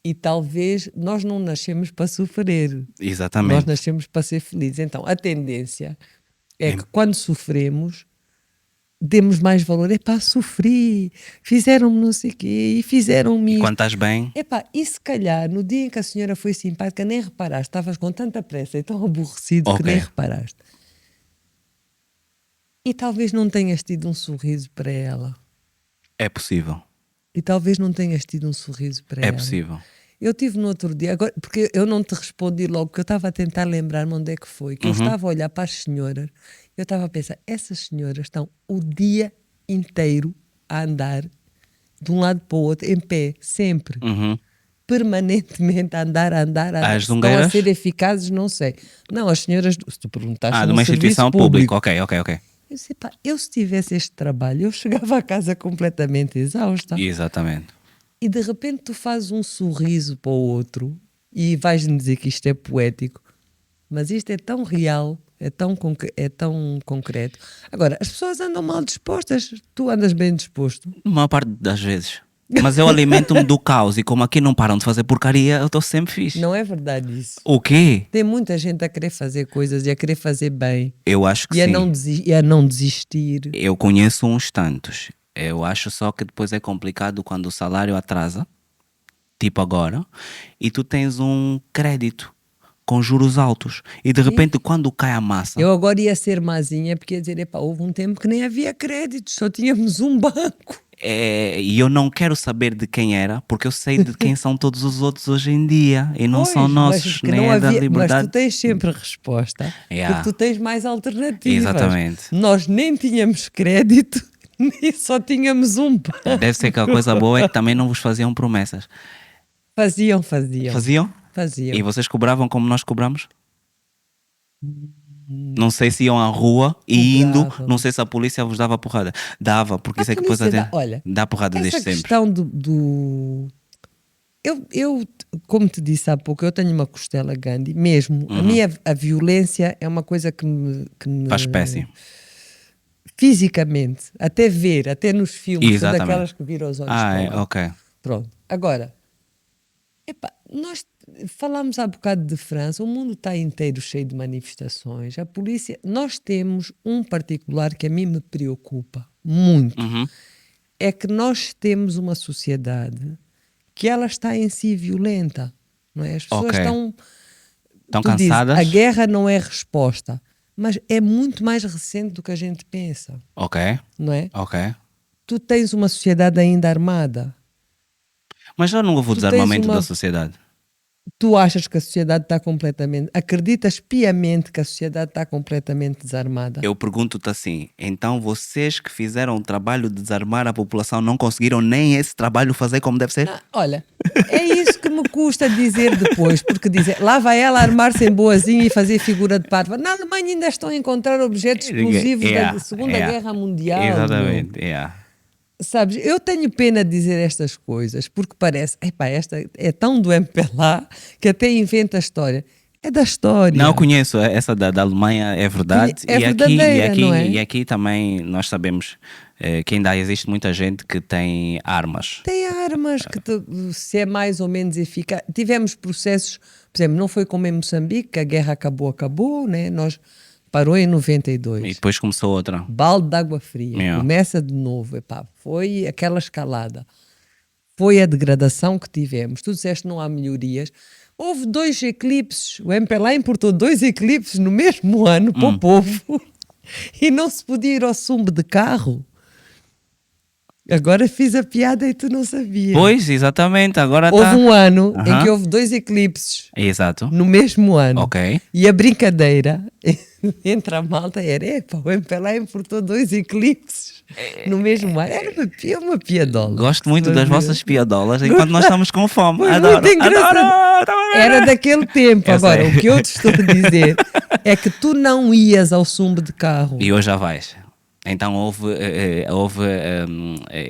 B: E talvez nós não nascemos para sofrer, nós
A: exatamente.
B: nascemos para ser felizes. Então a tendência é que quando sofremos demos mais valor. Epá, sofri, fizeram-me não sei o quê e fizeram-me
A: E
B: isto.
A: quando estás bem,
B: Epá, e se calhar no dia em que a senhora foi simpática nem reparaste, estavas com tanta pressa e tão aborrecido que
A: ok,
B: nem reparaste. E talvez não tenhas tido um sorriso para ela.
A: é possível,
B: E talvez não tenhas tido um sorriso para
A: é
B: ela.
A: possível.
B: Eu tive no outro dia, agora, porque eu não te respondi logo, porque eu estava a tentar lembrar-me onde é que foi, que eu estava a olhar para as senhoras, eu estava a pensar, essas senhoras estão o dia inteiro a andar de um lado para o outro, em pé, sempre, permanentemente a andar, a andar, a andar.
A: As
B: Se estão a
A: zungueiras?
B: ser eficazes, não sei. Não, as senhoras, se tu perguntaste
A: De
B: num
A: uma
B: serviço
A: instituição
B: público,
A: pública, ok.
B: eu disse, pá, eu se tivesse este trabalho, eu chegava a casa completamente exausta.
A: Exatamente.
B: E de repente tu fazes um sorriso para o outro e vais-me dizer que isto é poético, mas isto é tão real, é tão concreto. Agora, as pessoas andam mal dispostas, tu andas bem disposto.
A: A maior parte das vezes. Mas eu alimento-me do caos e como aqui não param de fazer porcaria, eu estou sempre fixe.
B: Não é verdade isso.
A: O quê?
B: Tem muita gente a querer fazer coisas e a querer fazer bem
A: Eu acho que
B: e a
A: sim.
B: não desistir.
A: Eu conheço uns tantos. Eu acho só que depois é complicado quando o salário atrasa, tipo agora, e tu tens um crédito com juros altos. E de repente, quando cai a massa,
B: Eu agora ia ser mazinha porque ia dizer, epá, houve um tempo que nem havia créditos, só tínhamos um banco.
A: e eu não quero saber de quem era, porque eu sei de quem são todos os outros hoje em dia. E não são
B: Pois,
A: nossos,
B: que
A: nem
B: não
A: é da
B: havia, mas
A: liberdade.
B: tu tens sempre resposta,
A: Yeah.
B: porque tu tens mais alternativas.
A: Exatamente.
B: Nós nem tínhamos crédito, nem só tínhamos um banco.
A: Deve ser que a coisa boa é que também não vos faziam promessas.
B: Faziam.
A: Faziam?
B: Faziam.
A: E vocês cobravam como nós cobramos? Não sei se iam à rua e indo,
B: Cobravam.
A: não sei se a polícia vos dava porrada. Dava, porque
B: A
A: isso é que depois
B: polícia
A: até
B: olha,
A: dá porrada
B: essa
A: desde sempre.
B: questão do... Eu, como te disse há pouco, eu tenho uma costela Gandhi, mesmo. A minha a violência é uma coisa que me
A: Faz espécie.
B: fisicamente, até ver, até nos filmes, sou
A: Exatamente.
B: daquelas que viram os olhos para lá.
A: Ok.
B: Pronto. Agora, epá, nós falámos há bocado de França, o mundo está inteiro cheio de manifestações. A polícia, nós temos um particular que a mim me preocupa muito. é que nós temos uma sociedade que ela está em si violenta, não é? As pessoas
A: Ok.
B: estão
A: Estão
B: dizes,
A: cansadas?
B: a guerra não é resposta, mas é muito mais recente do que a gente pensa,
A: Ok,
B: não é?
A: ok.
B: Tu tens uma sociedade ainda armada.
A: Mas já não houve o
B: Tu tens
A: desarmamento da
B: uma...
A: sociedade.
B: Tu achas que a sociedade está completamente... Acreditas piamente que a sociedade está completamente desarmada?
A: Eu pergunto-te assim, então vocês que fizeram o trabalho de desarmar a população não conseguiram nem esse trabalho fazer como deve ser?
B: Não, olha, é isso que me custa dizer depois, porque dizer, lá vai ela armar-se em boazinha e fazer figura de parva. Na Alemanha ainda estão a encontrar objetos explosivos da Segunda Guerra Mundial, meu.
A: Exatamente, yeah.
B: Sabes, eu tenho pena de dizer estas coisas, porque parece, epá, esta é tão do MPLA que até inventa a história. É da
A: Não, eu
B: história.
A: conheço essa da Alemanha, é verdade.
B: É verdadeira, não é?
A: E aqui também nós sabemos que ainda existe muita gente que tem armas.
B: Tem armas que se é mais ou menos eficaz. Tivemos processos, por exemplo, não foi como em Moçambique, que a guerra acabou, né? Nós parou em 92.
A: E depois começou outra.
B: Balde de água fria,
A: Yeah.
B: começa de novo, epá, foi aquela escalada. Foi a degradação que tivemos. Tu disseste que não há melhorias. Houve 2 eclipses. O MPLA importou 2 eclipses no mesmo ano para o povo e não se podia ir ao sumbo de carro. Agora fiz a piada e tu não sabias.
A: Pois, exatamente, agora
B: Houve
A: está.
B: um ano em que houve 2 eclipses
A: Exato.
B: no mesmo ano.
A: Ok.
B: E a brincadeira entre a malta era: epa, o MPLA importou 2 eclipses no mesmo ano. Era uma piadola.
A: Gosto muito
B: Estás
A: das
B: a ver?
A: vossas piadolas enquanto nós estamos com fome.
B: Foi
A: Adoro,
B: muito engraçado.
A: adoro.
B: Era daquele tempo.
A: Eu
B: Agora,
A: sei.
B: o que eu te estou a dizer é que tu não ias ao sumbo de carro.
A: E hoje já vais. Então houve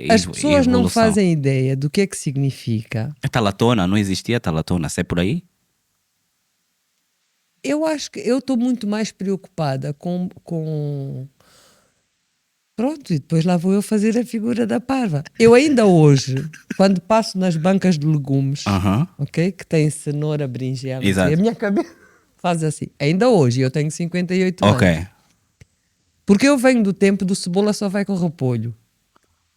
B: As pessoas não
A: evolução.
B: fazem ideia do que é que significa.
A: A talatona, não existia talatona, se é por aí?
B: Eu acho que eu estou muito mais preocupada com... Pronto, e depois lá vou eu fazer a figura da parva. Eu ainda hoje, quando passo nas bancas de legumes,
A: Aham.
B: ok? Que tem cenoura, berinjela,
A: Exato.
B: a minha cabeça faz assim. Ainda hoje, eu tenho 58
A: Ok,
B: anos. Porque eu venho do tempo do cebola só vai com repolho.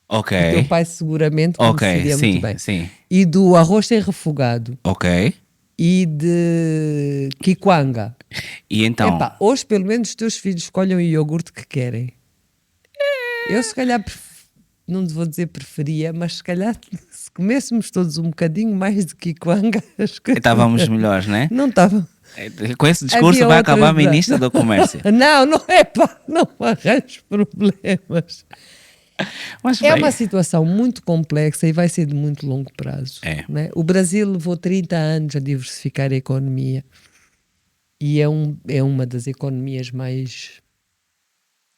A: ok.
B: O teu pai seguramente
A: Ok,
B: conheceria
A: sim,
B: muito bem.
A: sim.
B: E do arroz sem refogado.
A: Ok.
B: E de quikwanga.
A: E então?
B: Epá, hoje pelo menos os teus filhos escolhem o iogurte que querem. Eu se calhar, não te vou dizer preferia, mas se calhar se comêssemos todos um bocadinho mais de quikwanga, as coisas...
A: Estávamos melhores, né?
B: Não estava.
A: Com esse discurso
B: Havia
A: vai acabar a
B: outras-
A: ministra do Comércio.
B: Não é pá, não arranjes problemas.
A: Mas
B: É
A: bem,
B: uma situação muito complexa e vai ser de muito longo prazo.
A: É.
B: Né? O Brasil levou 30 anos a diversificar a economia e é uma das economias mais,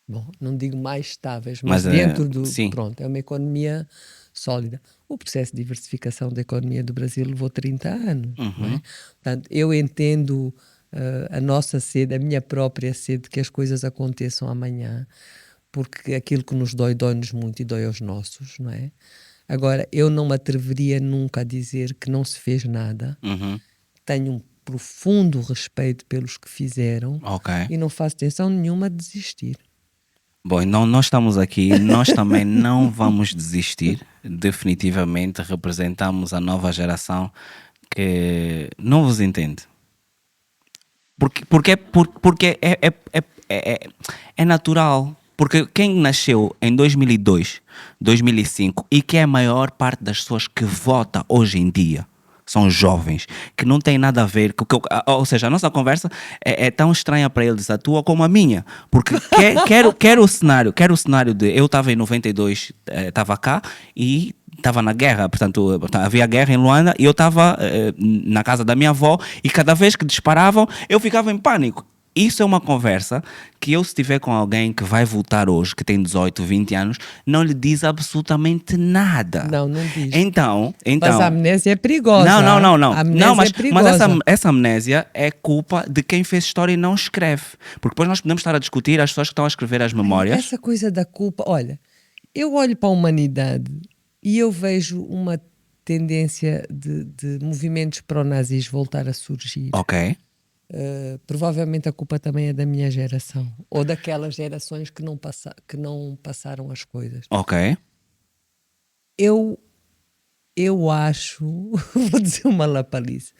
B: bom, não digo mais estáveis, mas
A: Mas,
B: dentro do...
A: sim.
B: Pronto, é uma economia sólida. O processo de diversificação da economia do Brasil levou 30 anos. Não é? Portanto, eu entendo a nossa sede, a minha própria sede, que as coisas aconteçam amanhã, porque aquilo que nos dói-nos muito e dói aos nossos, não é? Agora, eu não me atreveria nunca a dizer que não se fez nada.
A: Uhum.
B: Tenho um profundo respeito pelos que fizeram
A: Ok.
B: e não faço tensão nenhuma de desistir.
A: Bom, então nós estamos aqui, nós também não vamos desistir. Definitivamente representamos a nova geração que não vos entende. Porque é natural. Porque quem nasceu em 2002, 2005 e que é a maior parte das pessoas que vota hoje em dia são jovens, que não tem nada a ver, ou seja, a nossa conversa é tão estranha para eles, a tua como a minha, porque quero o cenário de eu estava em 92, estava cá e estava na guerra, portanto havia guerra em Luanda e eu estava na casa da minha avó e cada vez que disparavam eu ficava em pânico. Isso é uma conversa que eu, se estiver com alguém que vai votar hoje, que tem 18, 20 anos, não lhe diz absolutamente nada.
B: Não diz.
A: Então,
B: Mas a amnésia é perigosa.
A: Não.
B: A amnésia é perigosa.
A: Mas essa amnésia é culpa de quem fez história e não escreve. Porque depois nós podemos estar a discutir as pessoas que estão a escrever as memórias.
B: Essa coisa da culpa, olha, eu olho para a humanidade e eu vejo uma tendência de movimentos pró-nazis voltar a surgir.
A: Ok.
B: Provavelmente a culpa também é da minha geração ou daquelas gerações que não passaram as coisas.
A: Ok.
B: eu acho, vou dizer uma lapalice,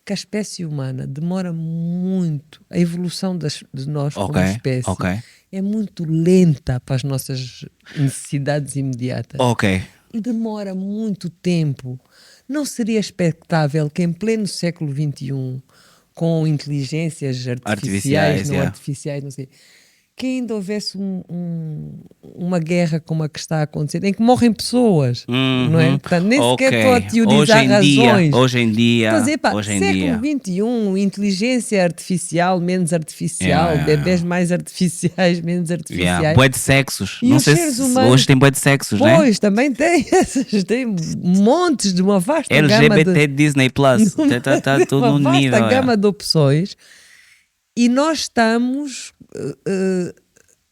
B: que a espécie humana demora muito, a evolução de nós
A: Ok,
B: como espécie
A: ok,
B: é muito lenta para as nossas necessidades imediatas.
A: ok.
B: E demora muito tempo. Não seria expectável que em pleno século XXI, com inteligências artificiais,
A: Artificiais,
B: não
A: yeah.
B: artificiais, não sei, que ainda houvesse uma guerra como a que está a acontecer, em que morrem pessoas, não é?
A: Uhum.
B: Portanto, nem sequer
A: Ok.
B: estou a teorizar razões.
A: Hoje em
B: Estou a dizer,
A: dia,
B: pá,
A: hoje em
B: século
A: dia.
B: XXI, inteligência artificial, menos
A: Yeah,
B: artificial,
A: yeah,
B: bebés
A: yeah.
B: mais artificiais, menos
A: Yeah.
B: artificiais.
A: Bué de sexos.
B: E
A: Não
B: os
A: sei
B: seres
A: se hoje
B: humanos,
A: tem bué de sexos, né?
B: pois, também tem essas, tem montes de uma vasta gama de,
A: LGBT Disney Plus. Tá
B: de
A: tudo
B: uma
A: no
B: vasta
A: nível.
B: gama
A: Yeah.
B: de opções e nós estamos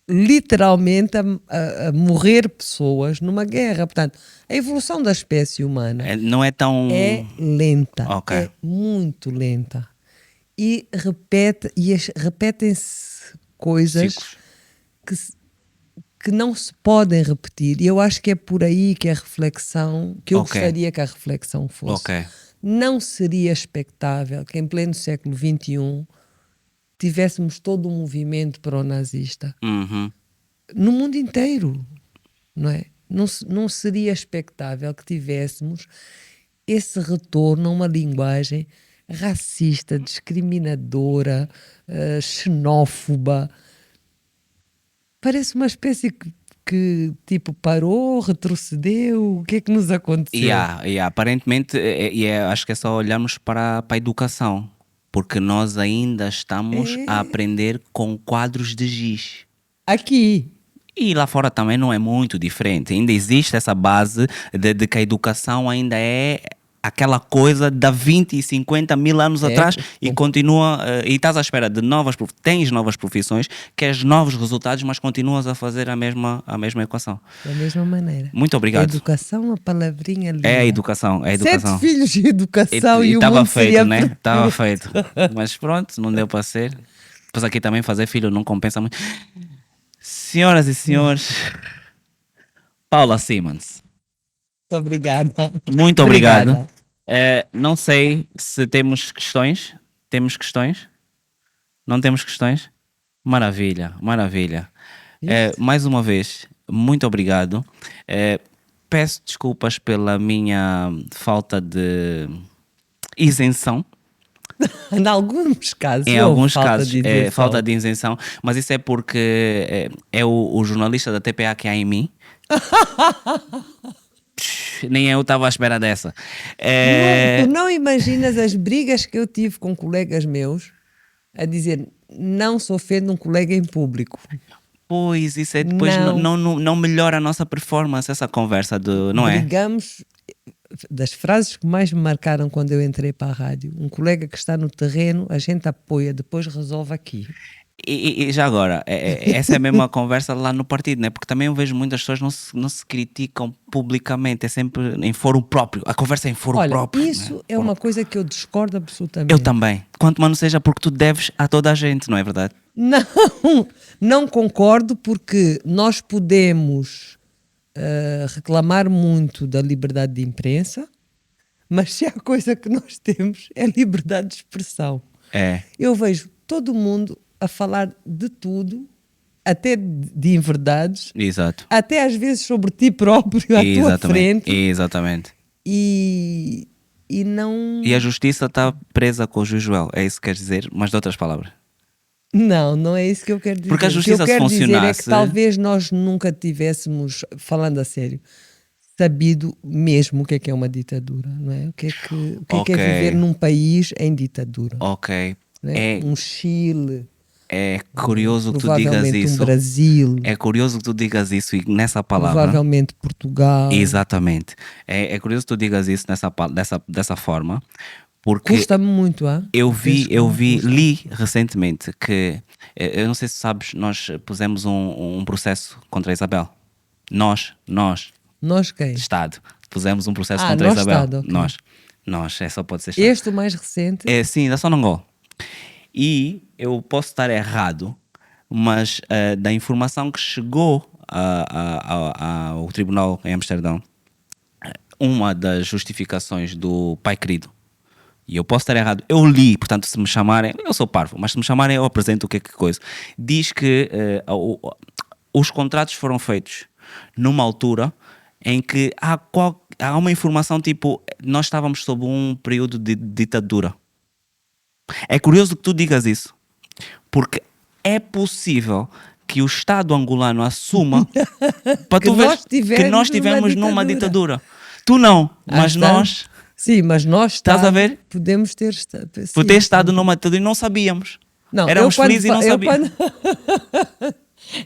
B: literalmente a morrer pessoas numa guerra. Portanto, a evolução da espécie humana
A: Não é
B: é
A: tão.
B: lenta,
A: Ok.
B: é muito lenta e repetem-se coisas
A: Ciclos.
B: que, que não se podem repetir. E eu acho que é por aí que a reflexão, que eu
A: Ok.
B: gostaria que a reflexão fosse.
A: Ok.
B: Não seria expectável que em pleno século XXI tivéssemos todo um movimento pró-nazista
A: Uhum.
B: no mundo inteiro, não é? Não seria expectável que tivéssemos esse retorno a uma linguagem racista, discriminadora, xenófoba. Parece uma espécie que tipo parou, retrocedeu. O que é que nos aconteceu?
A: Aparentemente, acho que é só olharmos para a educação, porque nós ainda estamos a aprender com quadros de giz.
B: Aqui,
A: E lá fora também não é muito diferente. Ainda existe essa base de que a educação ainda é aquela coisa de há 20 e 50 mil anos atrás e continua, e estás à espera de tens novas profissões, queres novos resultados, mas continuas a fazer a mesma equação.
B: da mesma maneira.
A: Muito obrigado.
B: Educação, a palavrinha linda.
A: É a educação, é a
B: 7
A: educação.
B: filhos de educação e o
A: estava
B: mundo
A: feito,
B: seria
A: né?
B: perfeito.
A: Estava feito. Mas pronto, não deu para ser. Depois aqui também fazer filho não compensa muito. Senhoras e senhores, Paula Simmons,
B: Muito obrigada.
A: muito
B: Obrigada.
A: obrigado. Não sei se temos questões. Temos questões? Não temos questões? Maravilha, maravilha. Mais uma vez, muito obrigado. Peço desculpas pela minha falta de isenção.
B: Em alguns casos,
A: Em
B: houve
A: alguns
B: falta
A: casos
B: de
A: é
B: isenção.
A: falta de isenção, mas isso é porque é o jornalista da TPA que há em mim. Nem eu estava à espera dessa.
B: Tu não imaginas as brigas que eu tive com colegas meus a dizer não se ofende um colega em público.
A: Pois, isso é depois não melhora a nossa performance, essa conversa não é?
B: Brigamos. Das frases que mais me marcaram quando eu entrei para a rádio: um colega que está no terreno, a gente apoia, depois resolve aqui.
A: E já agora, essa é a mesma conversa lá no partido, né? Porque também eu vejo muitas pessoas não se criticam publicamente, é sempre em fórum próprio. A conversa é em fórum
B: Olha,
A: próprio.
B: isso
A: né?
B: é uma coisa que eu discordo absolutamente.
A: Eu também. Quanto mais não seja porque tu deves a toda a gente, não é verdade?
B: Não concordo, porque nós podemos reclamar muito da liberdade de imprensa, mas se há coisa que nós temos é liberdade de expressão.
A: É.
B: Eu vejo todo mundo a falar de tudo, até de inverdades,
A: Exato.
B: até às vezes sobre ti próprio, à tua frente,
A: Exatamente.
B: e não...
A: E a justiça está presa com o juiz Joel, é isso que queres dizer, mas de outras palavras.
B: Não é isso que eu quero dizer.
A: Porque a justiça,
B: o que eu quero
A: se
B: dizer é
A: funcionasse...
B: que talvez nós nunca tivéssemos, falando a sério, sabido mesmo o que é uma ditadura, não é? O que é viver num país em ditadura.
A: Ok.
B: Não é? Um Chile.
A: É curioso que tu digas
B: Provavelmente
A: isso.
B: um Brasil.
A: É curioso que tu digas isso e nessa palavra.
B: Provavelmente Portugal.
A: Exatamente. É curioso que tu digas isso dessa forma. Porque
B: custa-me muito,
A: li recentemente que, eu não sei se sabes, nós pusemos um processo contra a Isabel. Nós
B: quem?
A: Estado, pusemos um processo contra a
B: nós
A: Isabel.
B: Estado, okay.
A: Nós, só pode ser Estado.
B: Este o mais recente?
A: Sim, da Sonangol. E eu posso estar errado, mas da informação que chegou ao tribunal em Amsterdão, uma das justificações do Pai Querido, e eu posso estar errado, eu li, portanto, se me chamarem, eu sou parvo, mas se me chamarem eu apresento o que é que coisa. Diz que os contratos foram feitos numa altura em que há uma informação tipo, nós estávamos sob um período de ditadura. É curioso que tu digas isso, porque é possível que o Estado angolano assuma para tu ver que nós tivemos numa ditadura. Tu não, mas nós...
B: Sim, mas nós
A: estás a ver?
B: Podemos ter
A: estado numa ditadura e não sabíamos.
B: Não,
A: éramos felizes e não sabíamos.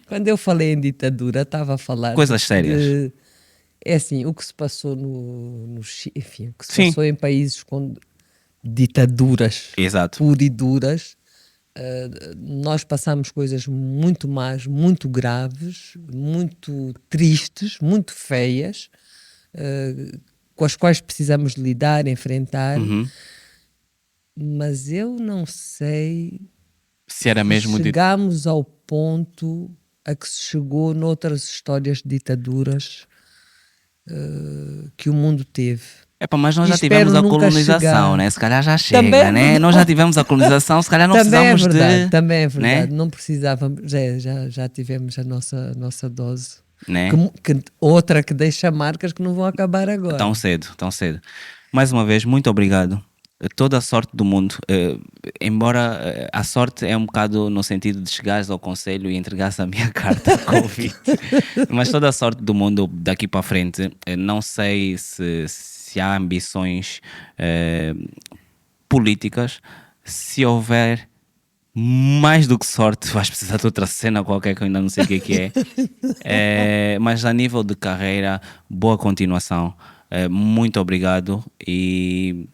B: Quando eu falei em ditadura, estava a falar
A: coisas sérias.
B: É assim, o que se passou enfim, o que se passou em países com ditaduras puras e duras. Nós passamos coisas muito más, muito graves, muito tristes, muito feias, com as quais precisamos lidar, enfrentar. Mas eu não sei
A: se era mesmo
B: chegámos ao ponto a que se chegou noutras histórias de ditaduras que o mundo teve.
A: Mas nós já tivemos a colonização, né? Se calhar já chega,
B: também
A: né? Nós já tivemos a colonização, se calhar não precisamos de...
B: Também é verdade,
A: né?
B: não precisávamos, já tivemos a nossa dose.
A: Né?
B: Outra que deixa marcas que não vão acabar agora.
A: Tão cedo. Mais uma vez, muito obrigado. Toda a sorte do mundo, embora a sorte é um bocado no sentido de chegares ao conselho e entregares a minha carta de convite, mas toda a sorte do mundo daqui para a frente. Não sei se há ambições políticas. Se houver mais do que sorte, vais precisar de outra cena qualquer que eu ainda não sei o que é. Mas a nível de carreira, boa continuação. Muito obrigado e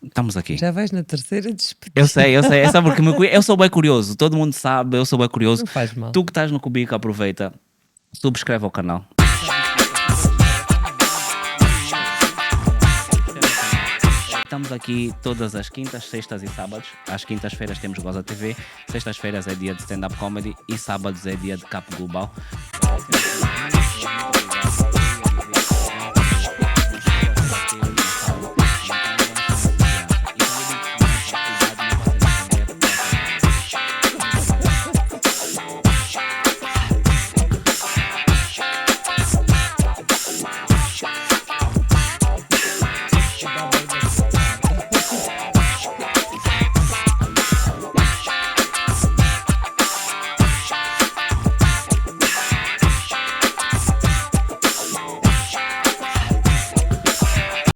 A: estamos aqui.
B: Já vais na terceira despedida.
A: Eu sei, é só porque eu sou bem curioso, todo mundo sabe, eu sou bem curioso.
B: Não faz mal.
A: Tu que estás no Cubico, aproveita, subscreve ao canal. Estamos aqui todas as quintas, sextas e sábados. Às quintas-feiras temos Goza TV, sextas-feiras é dia de stand-up comedy e sábados é dia de Cap Global.